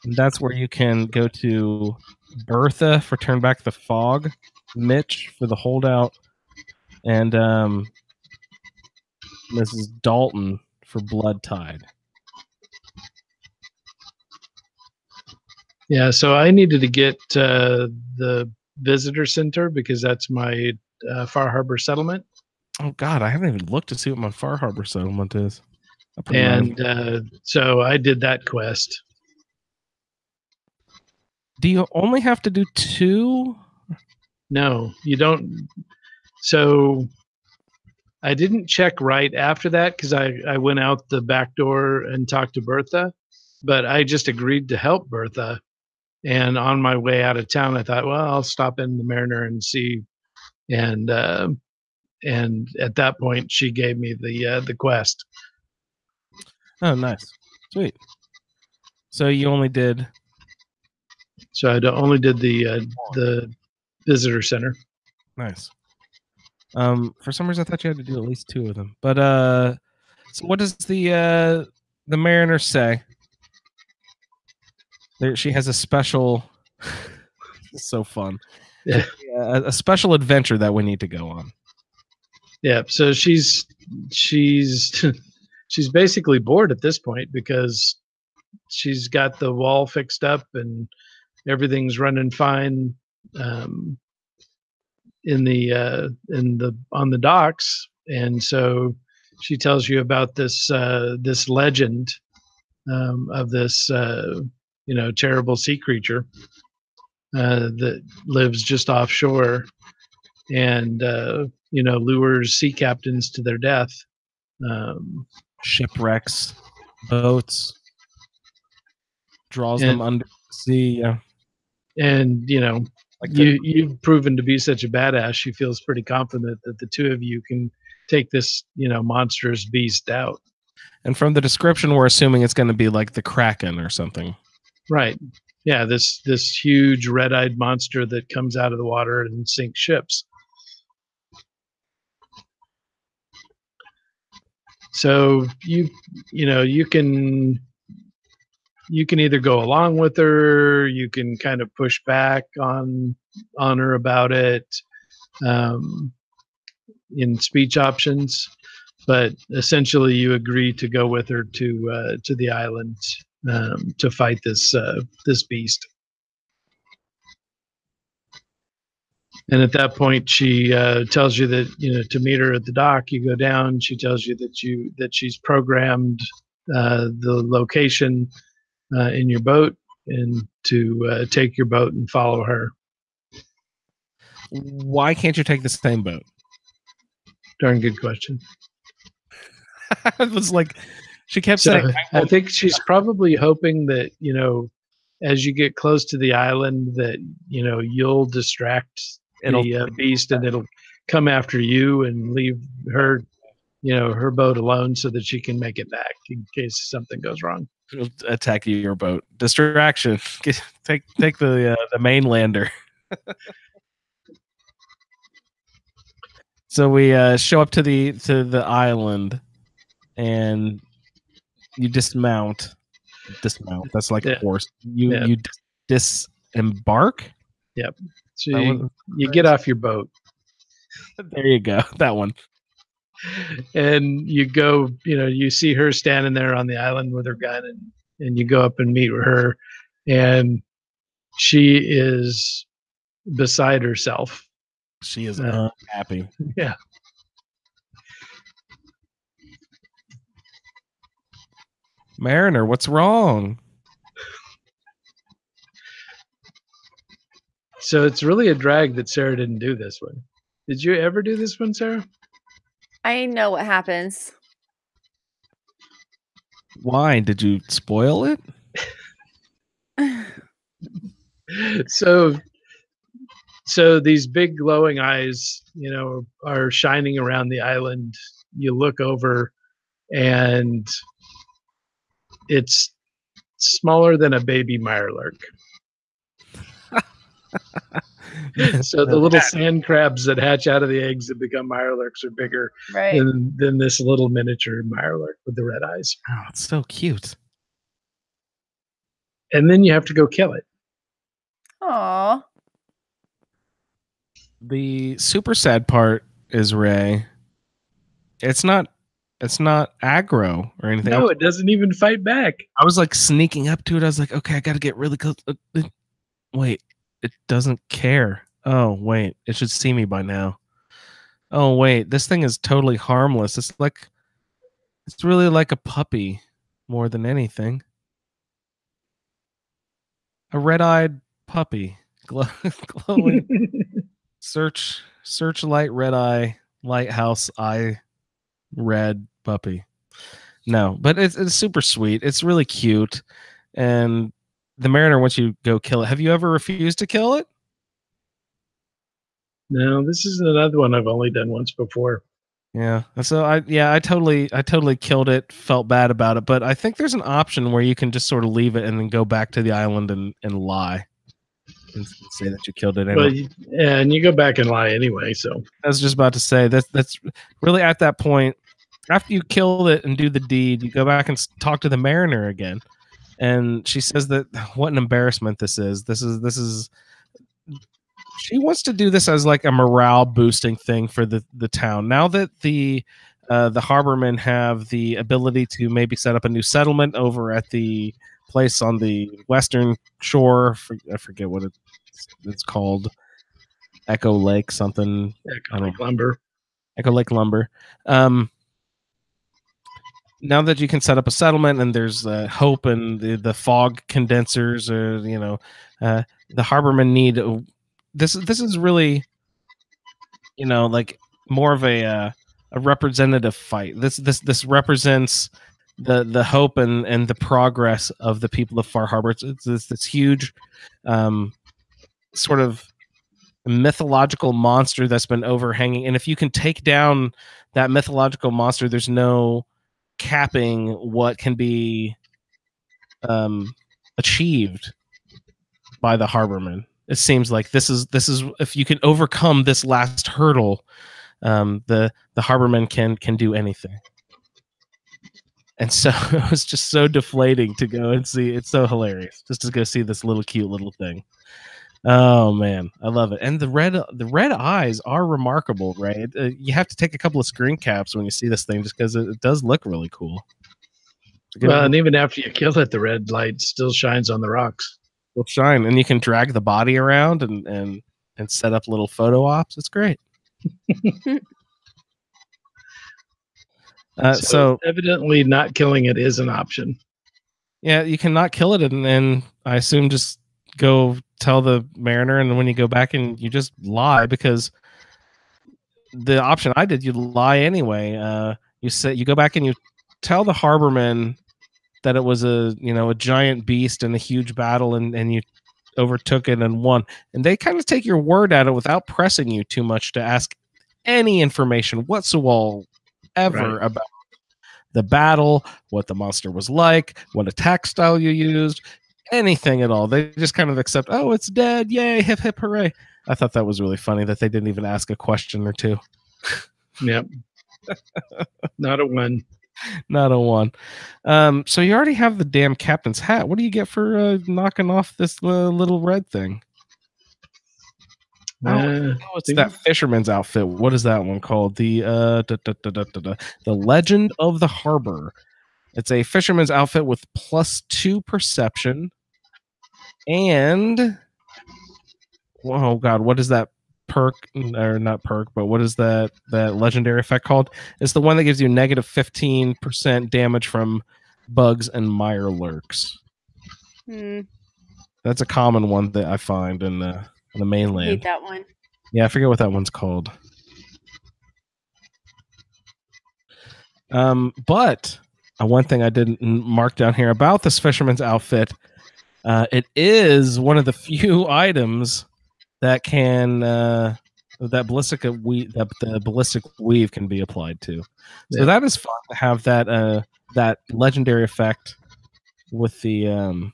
And that's where you can go to Bertha for Turn Back the Fog, Mitch for the Holdout, and Mrs. Dalton for Blood Tide. Yeah, so I needed to get the visitor center because that's my Far Harbor settlement. Oh God, I haven't even looked to see what my Far Harbor settlement is. And so I did that quest. Do you only have to do 2? No, you don't. So I didn't check right after that because I went out the back door and talked to Bertha, but I just agreed to help Bertha. And on my way out of town, I thought, well, I'll stop in the Mariner and see. And and at that point, she gave me the quest. Oh, nice, sweet. So you only did. So I only did the visitor center. Nice. For some reason I thought you had to do at least 2 of them. But so what does the Mariner say? She has a special. It's so fun. Yeah. A special adventure that we need to go on. Yeah. So she's she's basically bored at this point because she's got the wall fixed up and everything's running fine. On the docks, and so she tells you about this this legend of this terrible sea creature that lives just offshore and lures sea captains to their death. Shipwrecks, boats, draws And- them under the sea. Yeah. And Like you've proven to be such a badass. She feels pretty confident that the 2 of you can take this monstrous beast out. And from the description, we're assuming it's going to be like the Kraken or something. Right. Yeah, this huge red-eyed monster that comes out of the water and sinks ships. So you can either go along with her, you can kind of push back on her about it in speech options, but essentially you agree to go with her to the island to fight this beast. And at that point, she tells you that to meet her at the dock. You go down. She tells you that she's programmed the location in your boat and to take your boat and follow her. Why can't you take the same boat? Darn good question. It was like she kept So saying, I think she's probably hoping that as you get close to the island, that you'll distract the beast and it'll come after you and leave her her boat alone so that she can make it back in case something goes wrong. it'll attack your boat. Distraction. Take the mainlander. So we show up to the island, and you dismount. That's like a horse. You disembark. Yep. So you get off your boat. There you go. That one. And you go. You see her standing there on the island with her gun, and you go up and meet with her, and she is beside herself. She is unhappy. Yeah. Mariner, what's wrong? So it's really a drag that Sarah didn't do this one. Did you ever do this one, Sarah? I know what happens. Why? Did you spoil it? So these big glowing eyes, are shining around the island. You look over, and it's smaller than a baby mirelurk. So the little sand crabs that hatch out of the eggs that become mirelurks are bigger than this little miniature mirelurk with the red eyes. Oh, it's so cute. And then you have to go kill it. Aww. The super sad part is, Ray, it's not aggro or anything. No, it doesn't even fight back. I was like sneaking up to it. I was like, okay, I got to get really close. Wait, it doesn't care. Oh, wait, it should see me by now. Oh, wait, this thing is totally harmless. It's really like a puppy more than anything. A red-eyed puppy. Glowing. Searchlight red eye lighthouse eye red puppy. No, but it's super sweet. It's really cute, and the Mariner wants you to go kill it. Have you ever refused to kill it? No, this is another one I've only done once before. Yeah. So I totally killed it, felt bad about it, but I think there's an option where you can just sort of leave it and then go back to the island and lie and say that you killed it anyway. Well, and you go back and lie anyway, so. I was just about to say that's really at that point. After you kill it and do the deed, you go back and talk to the mariner again, and she says that what an embarrassment this is. This is. She wants to do this as like a morale boosting thing for the town. Now that the harbormen have the ability to maybe set up a new settlement over at the place on the western shore. I forget what it's called. Echo Lake something. Echo Lake Lumber. Echo Lake Lumber. Now that you can set up a settlement and there's hope and the fog condensers, the harbormen need. This is really, like more of a representative fight. This represents the hope and the progress of the people of Far Harbor. It's this huge, sort of mythological monster that's been overhanging, and if you can take down that mythological monster, there's no capping what can be achieved by the harbormen. It seems like this is if you can overcome this last hurdle, the harbormen can do anything. And so it was just so deflating to go and see. It's so hilarious just to go see this little cute little thing. Oh man, I love it. And the red eyes are remarkable, right? You have to take a couple of screen caps when you see this thing, just because it does look really cool. Well, and even after you kill it, the red light still shines on the rocks. Will shine, and you can drag the body around and set up little photo ops. It's great. So evidently, not killing it is an option. Yeah, you cannot kill it, and I assume just go tell the mariner, and when you go back and you just lie, because the option I did, you lie anyway. You go back and you tell the harbormen that it was a giant beast in a huge battle, and you overtook it and won, and they kind of take your word at it without pressing you too much to ask any information whatsoever about the battle, what the monster was like, what attack style you used, anything at all. They just kind of accept, oh, it's dead, yay, hip hip hooray. I thought that was really funny that they didn't even ask a question or two. Yep. Not a one. Not a one. So you already have the damn captain's hat. What do you get for knocking off this little red thing? It's that fisherman's outfit. What is that one called? The Legend of the Harbor. It's a fisherman's outfit with +2 perception. And oh god, what is that perk, or not perk, but what is that legendary effect called? It's the one that gives you -15% damage from bugs and mire lurks. That's a common one that I find in the mainland. I hate that one. Yeah, I forget what that one's called. But one thing I didn't mark down here about this fisherman's outfit, it is one of the few items that can the ballistic weave can be applied to. So that is fun to have that legendary effect with the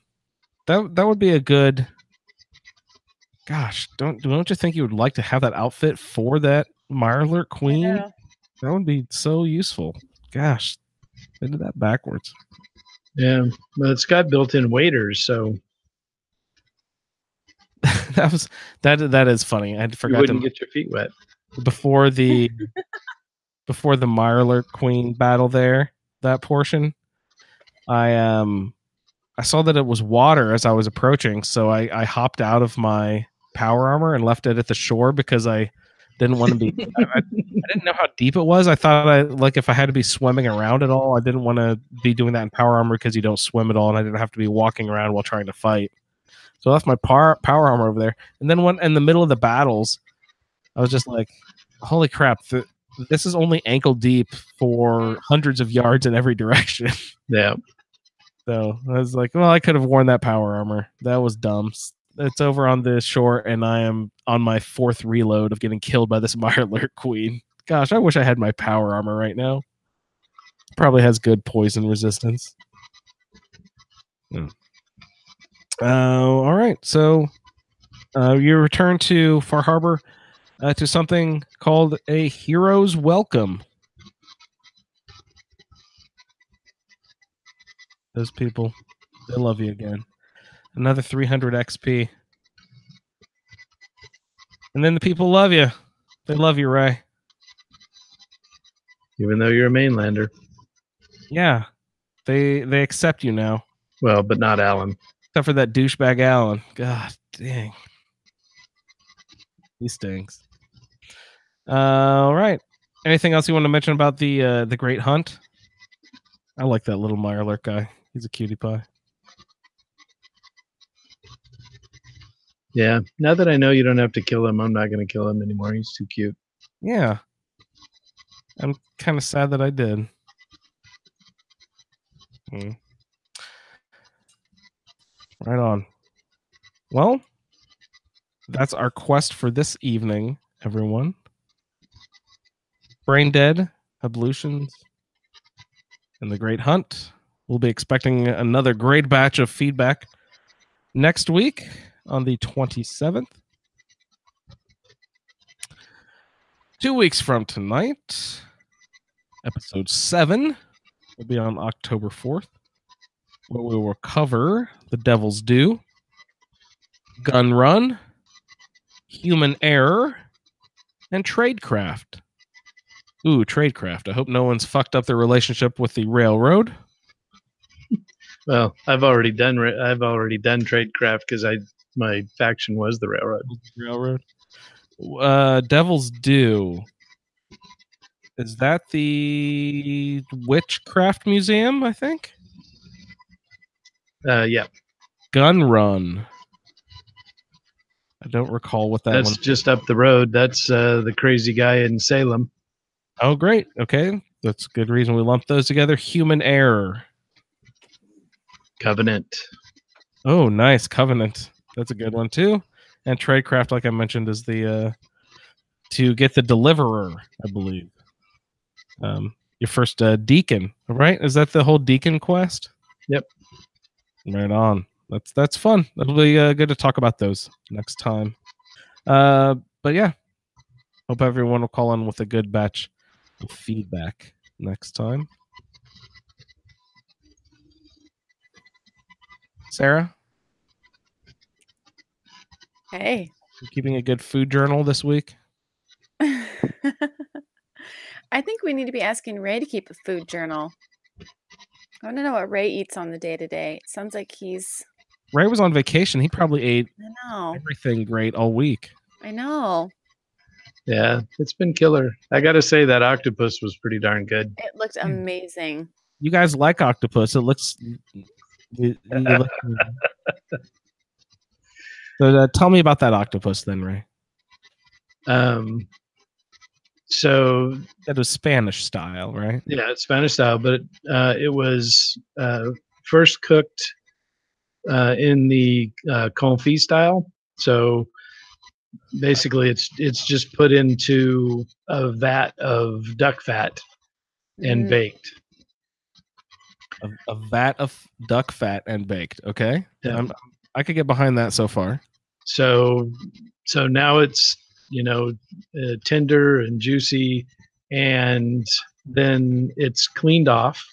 that would be a good. Gosh, don't you think you would like to have that outfit for that Mirelurk Queen? Yeah. That would be so useful. Gosh, they did that backwards. Yeah, but it's got built-in waders, so that is funny. I forgot you wouldn't get your feet wet before the Mirelurk Queen battle there. That portion, I saw that it was water as I was approaching, so I hopped out of my power armor and left it at the shore because I didn't want to be. I didn't know how deep it was. I thought if I had to be swimming around at all, I didn't want to be doing that in power armor because you don't swim at all, and I didn't have to be walking around while trying to fight. So I left my power armor over there, and then when in the middle of the battles, I was just like, "Holy crap! This is only ankle deep for hundreds of yards in every direction." Yeah. So I was like, well, I could have worn that power armor. That was dumb. it's over on the shore, and I am on my 4th reload of getting killed by this Mirelurk queen. Gosh, I wish I had my power armor right now. Probably has good poison resistance. All right, so you return to Far Harbor to something called a Hero's Welcome. Those people, they love you again. Another 300 XP. And then the people love you. They love you, Ray. Even though you're a mainlander. Yeah. They accept you now. Well, but not Alan. Except for that douchebag Alan. God dang. He stinks. All right. Anything else you want to mention about the Great Hunt? I like that little Mirelurk guy. He's a cutie pie. Yeah. Now that I know you don't have to kill him, I'm not going to kill him anymore. He's too cute. Yeah. I'm kind of sad that I did. Right on. Well, that's our quest for this evening, everyone. Brain Dead, Ablutions, and the Great Hunt. We'll be expecting another great batch of feedback next week on the 27th. 2 weeks from tonight, episode 7 will be on October 4th, where we will cover The Devil's Due, Gun Run, Human Error, and Tradecraft. Ooh, Tradecraft. I hope no one's fucked up their relationship with the railroad. Well, I've already done Tradecraft because my faction was the railroad. Devil's Due. Is that the Witchcraft Museum, I think? Yeah. Gun Run. I don't recall what That's just up the road. That's the crazy guy in Salem. Oh, great. Okay. That's a good reason we lumped those together. Human Error. Covenant. Oh, nice. Covenant. That's a good one, too. And Tradecraft, like I mentioned, is the to get the Deliverer, I believe. Your first Deacon, right? Is that the whole Deacon quest? Yep. Right on. That's fun. That'll be good to talk about those next time. But yeah, hope everyone will call in with a good batch of feedback next time. Sarah? Hey. You keeping a good food journal this week? I think we need to be asking Ray to keep a food journal. I want to know what Ray eats on the day-to-day. It sounds like Ray was on vacation. He probably ate everything great all week. I know. Yeah, it's been killer. I got to say that octopus was pretty darn good. It looked amazing. You guys like octopus. It looks... So tell me about that octopus then, Ray. So that was Spanish style, right? Yeah, it's Spanish style, but it was first cooked in the confit style. So basically, it's just put into a vat of duck fat and baked. A vat of duck fat and baked. Okay, yeah. I could get behind that so far. So now it's tender and juicy, and then it's cleaned off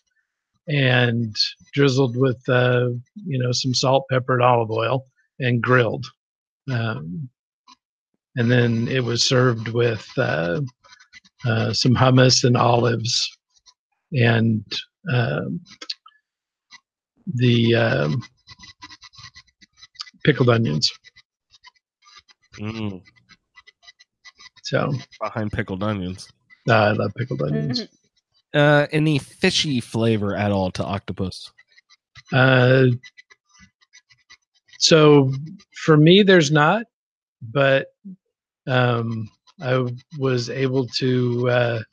and drizzled with some salt, pepper, and olive oil and grilled, and then it was served with some hummus and olives and the pickled onions. So behind pickled onions. I love pickled onions. Any fishy flavor at all to octopus? So for me, there's not, but I was able to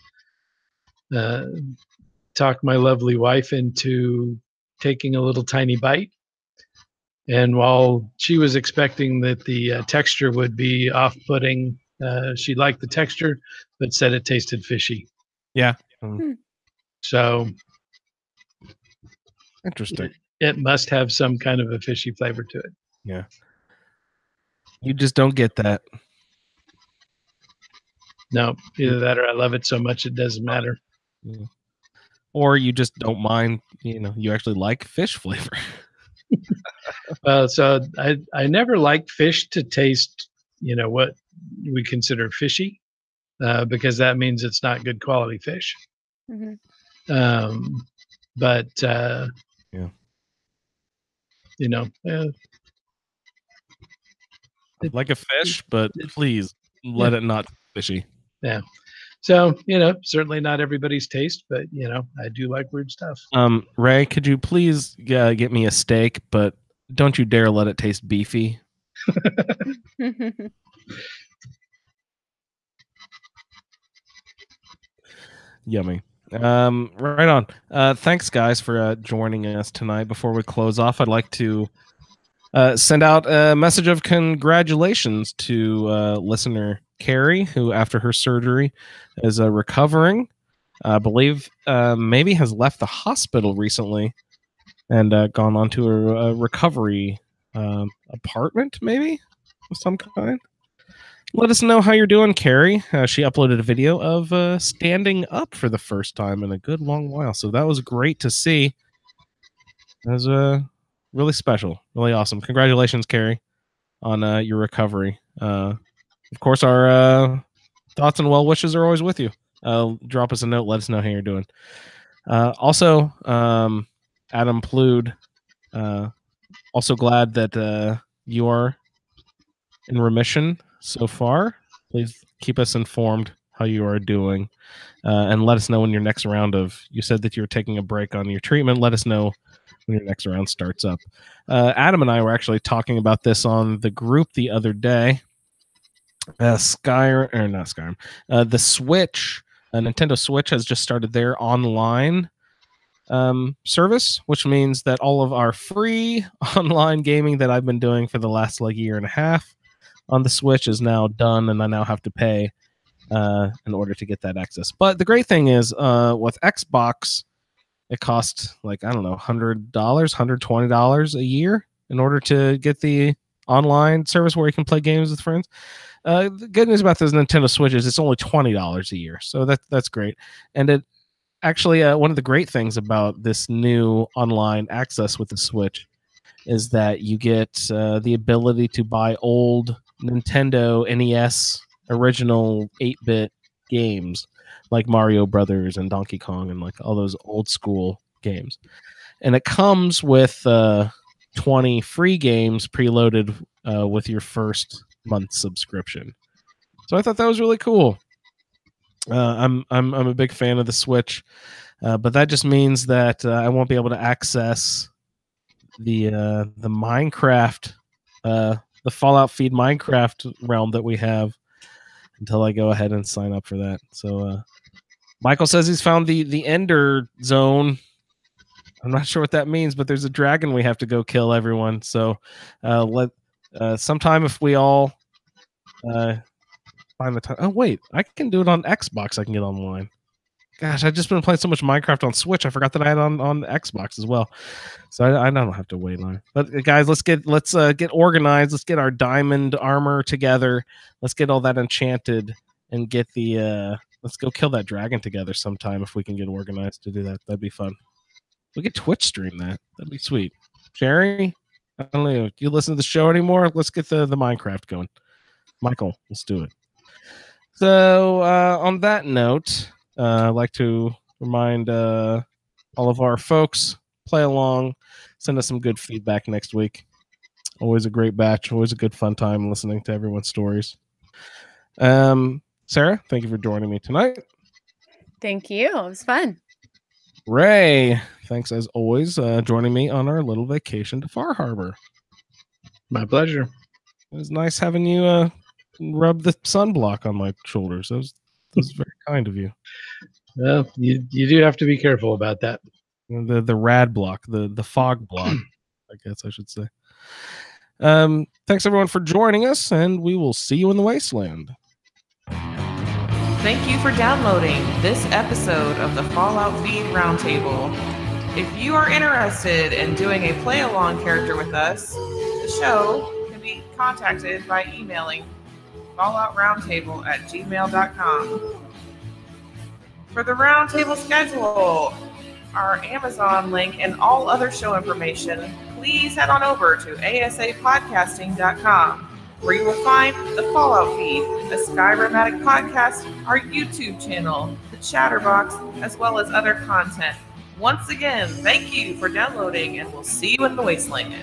talk my lovely wife into taking a little tiny bite, And while she was expecting that the texture would be off-putting, she liked the texture, but said it tasted fishy. Yeah. So Interesting. it must have some kind of a fishy flavor to it. Yeah. You just don't get that. No, either that or I love it so much it doesn't matter. Yeah. Or you just don't mind, you actually like fish flavor. So I never liked fish to taste, what we consider fishy, because that means it's not good quality fish. Mhm. But Yeah. Like a fish, but please let it not fishy. Yeah. So, certainly not everybody's taste, but I do like weird stuff. Ray, could you please get me a steak, but don't you dare let it taste beefy. Yummy. Right on. Thanks, guys, for joining us tonight. Before we close off, I'd like to send out a message of congratulations to listener Carrie, who, after her surgery, is recovering. I believe maybe has left the hospital recently and gone on to a recovery apartment, maybe of some kind. Let us know how you're doing, Carrie. She uploaded a video of standing up for the first time in a good long while. So that was great to see. It was really special, really awesome. Congratulations, Carrie, on your recovery. Of course, our thoughts and well wishes are always with you. Drop us a note. Let us know how you're doing. Also, Adam Plude, also glad that you are in remission so far. Please keep us informed how you are doing, and let us know when your next round of. You said that you were taking a break on your treatment. Let us know when your next round starts up. Adam and I were actually talking about this on the group the other day. The Switch, Nintendo Switch has just started their online service, which means that all of our free online gaming that I've been doing for the last year and a half on the Switch is now done, and I now have to pay in order to get that access. But the great thing is, with Xbox, it costs $100, $120 a year in order to get the online service where you can play games with friends. The good news about this Nintendo Switch is it's only $20 a year, so that's great. And it actually, one of the great things about this new online access with the Switch is that you get the ability to buy old Nintendo NES original 8-bit games like Mario Brothers and Donkey Kong and all those old school games. And it comes with 20 free games preloaded with your first month subscription. So I thought that was really cool. I'm a big fan of the Switch, but that just means that I won't be able to access the Minecraft, the Fallout Feed Minecraft realm that we have until I go ahead and sign up for that. So Michael says he's found the Ender Zone. I'm not sure what that means, but there's a dragon we have to go kill, everyone. So sometime if we all find the time. Oh wait, I can do it on Xbox. I can get online. Gosh, I've just been playing so much Minecraft on Switch. I forgot that I had on Xbox as well. So I don't have to wait long. But guys, let's get organized. Let's get our diamond armor together. Let's get all that enchanted and get the let's go kill that dragon together sometime if we can get organized to do that. That'd be fun. We could Twitch stream that. That'd be sweet. Sherry, I don't know. Do you listen to the show anymore? Let's get the Minecraft going. Michael, let's do it. So on that note, I'd like to remind all of our folks, play along, send us some good feedback next week. Always a great batch, always a good fun time listening to everyone's stories. Sarah, thank you for joining me tonight. Thank you. It was fun. Ray, thanks as always joining me on our little vacation to Far Harbor. My pleasure. It was nice having you rub the sunblock on my shoulders. That was very kind of you. Well, you do have to be careful about that. The rad block, the fog block, I guess I should say. Thanks everyone for joining us, and we will see you in the wasteland. Thank you for downloading this episode of the Fallout Feed Roundtable. If you are interested in doing a play-along character with us, the show can be contacted by emailing falloutroundtable@gmail.com. For the Roundtable schedule, our Amazon link, and all other show information, please head on over to asapodcasting.com, where you will find the Fallout Feed, a Skyrimatic podcast, our YouTube channel, the Chatterbox, as well as other content. Once again, thank you for downloading, and we'll see you in the wasteland.